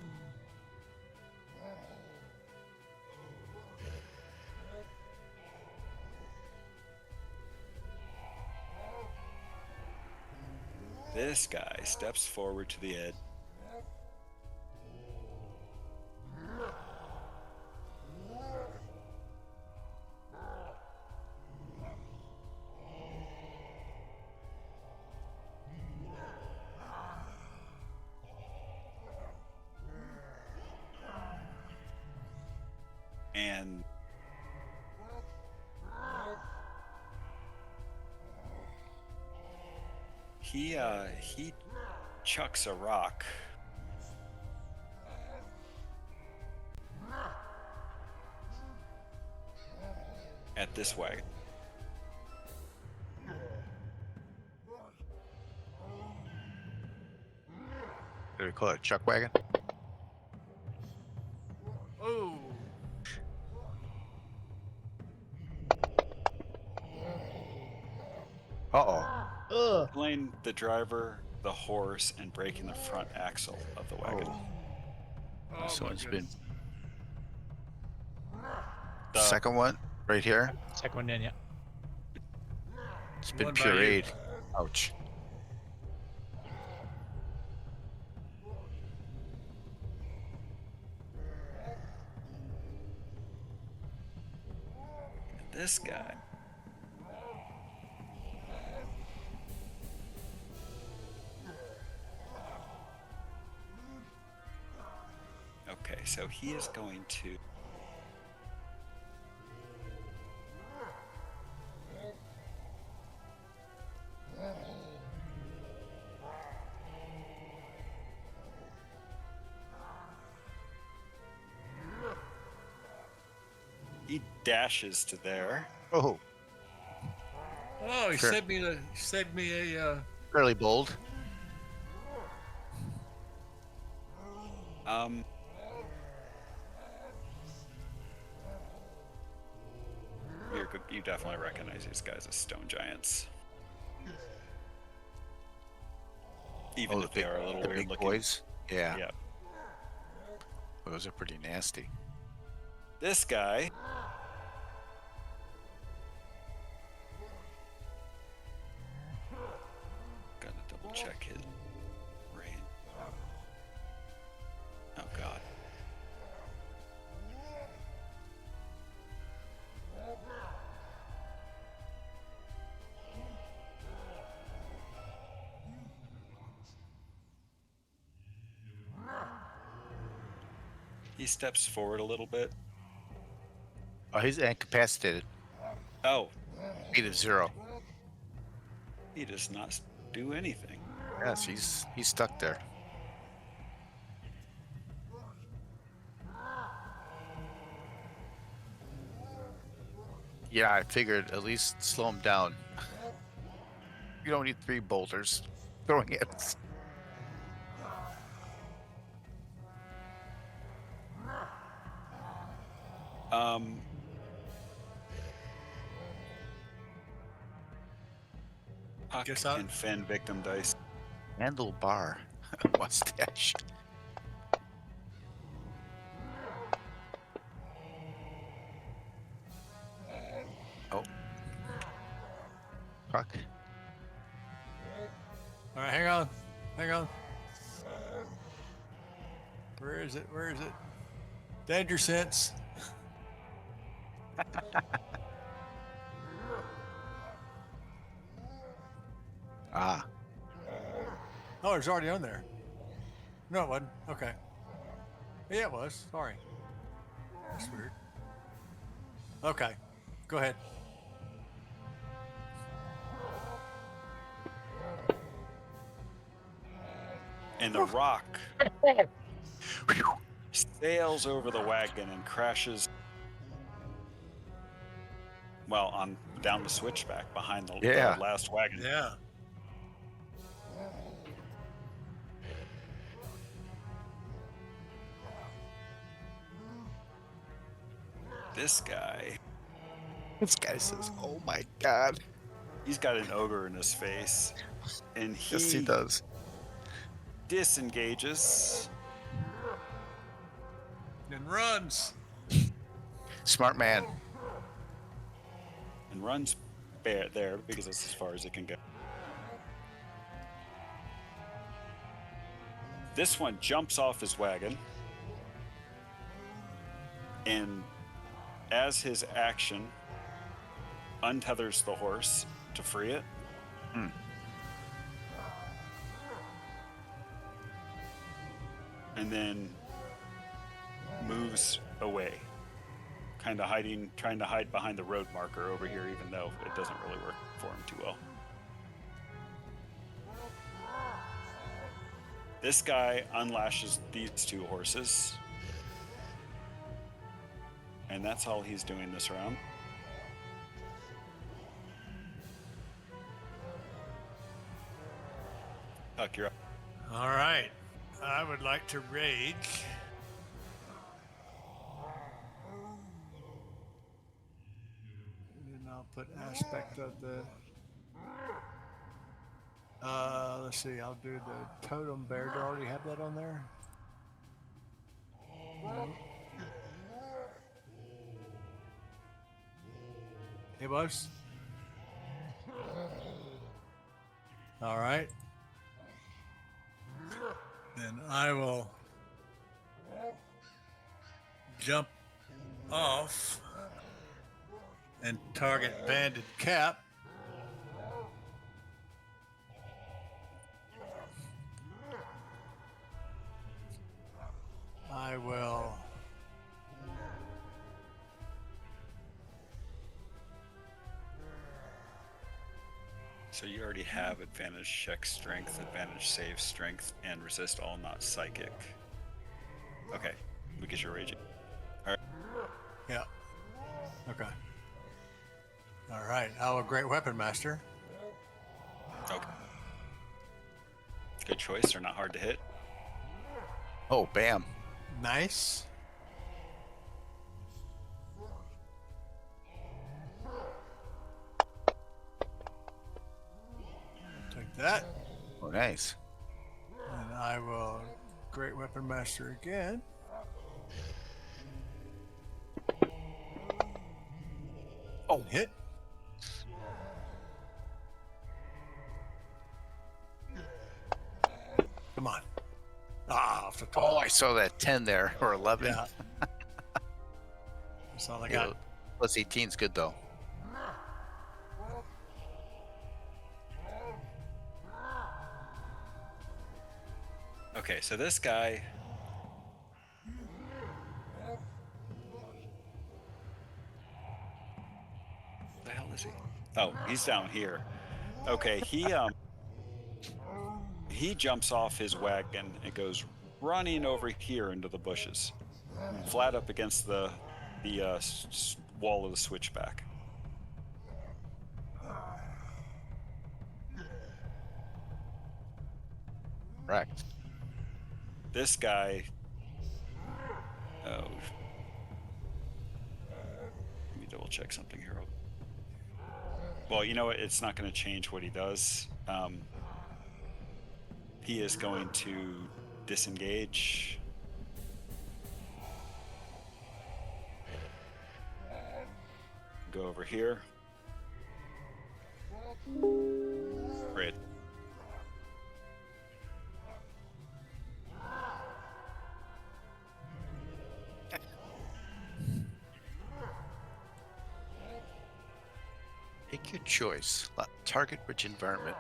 This guy steps forward to the edge. And he chucks a rock at this wagon. What do we call it? Chuck wagon? Oh. Uh-oh. Ugh. Killing the driver, the horse, and breaking the front axle of the wagon. Oh. Oh This my one's been... goodness. The- Second one, right here. Second one in, yeah. It's been One by you. pureed. Ouch. This guy. Okay, so he is going to. He dashes to there. Oh, Oh, he Sure. saved me a fairly bold. Um, you definitely recognize these guys as stone giants, even Oh, if they are a little the weird big looking. boys. Yeah. Yeah. Those are pretty nasty. This guy. Gotta double check his range. Oh god. He steps forward a little bit. Oh, he's incapacitated. Oh, Speed of 0. he does not do anything. Yes, he's stuck there. Yeah, I figured at least slow him down. You don't need 3 boulders throwing at us. Um, Puck Guess I- and Fen victim dice. Handlebar. Mustache. Oh. Puck. All right, hang on. Hang on. Where is it? Where is it? Danger sense. Ah. Oh, it's already on there. No, it wasn't. Okay. Yeah, it was. Sorry. That's weird. Okay. Go ahead. And the rock sails over the wagon and crashes, well, on down the switchback behind the Yeah. last wagon. Yeah. This guy, This guy says, "Oh my God." he's got an ogre in his face, and Yes, he he does. disengages And runs. Smart man. and runs there because that's as far as it can go. This one jumps off his wagon, and as his action, untethers the horse to free it. Hmm. And then moves away, kind of trying to hide behind the road marker over here, even though it doesn't really work for him too well. This guy unlashes these two horses, and that's all he's doing this round. Huck, you're up. All right. I would like to rage. And then I'll put aspect of the. Let's see. I'll do the totem bear. Do I already have that on there? No. It was. All right. Then I will jump off and target banded cap. I will So you already have advantage check strength, advantage save strength, and resist all not psychic. Okay, because you're raging. yeah. Okay. All right. I will great weapon master. Okay. Good choice. They're not hard to hit. Oh, bam. Nice. Take that. Oh, nice. And I will great weapon master again. Oh, Hit. Come on. Ah, off the top. Oh, I saw that 10 there, or 11. Yeah. That's all I got. Yeah, plus 18 is good, though. Okay, so this guy. The hell is he? Oh, he's down here. Okay, he jumps off his wagon and goes running over here into the bushes, flat up against the wall of the switchback. Correct. This guy, oh, double check something here. Well, you know what? It's not going to change what he does. He is going to disengage. Go over here. Great. Make your choice. Target rich environment.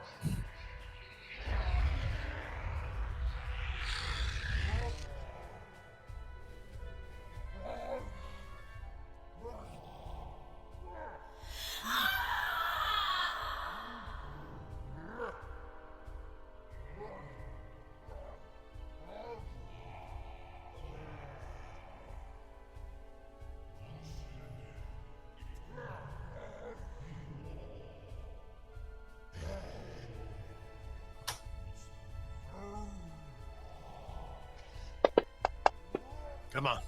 Come on.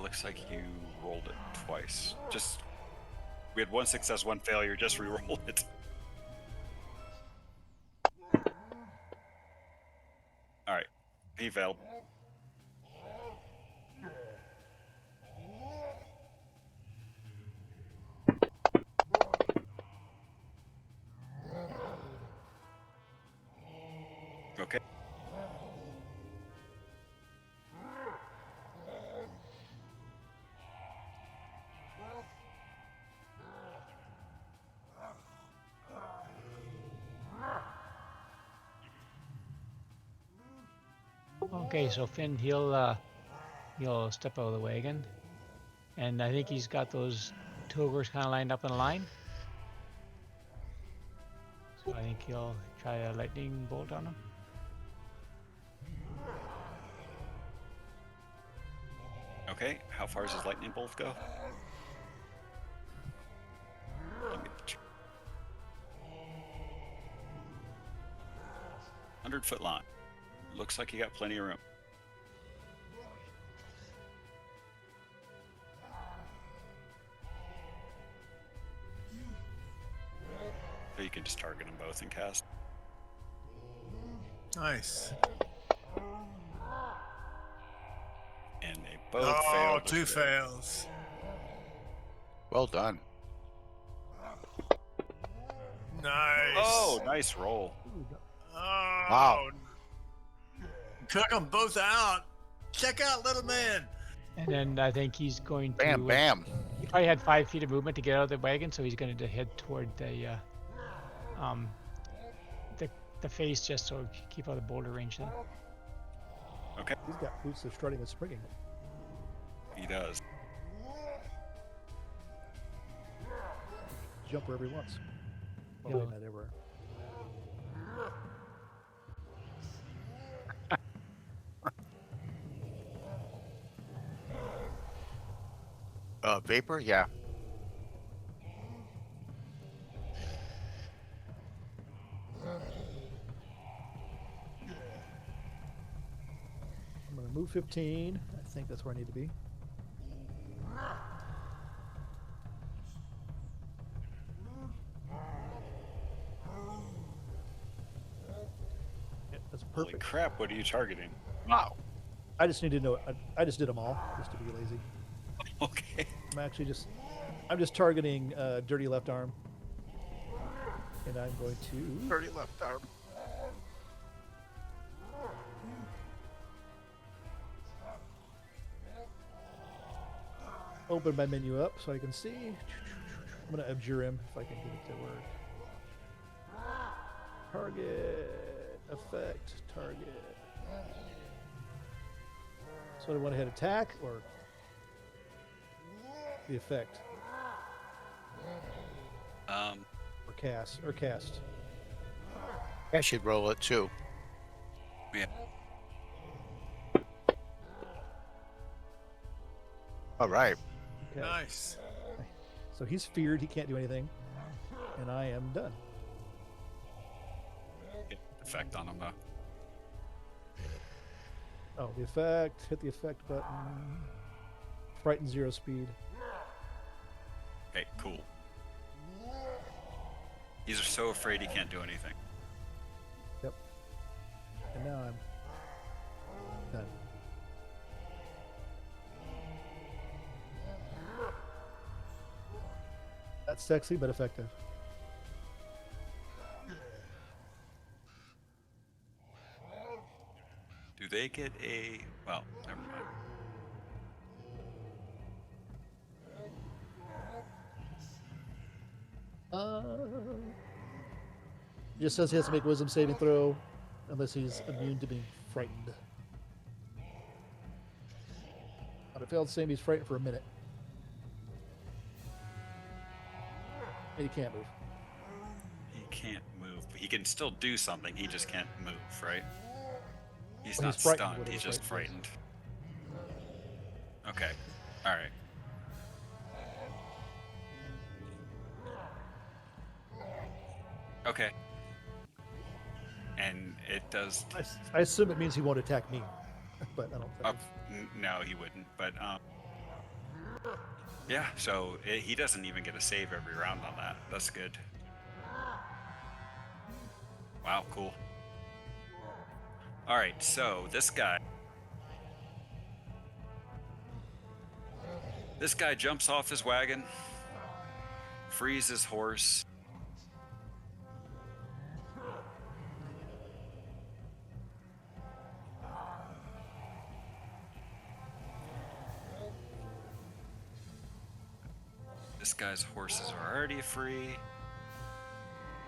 Looks like you rolled it twice. We had one success, one failure. Just re-roll it. All right, he failed. Okay. Okay, so Finn, he'll step out of the wagon, and I think he's got those two ogres kind of lined up in a line. So I think he'll try a lightning bolt on him. Okay, how far does his lightning bolt go? Let me check. 100-foot line. Looks like you got plenty of room. So you can just target them both and cast. Nice. And they both Oh, failed. two fails. Well done. Nice. Oh, nice roll. Oh, Wow. Took them both out. Check out, little man. And then I think he's going to. Bam, bam. He probably had 5 feet of movement to get out of the wagon, so he's going to head toward the face just so keep out of boulder range then. Okay, He's got boots of strutting and springing. he does. Jump wherever he wants. Well, Yeah. not everywhere. Vapor, yeah. I'm going to move 15. I think that's where I need to be. Yeah, that's Holy perfect. crap, what are you targeting? Wow. I just need to know. I just did them all, just to be lazy. Okay. I'm just targeting dirty left arm, and I'm going to Dirty left arm. open my menu up so I can see. I'm going to abjure him if I can get it to work. Target, effect, target. So I want to hit attack or the effect or cast. I should roll it too. Yeah. All right. Okay. Nice. So he's feared. He can't do anything, and I am done. Effect on him though. Oh, the effect. Hit the effect button. Frighten 0 speed. Okay, cool. He's so afraid he can't do anything. Yep. And now I'm done. That's sexy but effective. Do they get a... Well, never mind. Just says he has to make a wisdom saving throw unless he's immune to being frightened. On a failed save, he's frightened for a minute. And he can't move. He can't move. He can still do something. He just can't move, right? He's Well, not he's frightened, stunned. whatever He's just frightened frightened. Okay. All right. Okay. And it does... I assume it means he won't attack me, but I don't think. No, he wouldn't. But yeah. So he doesn't even get a save every round on that. That's good. Wow. Cool. All right. So this guy jumps off his wagon, frees his horse. This guy's horses are already free.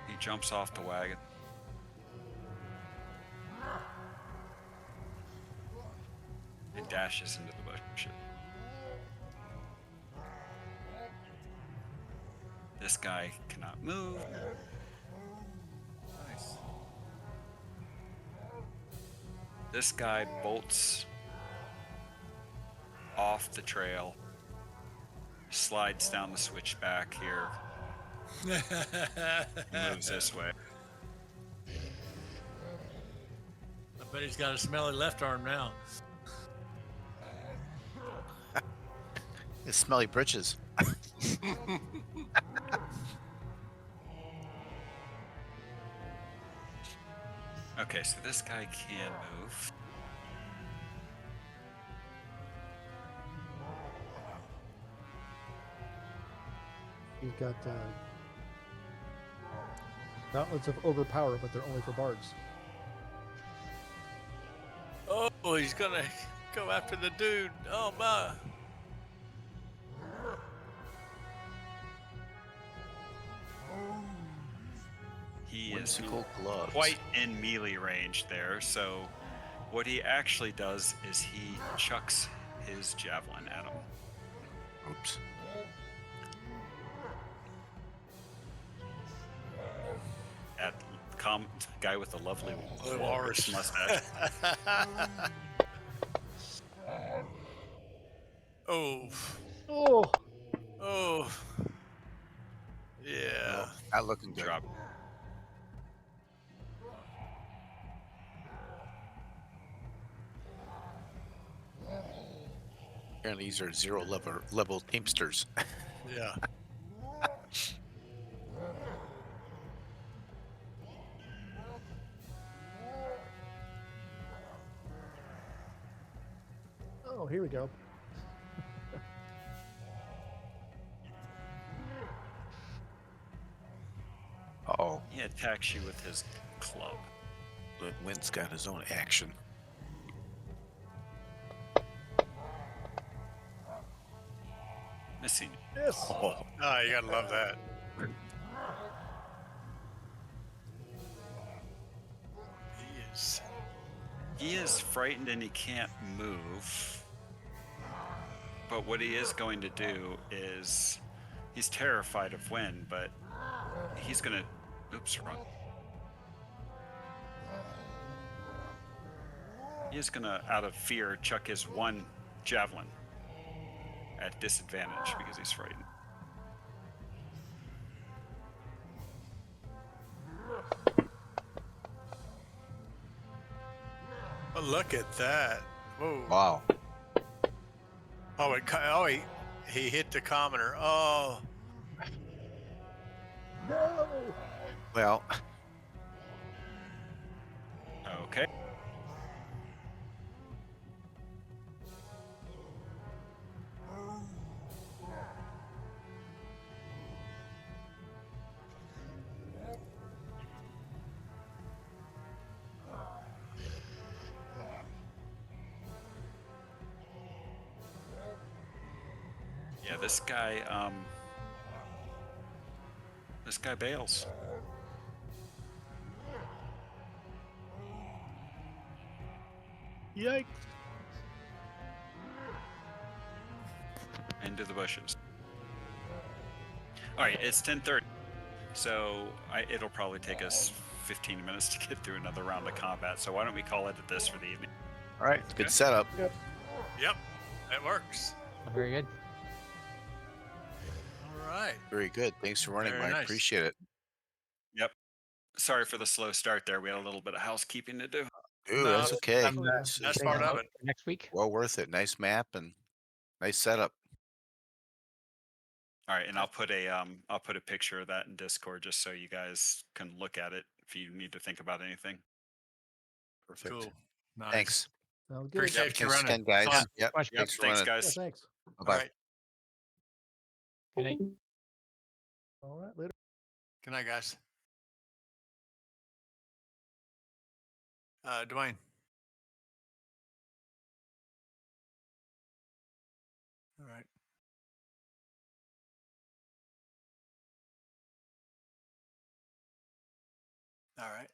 He jumps off the wagon. And dashes into the bush. This guy cannot move. Nice. This guy bolts off the trail, slides down the switchback here, moves this way. I bet he's got a smelly left arm now. His smelly britches. Okay, so this guy can move. He's got gauntlets of overpower, but they're only for bards. Oh, he's gonna go after the dude. Oh my. He is Whimsical gloves. quite in melee range there, so what he actually does is he chucks his javelin at him. Oops. At guy with the lovely Blue walrus horse. mustache. Oh. Oh, Oh. Yeah. Not looking good. Drop. Apparently these are 0 level teamsters. Yeah. oh, here we go. Uh-oh. He attacks you with his club. Wind's got his own action. Missing. Yes. Oh, Oh, you gotta love that. He is frightened and he can't move. But what he is going to do is he's terrified of wind, but he's gonna run. He is gonna, out of fear, chuck his one javelin at disadvantage because he's frightened. Oh, look at that. Whoa. Wow. Oh, he hit the commoner. Oh, No. Well, Okay. Yeah, this guy bails. Yikes. Into the bushes. All right, it's 10:30, so it'll probably take us 15 minutes to get through another round of combat. So why don't we call it at this for the evening? all right. Good Okay. setup. Yep. yep, that works. Very good. All right. Very good. Thanks for running, Very Mike. nice. Appreciate it. Yep. Sorry for the slow start there. We had a little bit of housekeeping to do. Ooh, No, that's okay. And, This that's is part of it. next week. well worth it. Nice map and nice setup. All right, and I'll put a picture of that in Discord just so you guys can look at it if you need to think about anything. Perfect. Cool. Nice. Thanks. Sounds good. Appreciate you Thanks running. again, guys. Fun. Yep. Question. Thanks for Thanks, running. Yeah, guys. thanks. Bye All bye. right. Good night. All right, later. Good night, guys. Dwayne. All right. All right.